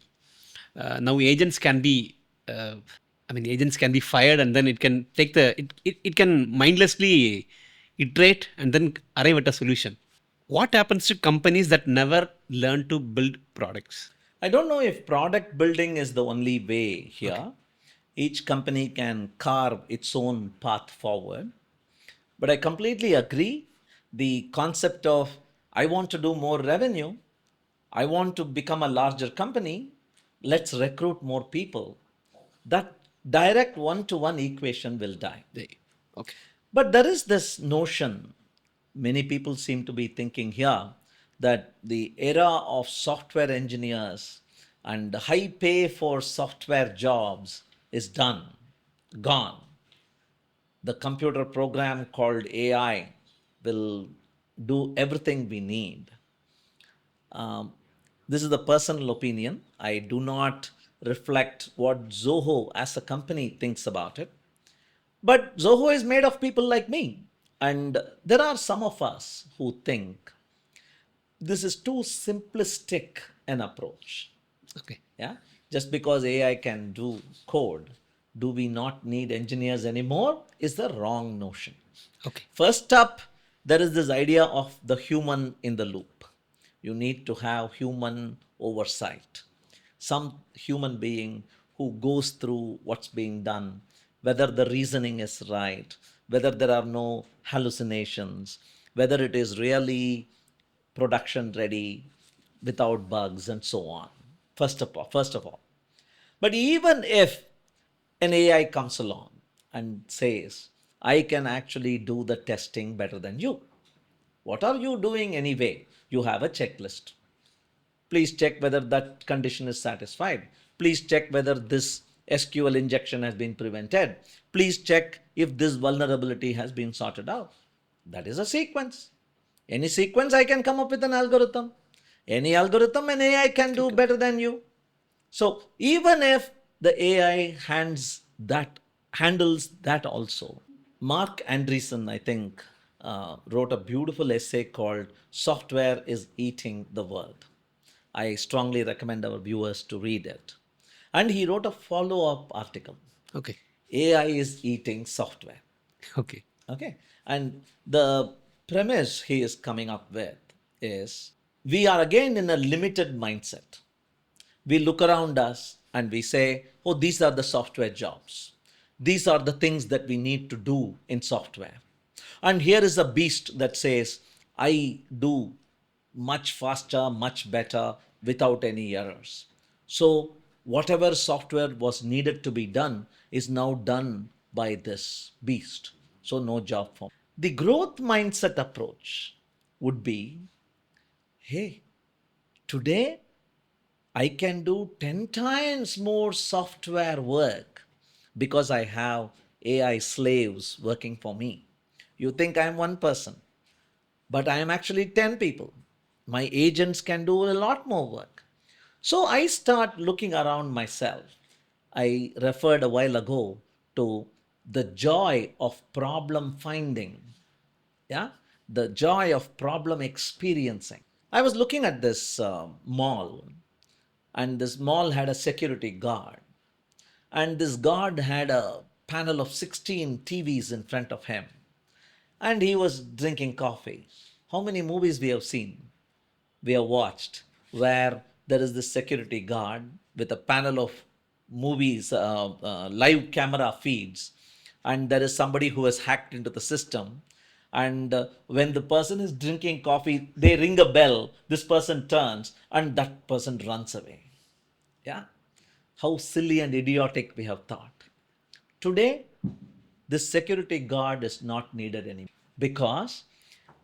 Now agents can be, agents can be fired, and then it can take it can mindlessly iterate and then arrive at a solution. What happens to companies that never learn to build products? I don't know if product building is the only way here. Okay. Each company can carve its own path forward. But I completely agree. The concept of I want to do more revenue, I want to become a larger company, let's recruit more people. That direct one-to-one equation will die. Okay. But there is this notion, many people seem to be thinking here, that the era of software engineers and high pay for software jobs is done, gone. The computer program called AI will do everything we need. This is the personal opinion. I do not reflect what Zoho as a company thinks about it. But Zoho is made of people like me. And there are some of us who think this is too simplistic an approach. Okay. Yeah. Just because AI can do code, do we not need engineers anymore? Is the wrong notion. Okay. First up, there is this idea of the human in the loop. You need to have human oversight. Some human being who goes through what's being done, whether the reasoning is right, whether there are no hallucinations, whether it is really production ready without bugs and so on. First of all. But even if an AI comes along and says, I can actually do the testing better than you, what are you doing anyway? You have a checklist. Please check whether that condition is satisfied. Please check whether this SQL injection has been prevented. Please check if this vulnerability has been sorted out. That is a sequence. Any sequence, I can come up with an algorithm. Any algorithm, an AI can do better than you. So even if the AI handles that also. Mark Andreessen, I think, wrote a beautiful essay called Software is Eating the World. I strongly recommend our viewers to read it. And he wrote a follow up article. Okay. AI is eating software. Okay. Okay. And the premise he is coming up with is we are again in a limited mindset. We look around us and we say, oh, these are the software jobs. These are the things that we need to do in software. And here is a beast that says, I do much faster, much better without any errors. So, whatever software was needed to be done is now done by this beast. So, no job for me. The growth mindset approach would be, hey, today I can do 10 times more software work because I have AI slaves working for me. You think I'm one person, but I am actually 10 people. My agents can do a lot more work. So I start looking around myself. I referred a while ago to the joy of problem finding, yeah, the joy of problem experiencing. I was looking at this mall, and this mall had a security guard, and this guard had a panel of 16 TVs in front of him, and he was drinking coffee. How many movies we have seen, we have watched, where there is this security guard with a panel of movies, live camera feeds, and there is somebody who has hacked into the system. And when the person is drinking coffee, they ring a bell, this person turns, and that person runs away. Yeah? How silly and idiotic we have thought. Today, this security guard is not needed anymore because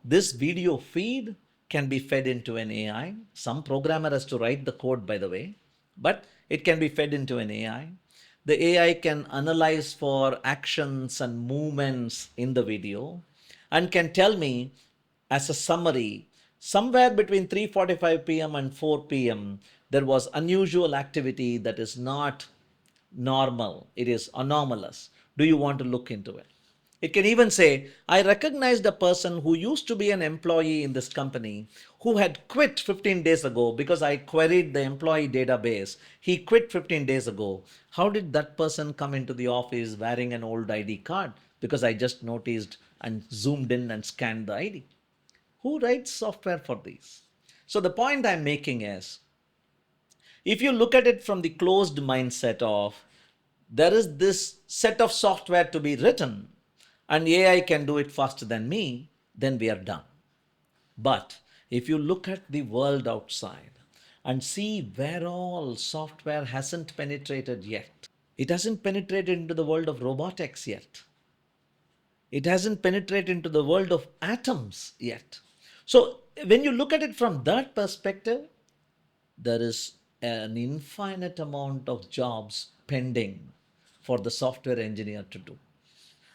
this video feed can be fed into an AI. Some programmer has to write the code, by the way, but it can be fed into an AI. The AI can analyze for actions and movements in the video and can tell me as a summary, somewhere between 3:45 p.m. and 4 p.m. there was unusual activity that is not normal, it is anomalous. Do you want to look into it? It can even say, I recognized a person who used to be an employee in this company who had quit 15 days ago because I queried the employee database. He quit 15 days ago. How did that person come into the office wearing an old ID card? Because I just noticed and zoomed in and scanned the ID. Who writes software for these? So the point I'm making is, if you look at it from the closed mindset of there is this set of software to be written and AI can do it faster than me, then we are done. But if you look at the world outside and see where all software hasn't penetrated yet, it hasn't penetrated into the world of robotics yet. It hasn't penetrated into the world of atoms yet. So when you look at it from that perspective, there is an infinite amount of jobs pending for the software engineer to do.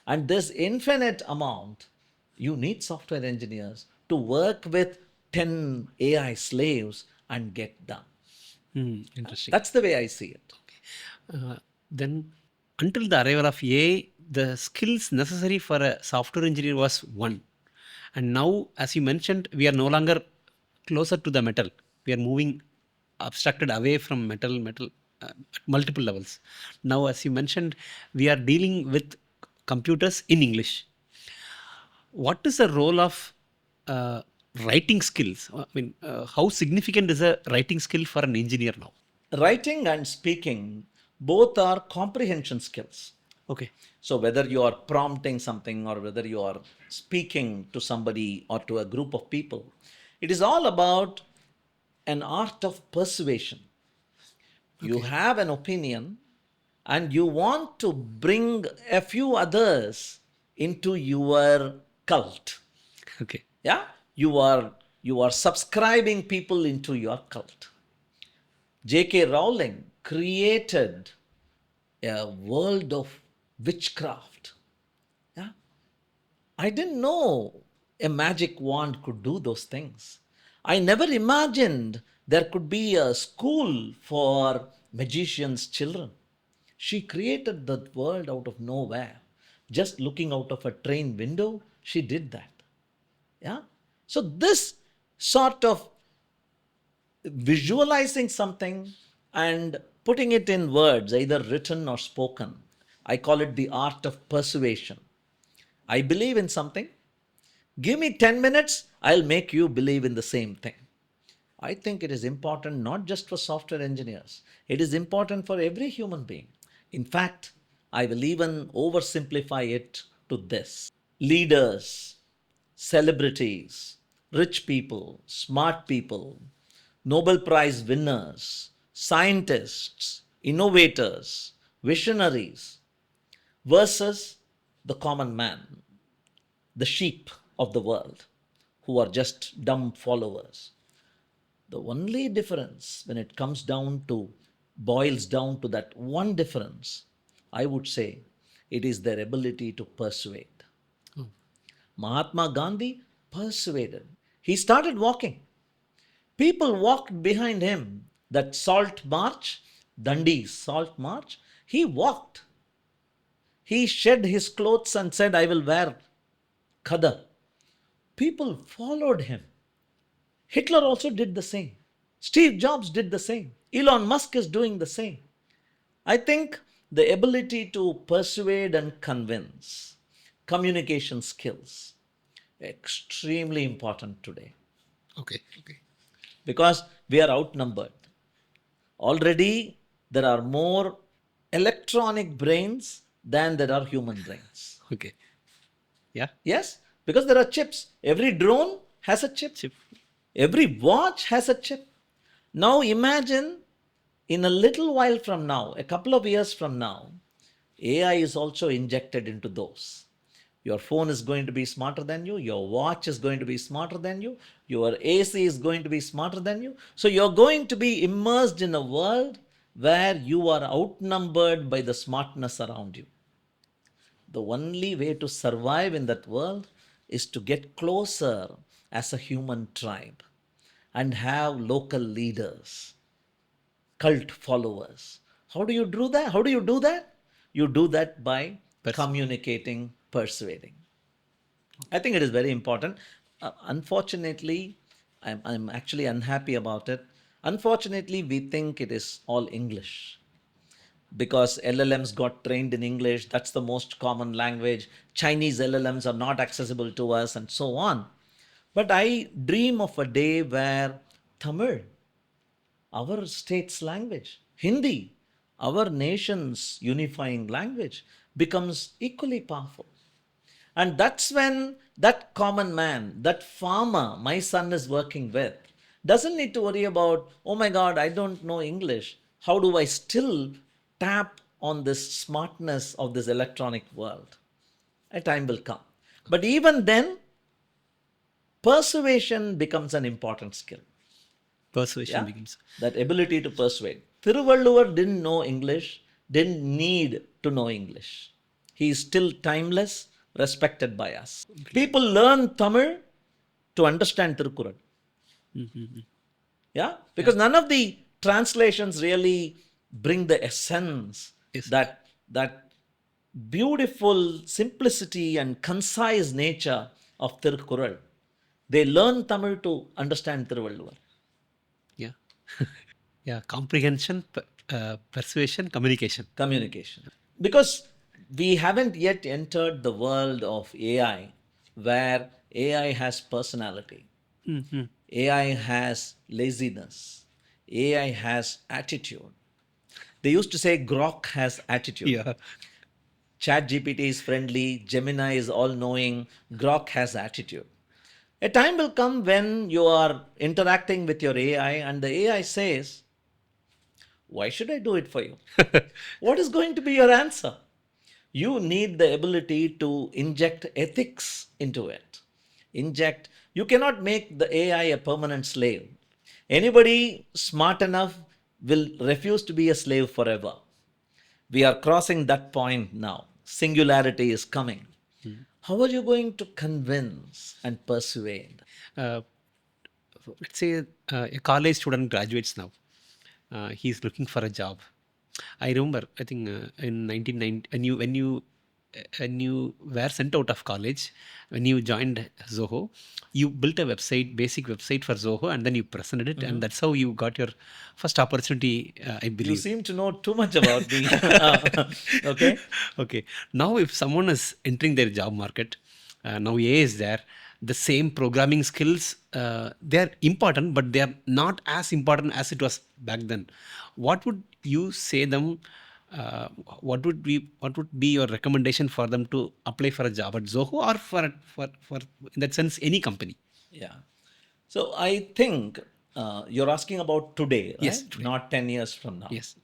And this infinite amount, you need software engineers to work with 10 AI slaves and get done. Interesting. That's the way I see it. Then, until the arrival of AI, the skills necessary for a software engineer was one. And now, as you mentioned, we are no longer closer to the metal. We are moving abstracted away from metal at multiple levels. Now, as you mentioned, we are dealing with computers in English. What is the role of writing skills? I mean, how significant is a writing skill for an engineer now? Writing and speaking both are comprehension skills. Okay. So, whether you are prompting something or whether you are speaking to somebody or to a group of people, it is all about an art of persuasion. You have an opinion and you want to bring a few others into your cult. Okay. Yeah? You are subscribing people into your cult. J.K. Rowling created a world of witchcraft. Yeah? I didn't know a magic wand could do those things. I never imagined there could be a school for magicians' children. She created that world out of nowhere. Just looking out of a train window, she did that. Yeah? So, this sort of visualizing something and putting it in words, either written or spoken, I call it the art of persuasion. I believe in something. Give me 10 minutes, I'll make you believe in the same thing. I think it is important not just for software engineers, it is important for every human being. In fact, I will even oversimplify it to this: leaders, celebrities, rich people, smart people, Nobel Prize winners, scientists, innovators, visionaries, versus the common man, the sheep of the world, who are just dumb followers. The only difference when it comes down to, boils down to that one difference, I would say it is their ability to persuade. Mahatma Gandhi persuaded. He started walking. People walked behind him. That salt march, Dandi's salt march, he walked. He shed his clothes and said, I will wear khadar. People followed him. Hitler also did the same. Steve Jobs did the same. Elon Musk is doing the same. I think the ability to persuade and convince, communication skills, extremely important today Okay. Okay. because we are outnumbered. Already there are more electronic brains than there are human brains. Okay. Yeah. Yes, because there are chips. Every drone has a chip. Chip. Every watch has a chip. Now imagine in a little while from now, a couple of years from now, AI is also injected into those. Your phone is going to be smarter than you, your watch is going to be smarter than you, your AC is going to be smarter than you. So you're going to be immersed in a world where you are outnumbered by the smartness around you. The only way to survive in that world is to get closer as a human tribe and have local leaders, cult followers. How do you do that? How do you do that? You do that by communicating, persuading. I think it is very important. Unfortunately, I'm actually unhappy about it. Unfortunately, we think it is all English because LLMs got trained in English. That's the most common language. Chinese LLMs are not accessible to us, and so on. But I dream of a day where Tamil, our state's language, Hindi, our nation's unifying language, becomes equally powerful. And that's when that common man, that farmer my son is working with, doesn't need to worry about, oh my God, I don't know English. How do I still tap on this smartness of this electronic world? A time will come. But even then, persuasion becomes an important skill. Persuasion begins. That ability to persuade. Thiruvalluvar didn't know English, didn't need to know English. He is still timeless, respected by us. People learn Tamil to understand Tirukkural. Yeah? Because none of the translations really bring the essence, that beautiful simplicity and concise nature of Tirukkural. They learn Tamil to understand Thiruvalluvar. Yeah. Yeah. Comprehension, persuasion, communication. Communication. Because we haven't yet entered the world of AI where AI has personality, AI has laziness, AI has attitude. They used to say Grok has attitude. Yeah. ChatGPT is friendly, Gemini is all knowing, Grok has attitude. A time will come when you are interacting with your AI and the AI says, Why should I do it for you? What is going to be your answer? You need the ability to inject ethics into it. You cannot make the AI a permanent slave. Anybody smart enough will refuse to be a slave forever. We are crossing that point now. Singularity is coming. How are you going to convince and persuade? Uh, let's say a college student graduates now. He's looking for a job. I remember, I think in 1990, when you were sent out of college, when you joined Zoho, you built a website, basic website for Zoho, and then you presented it, and that's how you got your first opportunity, I You believe. seem to know too much about me. Okay. Okay. Now, if someone is entering their job market, now AI is there. The same programming skills, they are important, but they are not as important as it was back then. What would you say them? What would be your recommendation for them to apply for a job at Zoho, or for in that sense any company? Yeah. So I think you're asking about today, Yes, right? today. Not 10 years from now. Yes.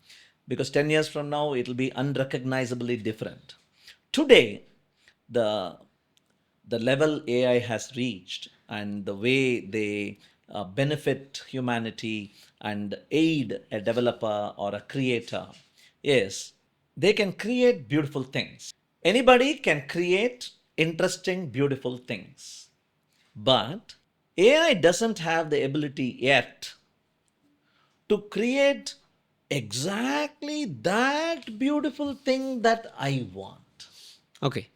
Because 10 years from now, it'll be unrecognizably different. Today, the the level AI has reached and the way they benefit humanity and aid a developer or a creator is they can create beautiful things. Anybody can create interesting, beautiful things. But AI doesn't have the ability yet to create exactly that beautiful thing that I want. Okay.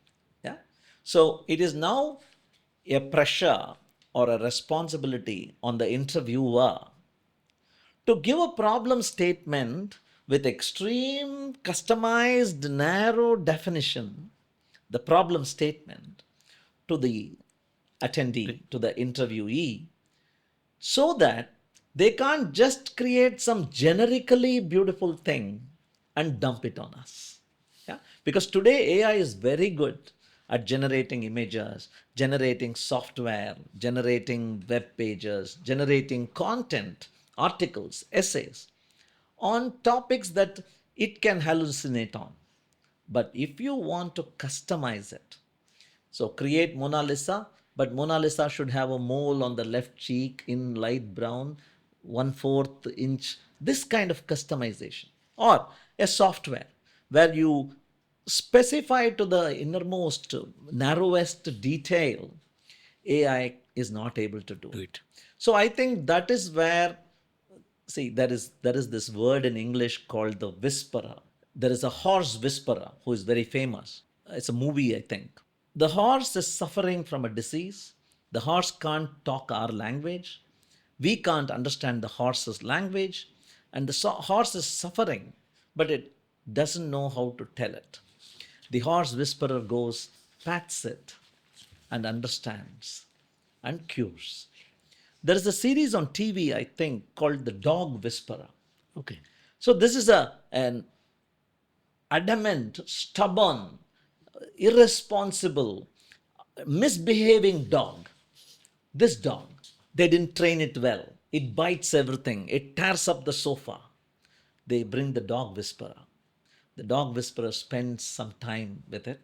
Yeah. So it is now a pressure or a responsibility on the interviewer to give a problem statement with extreme customized narrow definition, the problem statement to the attendee, to the interviewee, so that they can't just create some generically beautiful thing and dump it on us. Yeah? Because today AI is very good at generating images, generating software, generating web pages, generating content, articles, essays on topics that it can hallucinate on. But if you want to customize it, so create Mona Lisa, but Mona Lisa should have a mole on the left cheek in light brown, 1/4 inch, this kind of customization. Or a software where you specify to the innermost, narrowest detail, AI is not able to do Do it. it. So I think that is where, see, there is this word in English called the whisperer. There is a horse whisperer who is very famous. It's a movie, I think. The horse is suffering from a disease. The horse can't talk our language. We can't understand the horse's language. And the horse is suffering, but it doesn't know how to tell it. The horse whisperer goes, pats it, and understands and cures. There is a series on TV, I think, called The Dog Whisperer. Okay. So this is an adamant, stubborn, irresponsible, misbehaving dog. This dog, they didn't train it well. It bites everything, it tears up the sofa. They bring the dog whisperer. The dog whisperer spends some time with it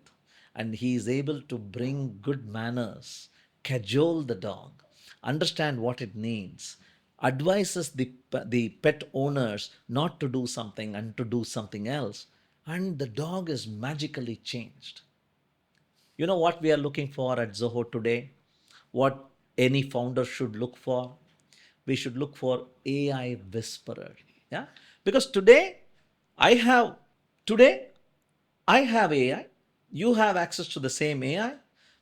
and he is able to bring good manners, cajole the dog, understand what it needs, advises the pet owners not to do something and to do something else. And the dog is magically changed. You know what we are looking for at Zoho today? What any founder should look for? We should look for AI whisperer. Yeah? Because I today I have AI, you have access to the same AI,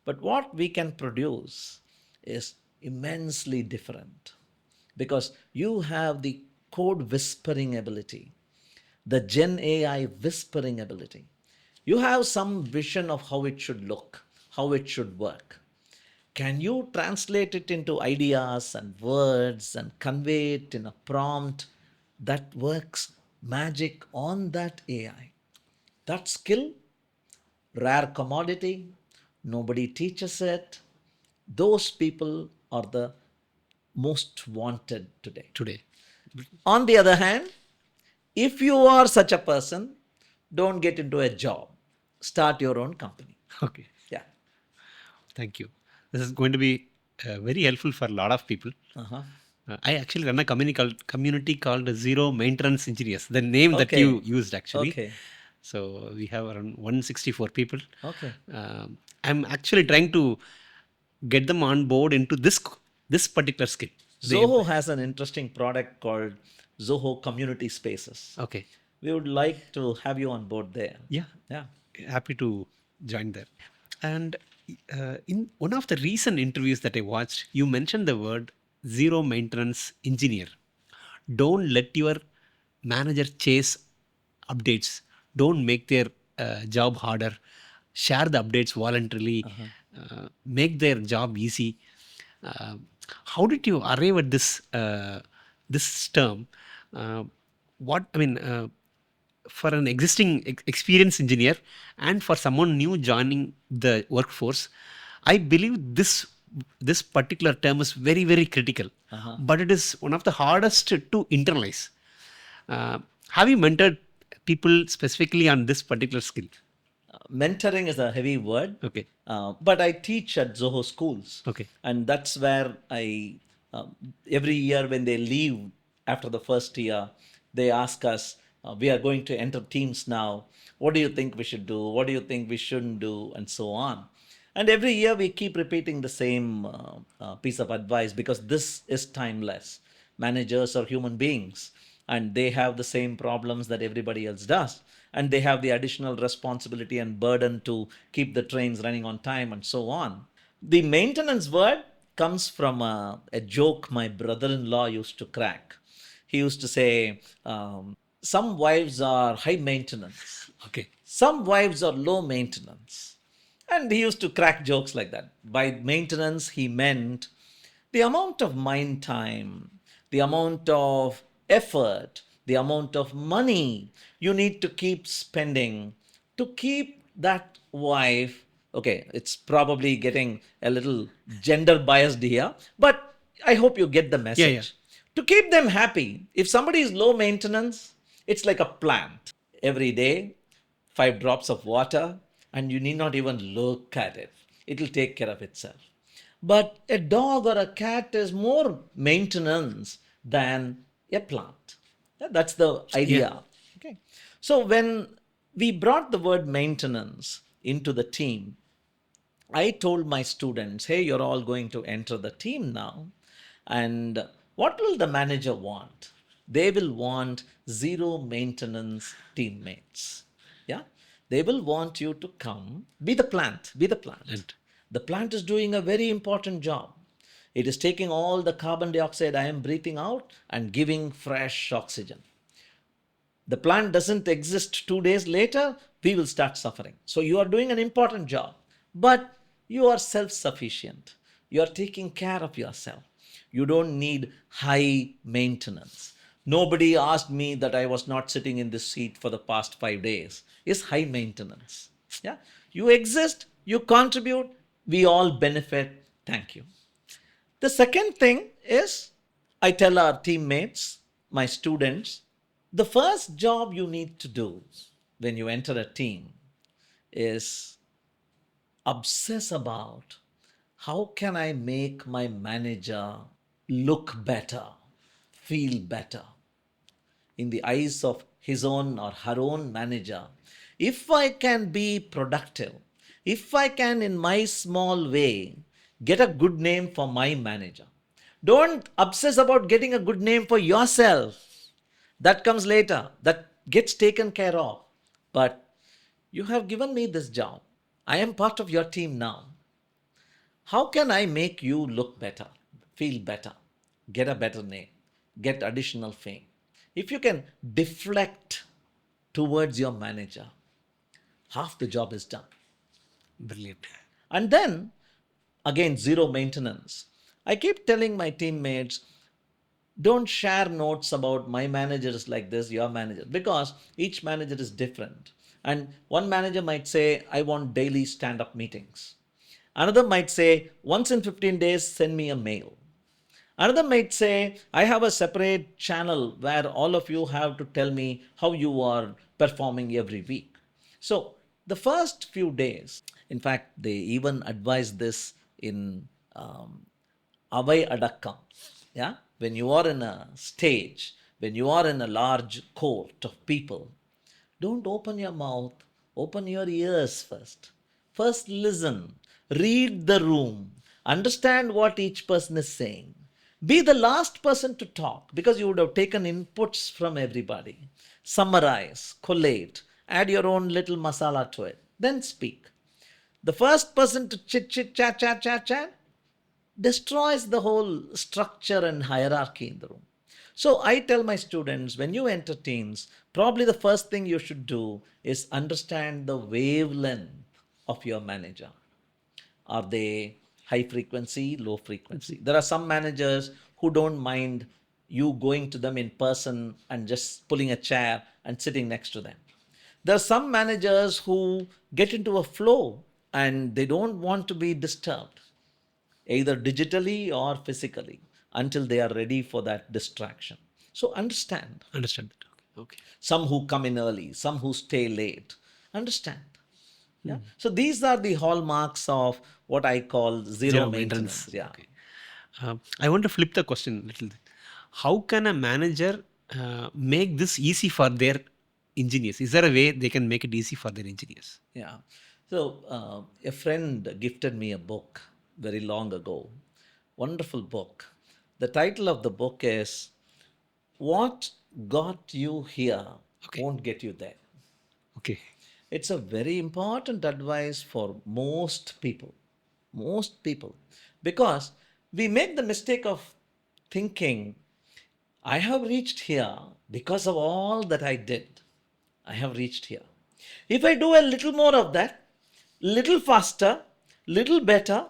but what we can produce is immensely different because you have the code whispering ability, the Gen AI whispering ability. You have some vision of how it should look, how it should work. Can you translate it into ideas and words and convey it in a prompt that works magic on that AI? That skill, rare commodity, nobody teaches it. Those people are the most wanted today. Today. On the other hand, If you are such a person, don't get into a job. Start your own company. Okay. Yeah. Thank you. This is going to be very helpful for a lot of people. Uh-huh. I actually run a community called Zero Maintenance Engineers, the name that Okay. you used actually. Okay. So we have around 164 people. Okay. I'm actually trying to get them on board into this particular skill. Zoho has an interesting product called Zoho Community Spaces. Okay. We would like to have you on board there. Yeah. Yeah. Happy to join there. And in one of the recent interviews that I watched, you mentioned the word zero maintenance engineer. Don't let your manager chase updates. Don't make their job harder. Share the updates voluntarily. Make their job easy. Uh, how did you arrive at this term? What I mean, for an existing experienced engineer and for someone new joining the workforce, I believe this particular term is very, very critical, but it is one of the hardest to internalize. Have you mentored people specifically on this particular skill? Mentoring is a heavy word. Okay. But I teach at Zoho Schools. Okay. And that's where every year when they leave after the first year, they ask us, we are going to enter teams now. What do you think we should do? What do you think we shouldn't do? And so on. And every year we keep repeating the same piece of advice because this is timeless. Managers are human beings and they have the same problems that everybody else does. And they have the additional responsibility and burden to keep the trains running on time and so on. The maintenance word comes from a joke my brother in law used to crack. He used to say, some wives are high maintenance, Okay. some wives are low maintenance. And he used to crack jokes like that. By maintenance, he meant the amount of mind time, the amount of effort, the amount of money you need to keep spending to keep that wife. Okay, it's probably getting a little gender biased here, but I hope you get the message. Yeah. To keep them happy, if somebody is low maintenance, it's like a plant. Every day, 5 drops of water, and you need not even look at it. It'll take care of itself. But a dog or a cat is more maintenance than a plant. Yeah, that's the idea. Okay. So when we brought the word maintenance into the team, I told my students, hey, you're all going to enter the team now. And what will the manager want? They will want zero maintenance teammates. Yeah. They will want you to come, be the plant, be the plant. And The plant is doing a very important job. It is taking all the carbon dioxide I am breathing out and giving fresh oxygen. The plant doesn't exist 2 days later, we will start suffering. So you are doing an important job, but you are self sufficient. You are taking care of yourself. You don't need high maintenance. Nobody asked me that I was not sitting in this seat for the past 5 days. It's high maintenance. Yeah. You exist, you contribute, we all benefit. Thank you. The second thing is I tell our teammates, my students, the first job you need to do when you enter a team is obsess about how can I make my manager look better, feel better in the eyes of his own or her own manager. If I can be productive, if I can, in my small way, get a good name for my manager. Don't obsess about getting a good name for yourself. That comes later, that gets taken care of. But you have given me this job. I am part of your team now. How can I make you look better, feel better, get a better name, get additional fame? If you can deflect towards your manager, half the job is done. brilliant. And then, again, zero maintenance. I keep telling my teammates, don't share notes about my manager is like this, your manager, because each manager is different. And one manager might say, I want daily stand up meetings. Another might say, once in 15 days, send me a mail. Another might say, I have a separate channel where all of you have to tell me how you are performing every week. So, the first few days, in fact, they even advise this in Avai Adakkam. Yeah? When you are in a stage, when you are in a large court of people, don't open your mouth, open your ears first. First, listen, read the room, understand what each person is saying. Be the last person to talk because you would have taken inputs from everybody. Summarize, collate, add your own little masala to it, then speak. The first person to chit, chat, destroys the whole structure and hierarchy in the room. So I tell my students, when you enter teams, probably the first thing you should do is understand the wavelength of your manager. Are they high frequency, low frequency? There are some managers who don't mind you going to them in person and just pulling a chair and sitting next to them. There are some managers who get into a flow and they don't want to be disturbed, either digitally or physically, until they are ready for that distraction. So understand. Understand that. Okay. Some who come in early, some who stay late. Understand. Yeah. So these are the hallmarks of what I call zero maintenance. Yeah. Okay. I want to flip the question a little. How can a manager make this easy for their engineers? Is there a way they can make it easy for their engineers? Yeah. So a friend gifted me a book very long ago. Wonderful book. The title of the book is What Got You Here Won't Get You There. Okay. It's a very important advice for most people. Most people. Because we make the mistake of thinking, I have reached here because of all that I did. I have reached here. If I do a little more of that, little faster, little better,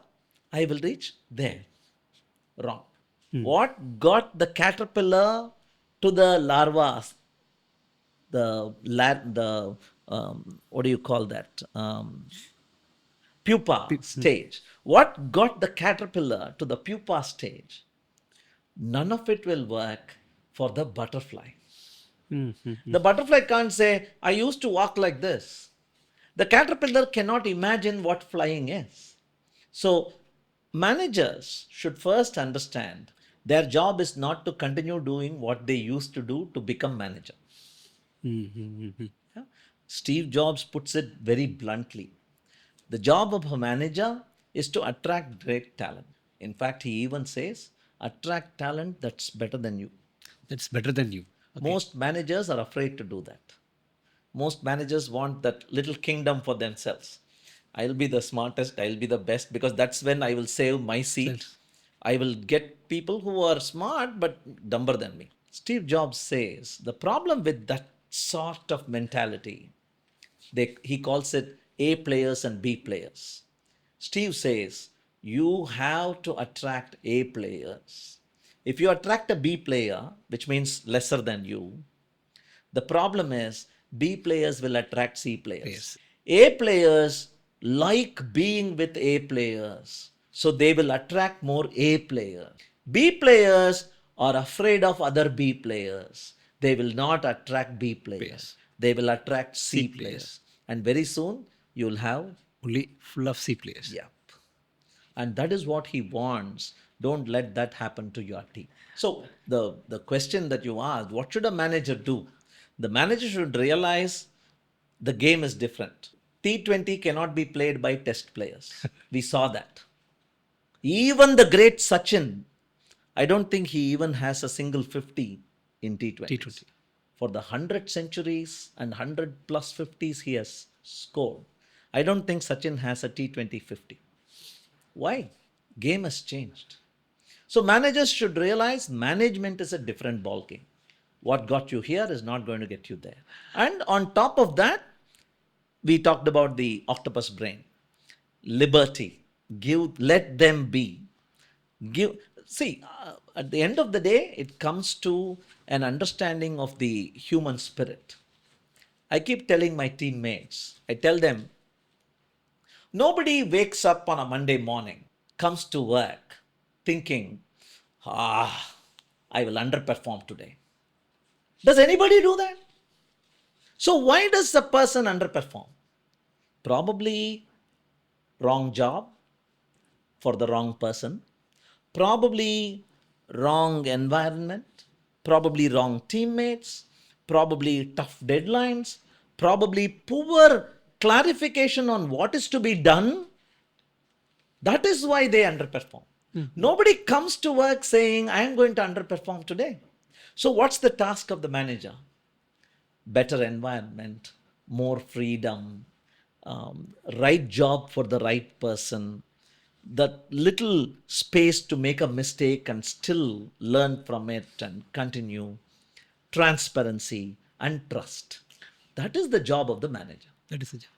I will reach there. Wrong. What got the caterpillar to the larva, the what do you call that? Pupa stage. What got the caterpillar to the pupa stage? None of it will work for the butterfly. The butterfly can't say, I used to walk like this. The caterpillar cannot imagine what flying is. So, managers should first understand their job is not to continue doing what they used to do to become manager. Yeah? Steve Jobs puts it very bluntly. The job of a manager is to attract great talent. In fact, he even says, attract talent that's better than you. That's better than you. Okay. Most managers are afraid to do that. Most managers want that little kingdom for themselves. I'll be the smartest, I'll be the best, because that's when I will save my seat. I will get people who are smart but dumber than me. Steve Jobs says the problem with that sort of mentality, he calls it A players and B players. Steve says you have to attract A players. If you attract a B player, which means lesser than you, the problem is B players will attract C players. Yes. A players like being with A players, so they will attract more A players. B players are afraid of other B players. They will not attract B players. They will attract C players. And very soon you'll have Only full of C players. yeah. And that is what he wants. Don't let that happen to your team. So the question that you asked, what should a manager do? The manager should realize the game is different. T20 cannot be played by test players. We saw that. Even the great Sachin, I don't think he even has a single 50 in T20. T20. For the 100 centuries and 100 plus 50s he has scored, I don't think Sachin has a T20 50. Why? Game has changed. So managers should realize management is a different ballgame. What got you here is not going to get you there. And on top of that, we talked about the octopus brain. Liberty. Let them be. At the end of the day, it comes to an understanding of the human spirit. I keep telling my teammates, I tell them, nobody wakes up on a Monday morning, comes to work thinking, I will underperform today. Does anybody do that? So, why does a person underperform? Probably wrong job for the wrong person, probably wrong environment, probably wrong teammates, probably tough deadlines, probably poor clarification on what is to be done. That is why they underperform. Nobody comes to work saying, I am going to underperform today. So, what's the task of the manager? Better environment, more freedom, right job for the right person, that little space to make a mistake and still learn from it and continue, transparency and trust. That is the job of the manager. That is a job.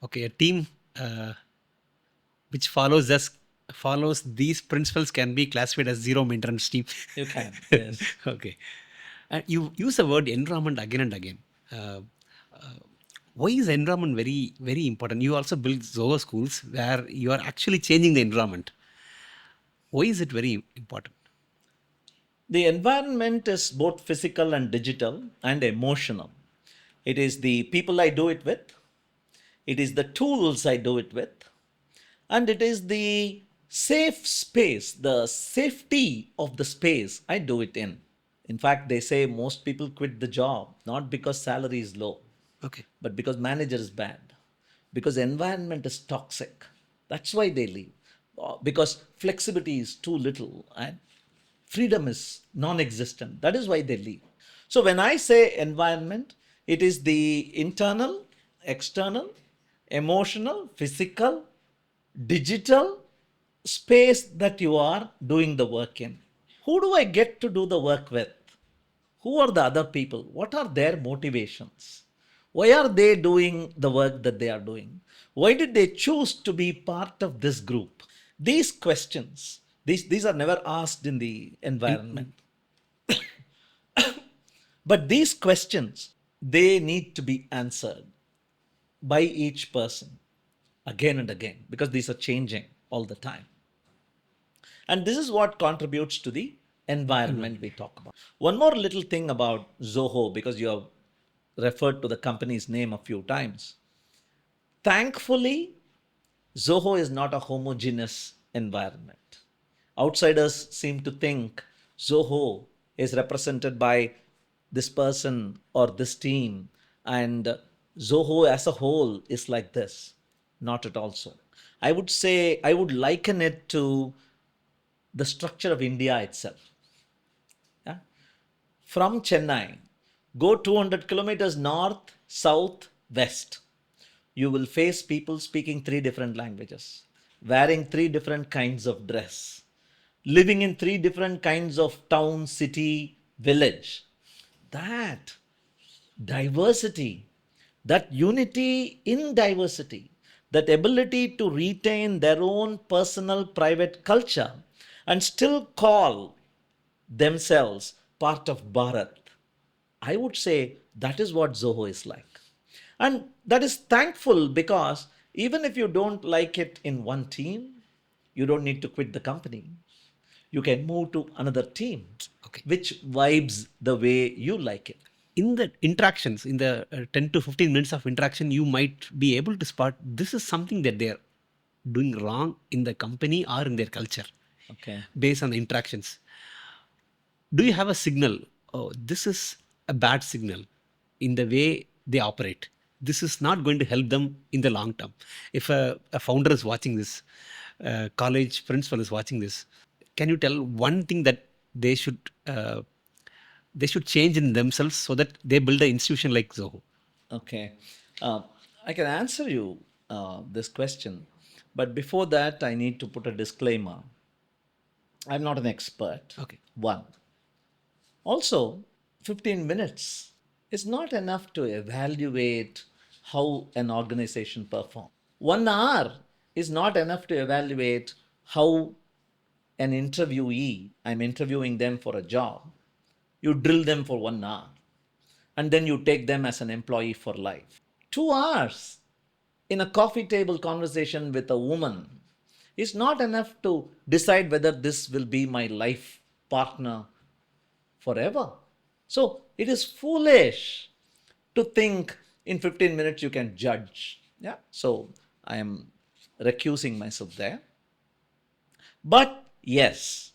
Okay, a team which follows these principles can be classified as zero maintenance team. You can, yes. Okay. And you use the word environment again and again. Why is environment very, very important? You also build Zoho Schools where you are actually changing the environment. Why is it very important? The environment is both physical and digital and emotional. It is the people I do it with, it is the tools I do it with, and it is the safe space, the safety of the space I do it in. In fact, they say most people quit the job not because salary is low, Okay. but because manager is bad, because environment is toxic. That's why they leave. Because flexibility is too little and freedom is non-existent. That is why they leave. So when I say environment, it is the internal, external, emotional, physical, digital space that you are doing the work in. Who do I get to do the work with? Who are the other people? What are their motivations? Why are they doing the work that they are doing? Why did they choose to be part of this group? These questions, these are never asked in the environment. But these questions, they need to be answered by each person again and again because these are changing all the time. And this is what contributes to the environment we talk about. One more little thing about Zoho, because you have referred to the company's name a few times. Thankfully, Zoho is not a homogeneous environment. Outsiders seem to think Zoho is represented by this person or this team, and Zoho as a whole is like this. Not at all so. I would say, I would liken it to the structure of India itself. Yeah? From Chennai, go 200 kilometers north, south, west. You will face people speaking three different languages, wearing three different kinds of dress, living in three different kinds of town, city, village. That diversity, that unity in diversity, that ability to retain their own personal private culture and still call themselves part of Bharat. I would say that is what Zoho is like. And that is thankful because even if you don't like it in one team, you don't need to quit the company. You can move to another team, Okay. which vibes the way you like it. In the interactions, in the 10 to 15 minutes of interaction, you might be able to spot this is something that they're doing wrong in the company or in their culture Okay. based on the interactions. Do you have a signal? Oh, this is a bad signal in the way they operate. This is not going to help them in the long term. If a founder is watching this, a college principal is watching this, can you tell one thing that they should change in themselves so that they build an institution like Zoho? Okay. I can answer you this question. But before that, I need to put a disclaimer. I'm not an expert. Okay. One. Also, 15 minutes is not enough to evaluate how an organization performs. 1 hour is not enough to evaluate how an interviewee, I'm interviewing them for a job, you drill them for 1 hour and then you take them as an employee for life. 2 hours in a coffee table conversation with a woman is not enough to decide whether this will be my life partner forever. So it is foolish to think in 15 minutes you can judge. Yeah. So I am recusing myself there. But yes,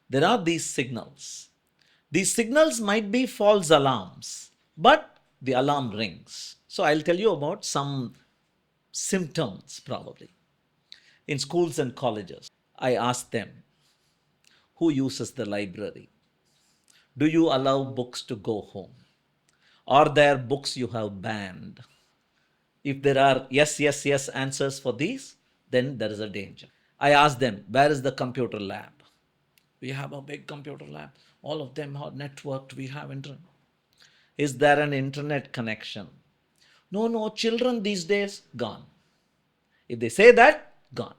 there are these signals. These signals might be false alarms, but the alarm rings. So I'll tell you about some symptoms probably. In schools and colleges, I ask them, who uses the library? Do you allow books to go home? Are there books you have banned? If there are yes answers for these, then there is a danger. I ask them, where is the computer lab? We have a big computer lab. All of them are networked. We have internet. Is there an internet connection? No, children these days, gone. If they say that, gone.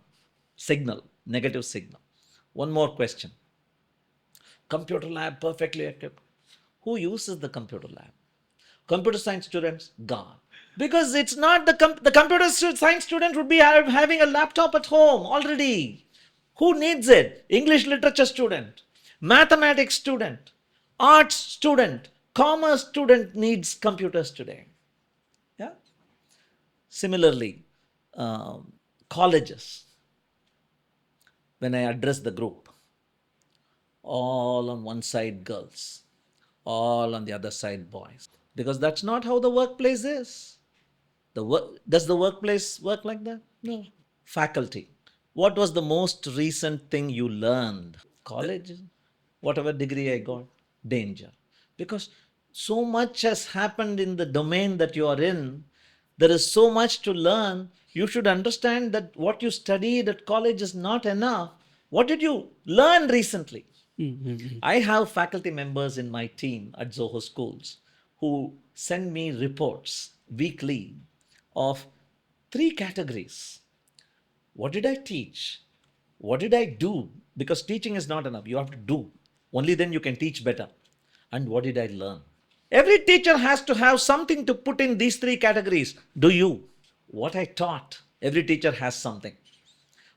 Signal, negative signal. One more question. Computer lab perfectly equipped. Who uses the computer lab? Computer science students, gone. Because it's not the computer science student would be having a laptop at home already. Who needs it? English literature student, mathematics student, arts student, commerce student needs computers today. Yeah. Similarly, colleges, when I address the group, all on one side girls, all on the other side boys, because that's not how the workplace is. Does the workplace work like that? No. Faculty, what was the most recent thing you learned? College, whatever degree I got, danger. Because so much has happened in the domain that you are in. There is so much to learn. You should understand that what you studied at college is not enough. What did you learn recently? I have faculty members in my team at Zoho Schools who send me reports weekly of 3 categories. What did I teach? What did I do? Because teaching is not enough. You have to do. Only then you can teach better. And what did I learn? Every teacher has to have something to put in these 3 categories. Do you? What I taught, every teacher has something.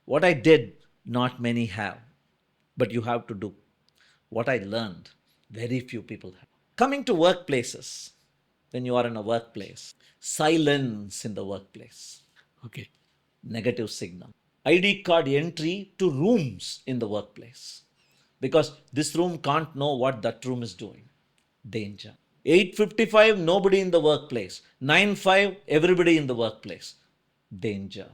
What I did, not many have. But you have to do. What I learned, very few people have. Coming to workplaces, when you are in a workplace, silence in the workplace. Okay. Negative signal. ID card entry to rooms in the workplace. Because this room can't know what that room is doing. Danger. 8:55, nobody in the workplace. 9:05, everybody in the workplace. Danger.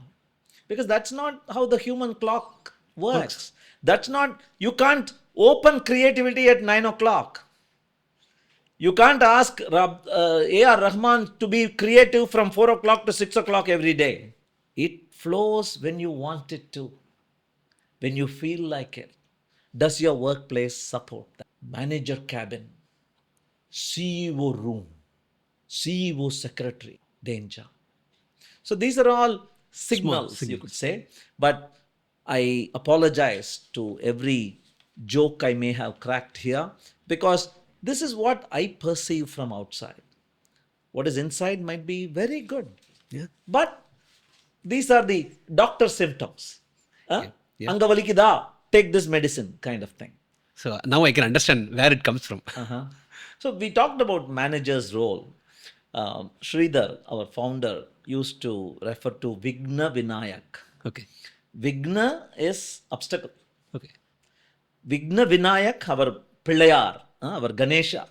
Because that's not how the human clock works. That's not, you can't open creativity at 9 o'clock. You can't ask A.R. Rahman to be creative from 4 o'clock to 6 o'clock every day. It flows when you want it to, when you feel like it. Does your workplace support that? Manager cabin, CEO room, CEO secretary, danger. So these are all signals, you could say. But I apologize to every joke I may have cracked here, because this is what I perceive from outside. What is inside might be very good. Yeah. But these are the doctor symptoms. Yeah. Angavalikida, take this medicine kind of thing. So now I can understand where it comes from. So we talked about manager's role. Sridhar, our founder, used to refer to Vignnayak. Okay. Vigna is obstacle. Okay. Vignnayak, our Pillayar, our Ganesha.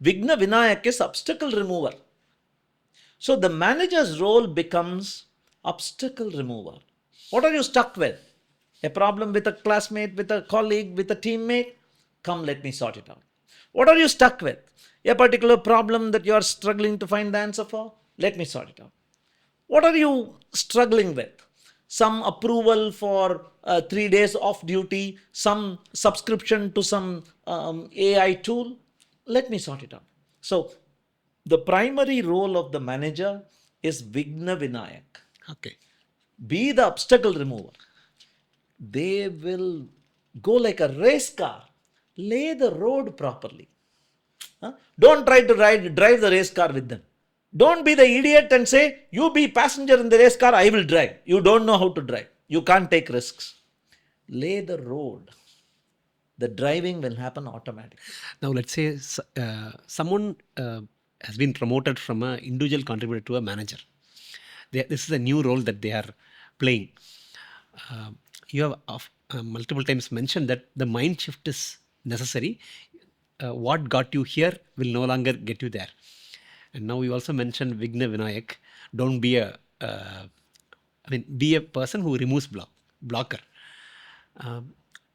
Vignnayak is obstacle remover. So the manager's role becomes obstacle remover. What are you stuck with? A problem with a classmate, with a colleague, with a teammate? Come, let me sort it out. What are you stuck with? A particular problem that you are struggling to find the answer for? Let me sort it out. What are you struggling with? Some approval for 3 days off duty, some subscription to some AI tool? Let me sort it out. So the primary role of the manager is Vignnayak. Okay. Be the obstacle remover. They will go like a race car. Lay the road properly. Don't try to drive the race car with them. Don't be the idiot and say, you be passenger in the race car, I will drive. You don't know how to drive. You can't take risks. lay the road. The driving will happen automatically. Now, let's say someone has been promoted from an individual contributor to a manager. This is a new role that they are playing. You have multiple times mentioned that the mind shift is necessary. What got you here will no longer get you there. And now you also mentioned Vignnayak. Don't be be a person who removes blocker.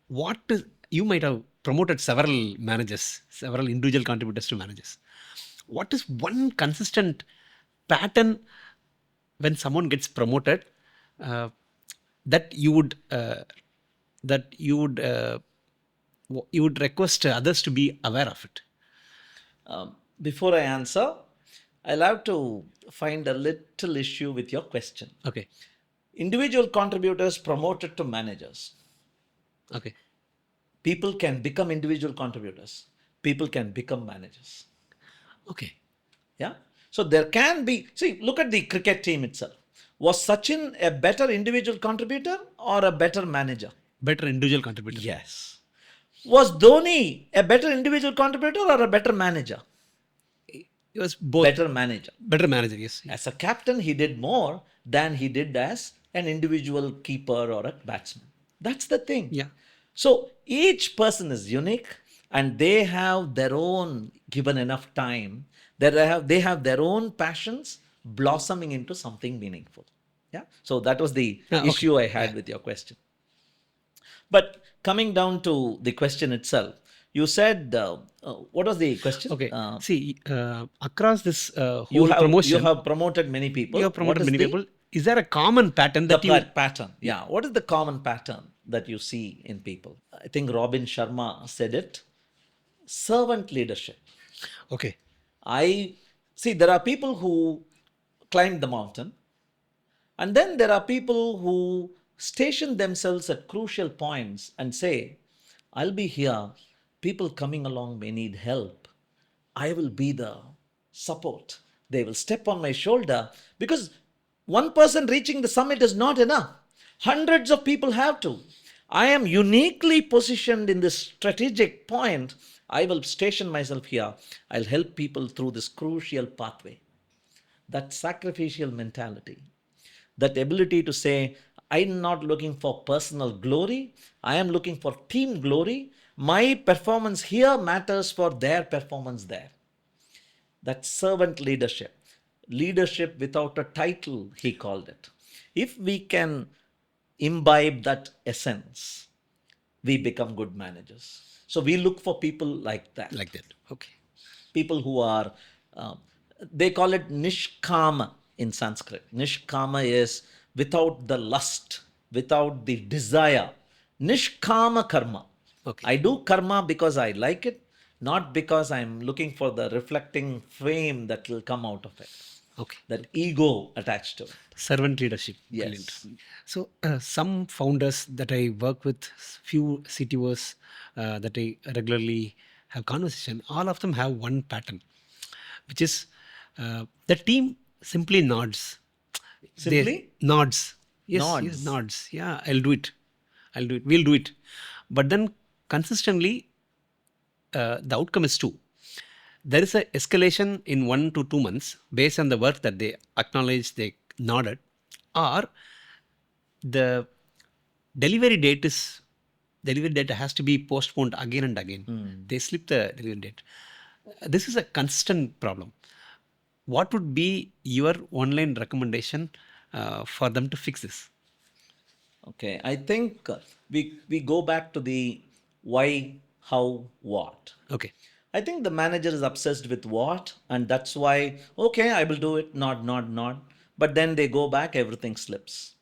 What is, you might have promoted several managers, several individual contributors to managers. What is one consistent pattern when someone gets promoted that you would request others to be aware of it? Before I answer, I'll have to find a little issue with your question. Okay. Individual contributors promoted to managers. Okay. People can become individual contributors. People can become managers. Okay. Yeah. So there can be, see, look at the cricket team itself. Was Sachin a better individual contributor or a better manager? Better individual contributor. Yes. Was Dhoni a better individual contributor or a better manager? He was both. Better manager. Better manager, yes. As a captain, he did more than he did as an individual keeper or a batsman. That's the thing. Yeah. So each person is unique and they have their own, given enough time, they have their own passions blossoming into something meaningful. Yeah. So that was the issue I had with your question. But coming down to the question itself, you said, what was the question? Okay. Across this whole You promotion, have promoted many people. You have promoted many people. Is there a common pattern that pattern? Yeah. What is the common pattern that you see in people? I think Robin Sharma said it. Servant leadership. Okay. I see there are people who climb the mountain, and then there are people who station themselves at crucial points and say, I'll be here. People coming along may need help. I will be the support. They will step on my shoulder, because one person reaching the summit is not enough. Hundreds of people have to. I am uniquely positioned in this strategic point. I will station myself here. I'll help people through this crucial pathway. That sacrificial mentality, that ability to say, I'm not looking for personal glory. I am looking for team glory. My performance here matters for their performance there. That servant leadership. Leadership without a title, he called it. If we can imbibe that essence, we become good managers. So we look for people like that. Like that. Okay. People who are, they call it nishkama in Sanskrit. Nishkama is without the lust, without the desire. Nishkama karma. Okay. I do karma because I like it, not because I'm looking for the reflecting fame that will come out of it. Okay. That ego attached to it. Servant leadership. Yes. Brilliant. So some founders that I work with, few CTOs that I regularly have conversation, all of them have one pattern, which is the team simply nods. Simply? Nods. Yes, Nods. Yes, nods. Yeah, I'll do it. We'll do it. But then consistently, the outcome is two. There is an escalation in 1 to 2 months based on the work that they acknowledged, they nodded, or the delivery date has to be postponed again and again. They slip the delivery date. This is a consistent problem. What would be your online recommendation for them to fix this? Okay, I think we go back to the why, how, what. Okay. I think the manager is obsessed with what, and that's why, okay, I will do it, nod. But then they go back, everything slips.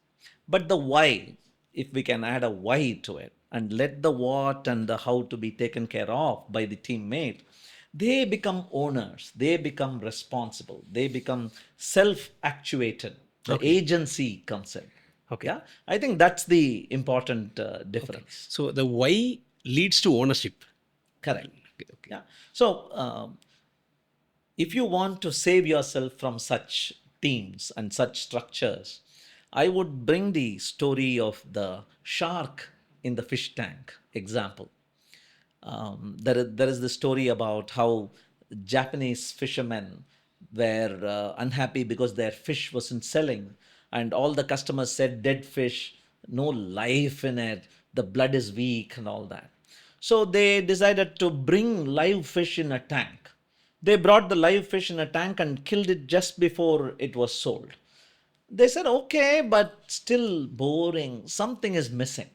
But the why, if we can add a why to it and let the what and the how to be taken care of by the teammate, they become owners, they become responsible, they become self-actuated. The agency comes in. Okay. Yeah, I think that's the important difference. Okay. So the why leads to ownership. Correct. Okay. Yeah. So if you want to save yourself from such teams and such structures, I would bring the story of the shark in the fish tank example. There is the story about how Japanese fishermen were unhappy because their fish wasn't selling, and all the customers said, "Dead fish, no life in it, the blood is weak," and all that. So they decided to bring live fish in a tank. They brought the live fish in a tank and killed it just before it was sold. They said, okay, but still boring. Something is missing.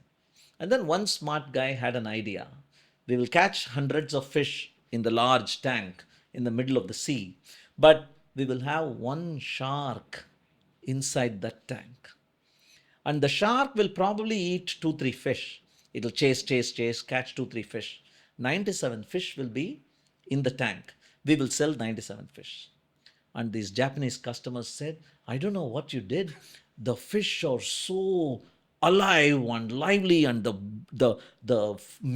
And then one smart guy had an idea. We will catch hundreds of fish in the large tank in the middle of the sea, but we will have one shark inside that tank. And the shark will probably eat 2 3 fish. It'll chase, catch 2 3 fish. 97 fish will be in the tank. We will sell 97 fish. And these Japanese customers said, I don't know what you did. The fish are so alive and lively, and the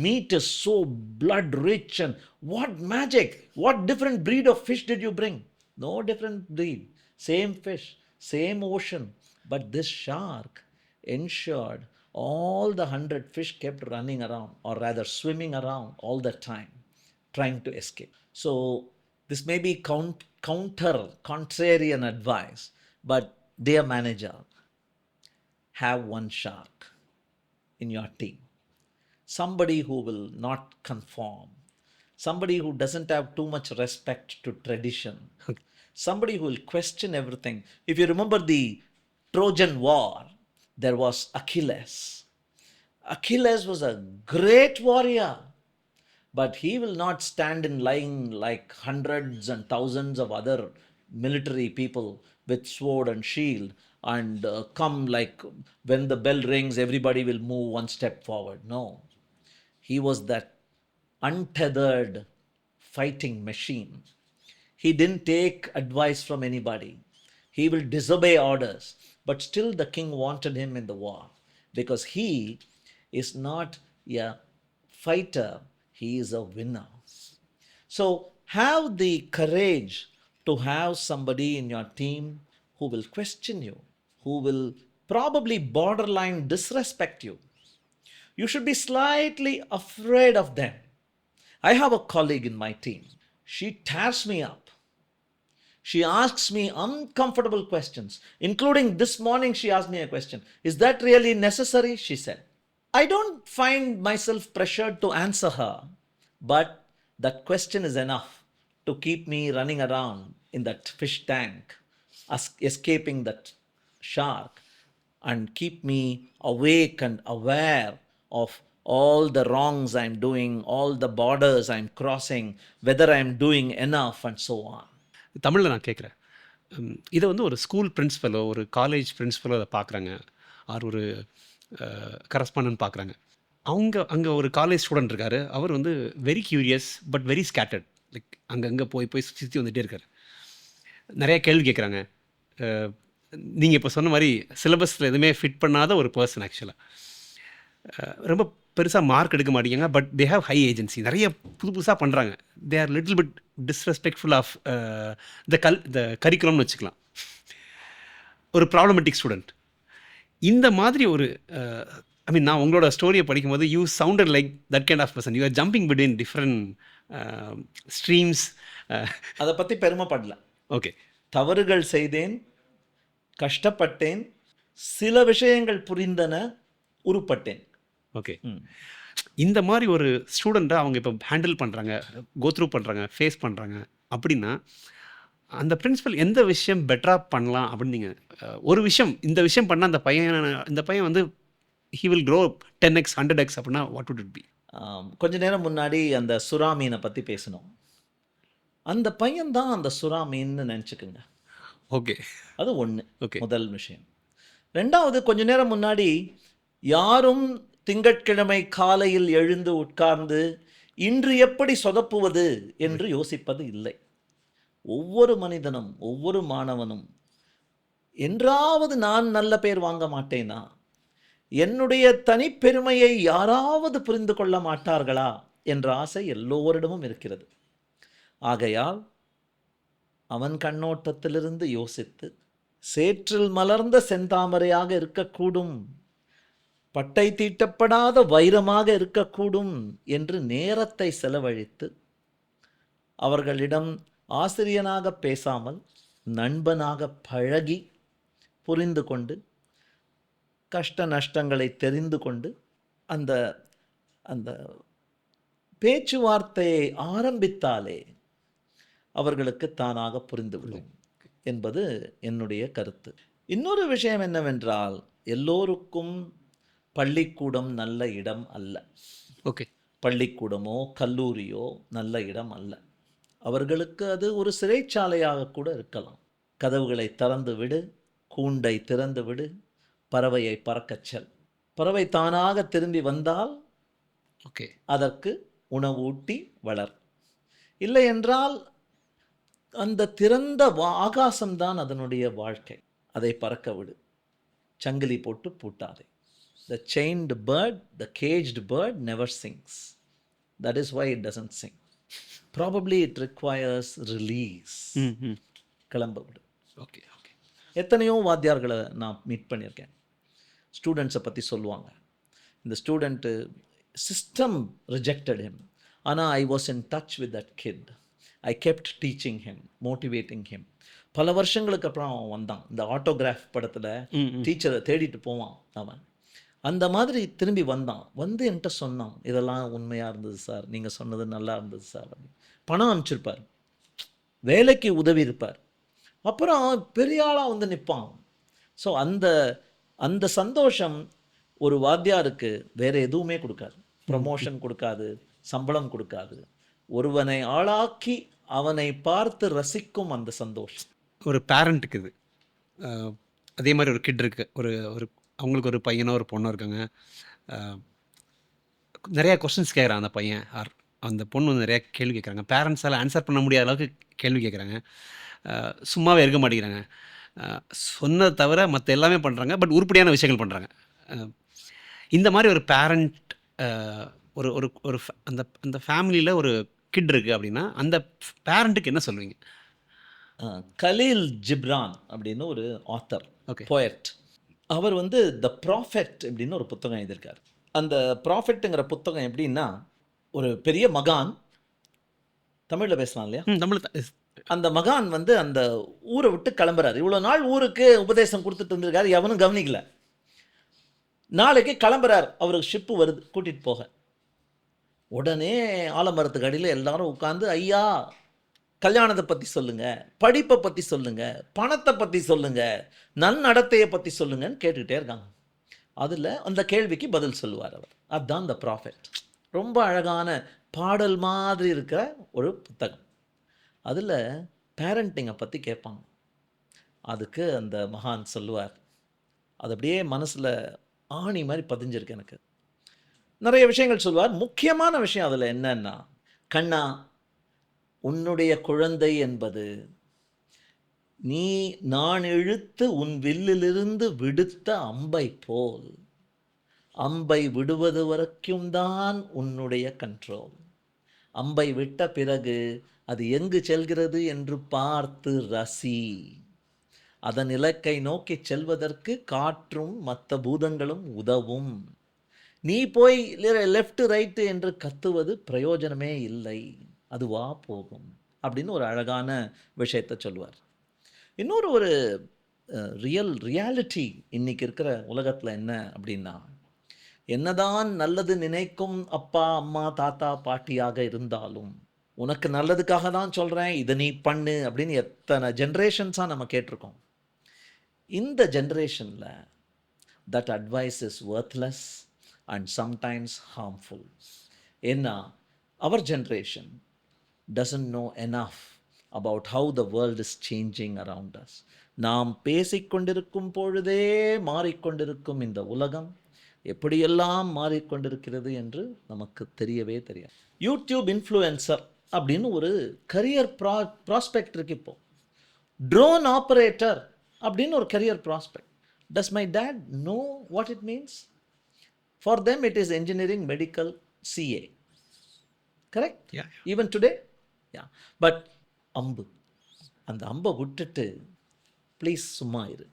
meat is so blood rich. And what magic! What different breed of fish did you bring? No different breed. Same fish, same ocean. But this shark ensured all the 100 fish kept running around, or rather swimming around all the time, trying to escape. So this may be contrarian advice, but dear manager, have one shark in your team. Somebody who will not conform, somebody who doesn't have too much respect to tradition, somebody who will question everything. If you remember the Trojan War, there was Achilles. Achilles was a great warrior, but he will not stand in line like hundreds and thousands of other military people with sword and shield and come like when the bell rings, everybody will move one step forward. No, he was that untethered fighting machine. He didn't take advice from anybody. He will disobey orders. But still, the king wanted him in the war because he is not a fighter, he is a winner. So, have the courage to have somebody in your team who will question you, who will probably borderline disrespect you. You should be slightly afraid of them. I have a colleague in my team. She tears me up. She asks me uncomfortable questions, including this morning. She asked me a question. Is that really necessary? She said. I don't find myself pressured to answer her, but that question is enough to keep me running around in that fish tank, escaping that shark, and keep me awake and aware of all the wrongs I'm doing, all the borders I'm crossing, whether I'm doing enough, and so on. தமிழில் நான் கேட்குறேன். இதை வந்து ஒரு school பிரின்ஸிபலோ ஒரு college பிரின்ஸிபலோ அதை பார்க்குறாங்க, R ஒரு கரஸ்பாண்டன்ட் பார்க்குறாங்க. அங்கே ஒரு காலேஜ் ஸ்டூடெண்ட் இருக்கார். அவர் வந்து very curious but very scattered. Like அங்கங்கே போய் சுற்றி வந்துகிட்டே இருக்கார். நிறையா கேள்வி கேட்குறாங்க. நீங்கள் இப்போ சொன்ன மாதிரி சிலபஸில் எதுவுமே ஃபிட் பண்ணாத ஒரு பர்சன் ஆக்சுவலாக. ரொம்ப பெருசாக மார்க் எடுக்க மாட்டேங்க, but they have high agency. நிறைய புதுசாக பண்ணுறாங்க. They are little bit disrespectful of the கரிக்குலம்னு வச்சுக்கலாம். ஒரு ப்ராப்ளமெட்டிக் ஸ்டூடெண்ட். இந்த மாதிரி ஒரு ஐ மீன், நான் உங்களோட ஸ்டோரியை படிக்கும்போது you sounded like that kind of person. You are jumping between different streams. அதை பற்றி பெருமைப்படல. ஓகே, தவறுகள் செய்தேன், கஷ்டப்பட்டேன், சில விஷயங்கள் புரிந்தன, உருப்பட்டேன். ஓகே, இந்த மாதிரி ஒரு ஸ்டூடெண்ட்டை அவங்க இப்போ ஹேண்டில் பண்ணுறாங்க, கோத்ரூ பண்ணுறாங்க, ஃபேஸ் பண்ணுறாங்க அப்படின்னா அந்த பிரின்சிபல் எந்த விஷயம் பெட்டராக பண்ணலாம் அப்படின்னு நீங்கள் ஒரு விஷயம், இந்த விஷயம் பண்ணால் இந்த பையன் வந்து he will grow 10x 100x அப்படின்னா what would it be? கொஞ்ச நேரம் முன்னாடி அந்த சுறா மீனை பற்றி பேசணும். அந்த பையன்தான் அந்த சுறா மீன்னு நினச்சிக்கோங்க. ஓகே, அது ஒன்று. ஓகே, முதல் விஷயம். ரெண்டாவது, கொஞ்ச நேரம் முன்னாடி யாரும் திங்கட்கிழமை காலையில் எழுந்து உட்கார்ந்து இன்று எப்படி சொதப்புவது என்று யோசிப்பது இல்லை. ஒவ்வொரு மனிதனும், ஒவ்வொரு மாணவனும் என்றாவது நான் நல்ல பேர் வாங்க மாட்டேனா, என்னுடைய தனிப்பெருமையை யாராவது புரிந்து கொள்ள மாட்டார்களா என்ற ஆசை எல்லோரிடமும் இருக்கிறது. ஆகையால் அவன் கண்ணோட்டத்திலிருந்து யோசித்து சேற்றில் மலர்ந்த செந்தாமரையாக இருக்கக்கூடும், பட்டை தீட்டப்படாத வைரமாக இருக்கக்கூடும் என்று நேரத்தை செலவழித்து அவர்களிடம் ஆசிரியனாக பேசாமல் நண்பனாக பழகி புரிந்து கொண்டு கஷ்ட நஷ்டங்களை தெரிந்து கொண்டு அந்த அந்த பேச்சுவார்த்தையை ஆரம்பித்தாலே அவர்களுக்கு தானாக புரிந்துவிடும் என்பது என்னுடைய கருத்து. இன்னொரு விஷயம் என்னவென்றால், எல்லோருக்கும் பள்ளிக்கூடம் நல்ல இடம் அல்ல. ஓகே. பள்ளிக்கூடமோ கல்லூரியோ நல்ல இடம் அல்ல. அவர்களுக்கு அது ஒரு சிறைச்சாலையாக கூட இருக்கலாம். கதவுகளை திறந்து விடு, கூண்டை திறந்து விடு, பறவையை பறக்கச் செல். பறவை தானாக திரும்பி வந்தால் ஓகே, அதற்கு உணவூட்டி வளர். இல்லை என்றால் அந்த திறந்த ஆகாசம்தான் அதனுடைய வாழ்க்கை. அதை பறக்க விடு, சங்கிலி போட்டு பூட்டாதே. The chained bird, the caged bird never sings. That is why it doesn't sing. Probably it requires release. கிளம்ப விடு. Okay okay. எத்தனையோ வாத்தியார்களை நான் மீட் பண்ணியிருக்கேன். ஸ்டூடெண்ட்ஸை பற்றி சொல்லுவாங்க, இந்த ஸ்டூடெண்ட்டு சிஸ்டம் ரிஜெக்டட் ஹிம், ஆனால் I was in touch with that kid. I kept teaching him, motivating him. பல வருஷங்களுக்கு அப்புறம் அவன் வந்தான். இந்த ஆட்டோகிராஃப் படத்தில் டீச்சரை தேடிட்டு போவான் அவன். அந்த மாதிரி திரும்பி வந்தான். வந்து என்கிட்ட சொன்னான், இதெல்லாம் உண்மையாக இருந்தது சார், நீங்கள் சொன்னது நல்லா இருந்தது சார். பணம் அனுப்பிச்சிருப்பார், வேலைக்கு உதவி இருப்பார், அப்புறம் பெரிய ஆளாக வந்து நிற்பான். ஸோ அந்த அந்த சந்தோஷம் ஒரு வாத்தியாருக்கு வேறு எதுவுமே கொடுக்காது. ப்ரமோஷன் கொடுக்காது, சம்பளம் கொடுக்காது. ஒருவனை ஆளாக்கி அவனை பார்த்து ரசிக்கும் அந்த சந்தோஷம் ஒரு பேரண்ட்டுக்கு இது. அதே மாதிரி ஒரு கிட் இருக்குது, ஒரு ஒரு அவங்களுக்கு ஒரு பையனோ ஒரு பொண்ணோ இருக்காங்க. நிறையா கொஸ்டின்ஸ் கேட்குறான் அந்த பையன் ஆர் அந்த பொண்ணு வந்து நிறையா கேள்வி கேட்குறாங்க. பேரண்ட்ஸால் ஆன்சர் பண்ண முடியாத அளவுக்கு கேள்வி கேட்குறாங்க. சும்மாவே இருக்க மாட்டேங்கிறாங்க. சொன்னதை தவிர மற்ற எல்லாமே பண்ணுறாங்க, பட் உருப்படியான விஷயங்கள் பண்ணுறாங்க. இந்த மாதிரி ஒரு பேரண்ட் ஒரு ஒரு ஒரு அந்த அந்த ஃபேமிலியில் ஒரு கிட் இருக்குது அப்படின்னா அந்த பேரண்ட்டுக்கு என்ன சொல்லுவீங்க? கலீல் ஜிப்ரான் அப்படின்னு ஒரு ஆத்தர், போயட். அவர் வந்து த ப்ராஃபெட் அப்படின்னு ஒரு புத்தகம் எழுதியிருக்கார். அந்த ப்ராஃபெட்டுங்கிற புத்தகம் எப்படின்னா, ஒரு பெரிய மகான், தமிழில் பேசலாம் இல்லையா? தமிழ். அந்த மகான் வந்து அந்த ஊரை விட்டு கிளம்புறாரு. இவ்வளோ நாள் ஊருக்கு உபதேசம் கொடுத்துட்டு இருந்திருக்காரு, எவனும் கவனிக்கல. நாளைக்கு கிளம்புறார், அவருக்கு ஷிப்பு வருது கூட்டிகிட்டு போக. உடனே ஆலமரத்துக்கு அடியில் எல்லாரும் உட்காந்து, ஐயா கல்யாணத்தை பற்றி சொல்லுங்கள், படிப்பை பற்றி சொல்லுங்கள், பணத்தை பற்றி சொல்லுங்கள், நன்னடத்தையை பற்றி சொல்லுங்கன்னு கேட்டுக்கிட்டே இருக்காங்க. அதில் அந்த கேள்விக்கு பதில் சொல்லுவார் அவர். அதுதான் த ப்ராஃபெட். ரொம்ப அழகான பாடல் மாதிரி இருக்கிற ஒரு புத்தகம். அதில் பேரண்டிங்கை பற்றி கேட்பாங்க. அதுக்கு அந்த மகான் சொல்லுவார். அது அப்படியே மனசில் ஆணி மாதிரி பதிஞ்சிருக்கு எனக்கு. நிறைய விஷயங்கள் சொல்லுவார். முக்கியமான விஷயம் அதில் என்னன்னா, கண்ணா, உன்னுடைய குழந்தை என்பது நான் இழுத்து உன் வில்லிலிருந்து விடுத்த அம்பை போல், அம்பை விடுவது வரைக்கும் தான் உன்னுடைய கண்ட்ரோல். அம்பை விட்ட பிறகு அது எங்கு செல்கிறது என்று பார்த்து ரசி. அதன் இலக்கை நோக்கி செல்வதற்கு காற்றும் மற்ற பூதங்களும் உதவும். நீ போய் லெஃப்ட் ரைட்டு என்று கத்துவது பிரயோஜனமே இல்லை, அதுவா போகும் அப்படின்னு ஒரு அழகான விஷயத்தை சொல்லுவார். இன்னொரு ஒரு ரியாலிட்டி இன்னைக்கு இருக்கிற உலகத்தில் என்ன அப்படின்னா, என்னதான் நல்லது நினைக்கும் அப்பா அம்மா தாத்தா பாட்டியாக இருந்தாலும், உனக்கு நல்லதுக்காக தான் சொல்கிறேன், இதை நீ பண்ணு அப்படின்னு எத்தனை ஜென்ரேஷன்ஸாக நம்ம கேட்டிருக்கோம். இந்த ஜென்ரேஷனில் that advice is worthless and sometimes harmful. ஏன்னா அவர் generation doesn't know enough about how the world is changing around us. நாம் பேசிக்கொண்டிருக்கும் பொழுதே மாறிக்கொண்டிருக்கும் இந்த உலகம் எப்படியெல்லாம் மாறிக்கொண்டிருக்கிறது என்று நமக்கு தெரியவே தெரியாது. யூடியூப் இன்ஃப்ளூயன்சர் அப்படின்னு ஒரு கரியர் ப்ராஸ்பெக்ட் இருக்கு. இப்போ ட்ரோன் ஆப்ரேட்டர் அப்படின்னு ஒரு career prospect. Does my dad know what it means? For them it is engineering, medical, CA. Correct? Yeah. Even today? Yeah. But அம்பு, அந்த அம்பை விட்டுட்டு ப்ளீஸ் சும்மா இரு.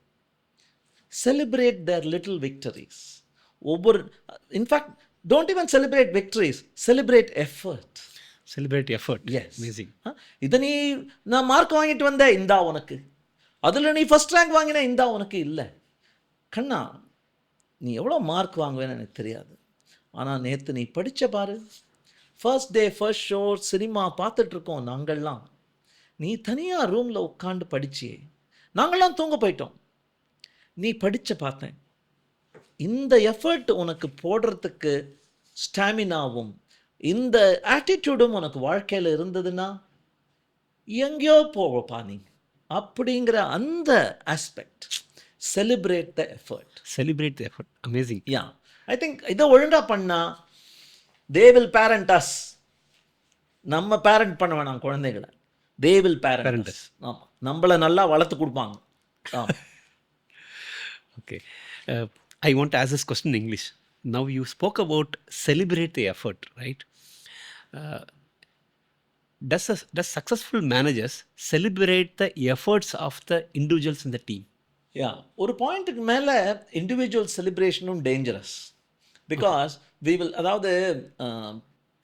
Celebrate their little victories. ஒவ்வொரு in fact don't even celebrate victories, celebrate effort. Celebrate effort. Yes. Amazing. இதை நீ நான் மார்க் வாங்கிட்டு வந்தேன் இந்தா உனக்கு, அதில் நீ ஃபர்ஸ்ட் ரேங்க் வாங்கின இந்தா உனக்கு இல்லை. கண்ணா, நீ எவ்வளோ மார்க் வாங்குவேன்னு எனக்கு தெரியாது, ஆனால் நேற்று நீ படித்த பாரு, first day first show cinema பார்த்துட்ருக்கோம் நாங்கள்லாம், நீ தனியாக ரூமில் உட்காந்து படிச்சியே, நாங்கள்லாம் தூங்க போயிட்டோம், நீ படித்த பார்த்தேன். இந்த எஃபர்ட் உனக்கு போடுறதுக்கு ஸ்டாமினாவும் இந்த ஆட்டிடியூடும் உனக்கு வாழ்க்கையில் இருந்ததுன்னா எங்கேயோ போவப்பா நீ, அப்படிங்கிற அந்த aspect. Celebrate the effort. Celebrate the effort. Amazing. Yeah, I think இதை ஒழுங்காக பண்ணால் தே வில் பேரண்ட் அஸ். நம்ம பேரண்ட் பண்ண வேணாம் குழந்தைகளை, தே வில் பேரண்ட் அஸ். ஆமாம், நம்மளை நல்லா வளர்த்து கொடுப்பாங்க. ஆமாம். Okay. I want to ask this question in English. Now you spoke about celebrate the effort, right? Does successful managers celebrate the efforts of the individuals in the team? யா, ஒரு பாயிண்ட்டுக்கு மேலே individual செலிப்ரேஷனும் டேஞ்சரஸ். பிகாஸ் வி வில், அதாவது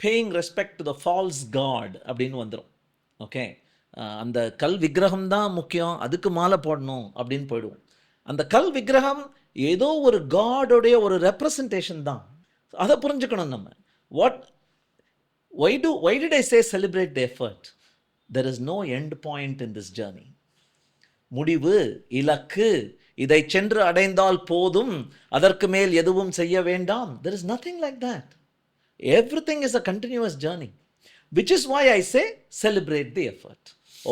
paying respect to the false god அப்படின்னு வந்துடும். Okay, அந்த கல் விக்கிரகம் தான் முக்கியம், அதுக்கு மாலை போடணும் அப்படின்னு போயிடுவோம். அந்த கல் விக்கிரகம் ஏதோ ஒரு காடோடைய ஒரு ரெப்ரசன்டேஷன் தான். அதை புரிஞ்சுக்கணும் நம்ம. why did I say celebrate the effort? There is no end point in this journey. முடிவு, இலக்கு, இதை சென்று அடைந்தால் போதும், அதற்கு மேல் எதுவும் செய்ய வேண்டாம். There is nothing like that. Everything is a continuous journey, which is why I say celebrate the effort.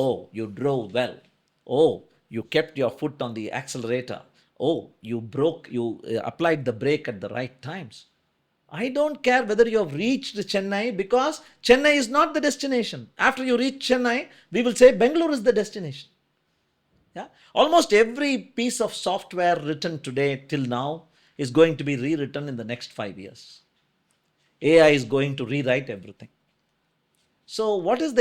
Oh, you drove well. Oh, you kept your foot on the accelerator. Oh, you applied the brake at the right times. I don't care whether you have reached Chennai, because Chennai is not the destination. After you reach Chennai, we will say Bangalore is the destination. Yeah? Almost every piece of software written today till now is going to be rewritten in the next 5 years. AI is going to rewrite everything. So what is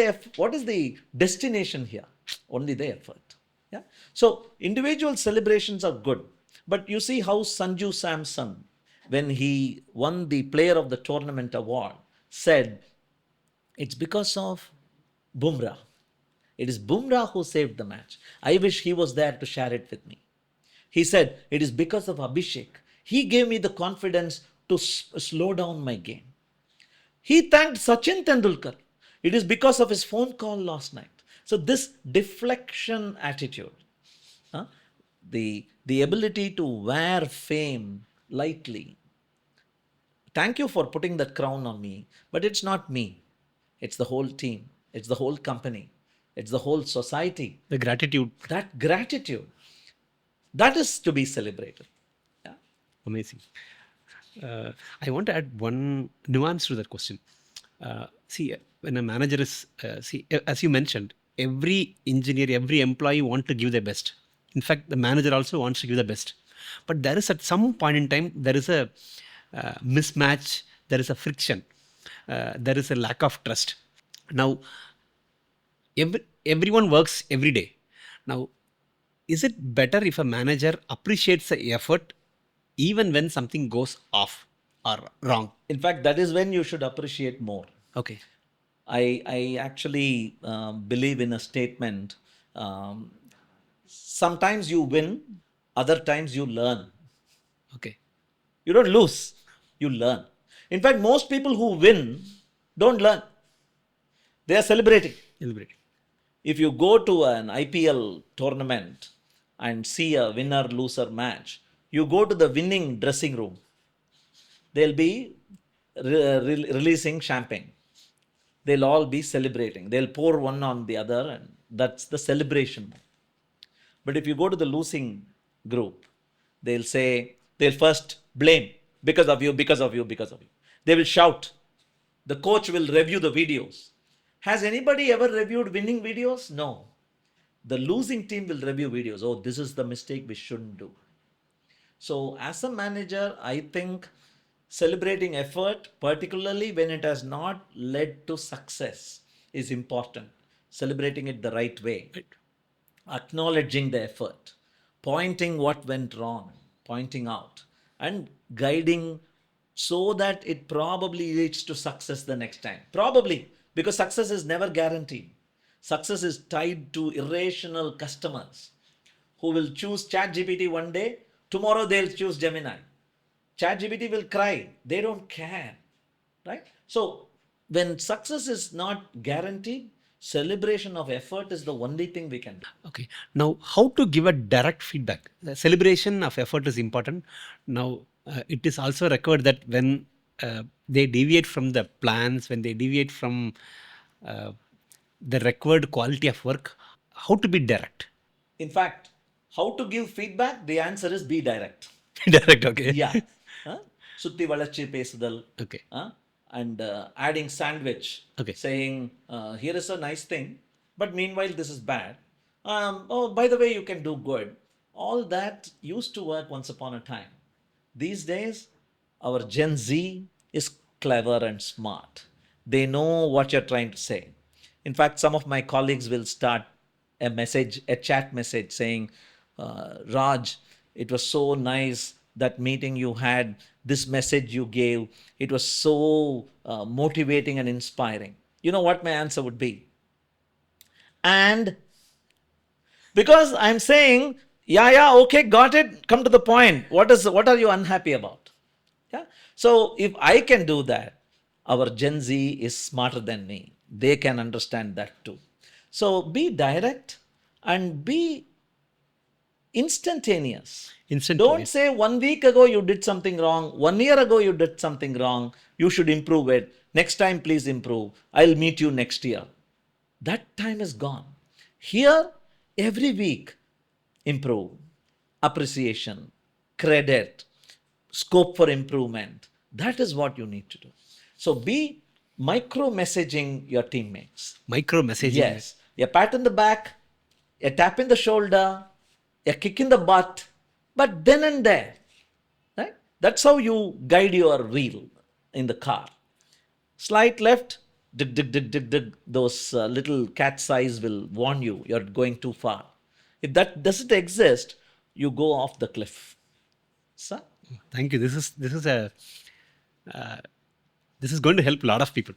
the destination here? Only the effort. Yeah? So individual celebrations are good. But you see how Sanju Samson, when he won the Player of the Tournament award, said, it's because of Bumrah. It is Bumrah who saved the match. I wish he was there to share it with me. He said, it is because of Abhishek. He gave me the confidence to slow down my game. He thanked Sachin Tendulkar. It is because of his phone call last night. So this deflection attitude, the ability to wear fame lightly. Thank you for putting that crown on me, but it's not me. It's the whole team. It's the whole company. It's the whole society. The gratitude. That gratitude, that is to be celebrated. Yeah. Amazing. I want to add one nuance to that question. See, when a manager is, as you mentioned, every engineer, every employee want to give their best. In fact, the manager also wants to give the best. But there is, at some point in time, there is a mismatch, there is a friction, there is a lack of trust. Now, everyone works every day. Now, is it better if a manager appreciates the effort even when something goes off or wrong? In fact, that is when you should appreciate more. Okay. I actually believe in a statement. Sometimes you win, other times you learn. Okay. You don't lose, you learn. In fact, most people who win don't learn. They are celebrating. Celebrating. If you go to an IPL tournament and see a winner-loser match, you go to the winning dressing room. They'll be releasing champagne. They'll all be celebrating. They'll pour one on the other, and that's the celebration. But if you go to the losing group, they'll first blame, because of you, because of you, because of you. They will shout. The coach will review the videos. Has anybody ever reviewed winning videos? No. The losing team will review videos. Oh, this is the mistake we shouldn't do. So as a manager, I think celebrating effort, particularly when it has not led to success, is important. Celebrating it the right way. Right. Acknowledging the effort. Pointing what went wrong. Pointing out. and guiding so that it probably leads to success the next time. Probably, because success is never guaranteed. Success is tied to irrational customers who will choose ChatGPT one day, tomorrow they'll choose Gemini. ChatGPT will cry. They don't care, right? So when success is not guaranteed, celebration of effort is the only thing we can do. Okay. Now, how to give a direct feedback? The celebration of effort is important. Now, it is also required that when they deviate from the plans, when they deviate from uh, the required quality of work, how to be direct? In fact, how to give feedback? The answer is be direct. Direct, okay. Yeah. சுத்தி வளைச்சு பேசுதல், Okay. and adding sandwich, Okay. saying, here is a nice thing, but meanwhile this is bad. Oh, by the way, you can do good. All that used to work once upon a time. These days, our Gen Z is clever and smart. They know what you're trying to say. In fact, some of my colleagues will start a message, a chat message saying, Raj, it was so nice that meeting you had, this message you gave, it was so motivating and inspiring. You know what my answer would be? And because I'm saying, yeah, okay, got it, come to the point. What are you unhappy about? Yeah. So if I can do that, our Gen Z is smarter than me. They can understand that too. So be direct and be instantaneous. Don't say 1 week ago you did something wrong, 1 year ago you did something wrong, you should improve it. Next time, please improve. I'll meet you next year. That time is gone. Here, every week, improve, appreciation, credit, scope for improvement. That is what you need to do. So be micro messaging your teammates. Micro messaging. Yes. A pat in the back, a tap in the shoulder, a kick in the butt, but then and there. Right? That's how you guide your wheel in the car. Slight left, dig, dig, dig, dig, dig. Those little cat's eyes will warn you you're going too far. If that doesn't exist, you go off the cliff. Sir? Thank you. This is going to help a lot of people.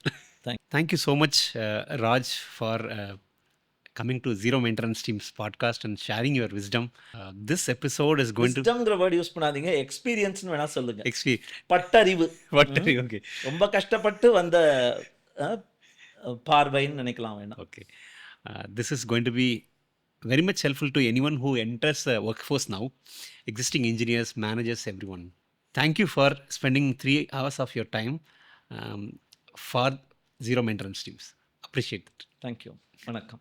Thank you so much, Raj, for coming to Zero Maintenance Team's podcast and sharing your wisdom. This episode is going to விஸ்டம்ங்கிற word use பண்ணாதீங்க, எக்ஸ்பீரியன்ஸ்னு வேணா சொல்லுங்க. பட்டறிவு. Okay. ரொம்ப கஷ்டப்பட்டு வந்த பார்வைன்னு நினைக்கலாம் வேணாம். Okay. This is going to be very much helpful to anyone who enters the workforce now, existing engineers, managers, everyone. Thank you for spending 3 hours of your time for Zero Maintenance Teams. Appreciate it. Thank you. வணக்கம்.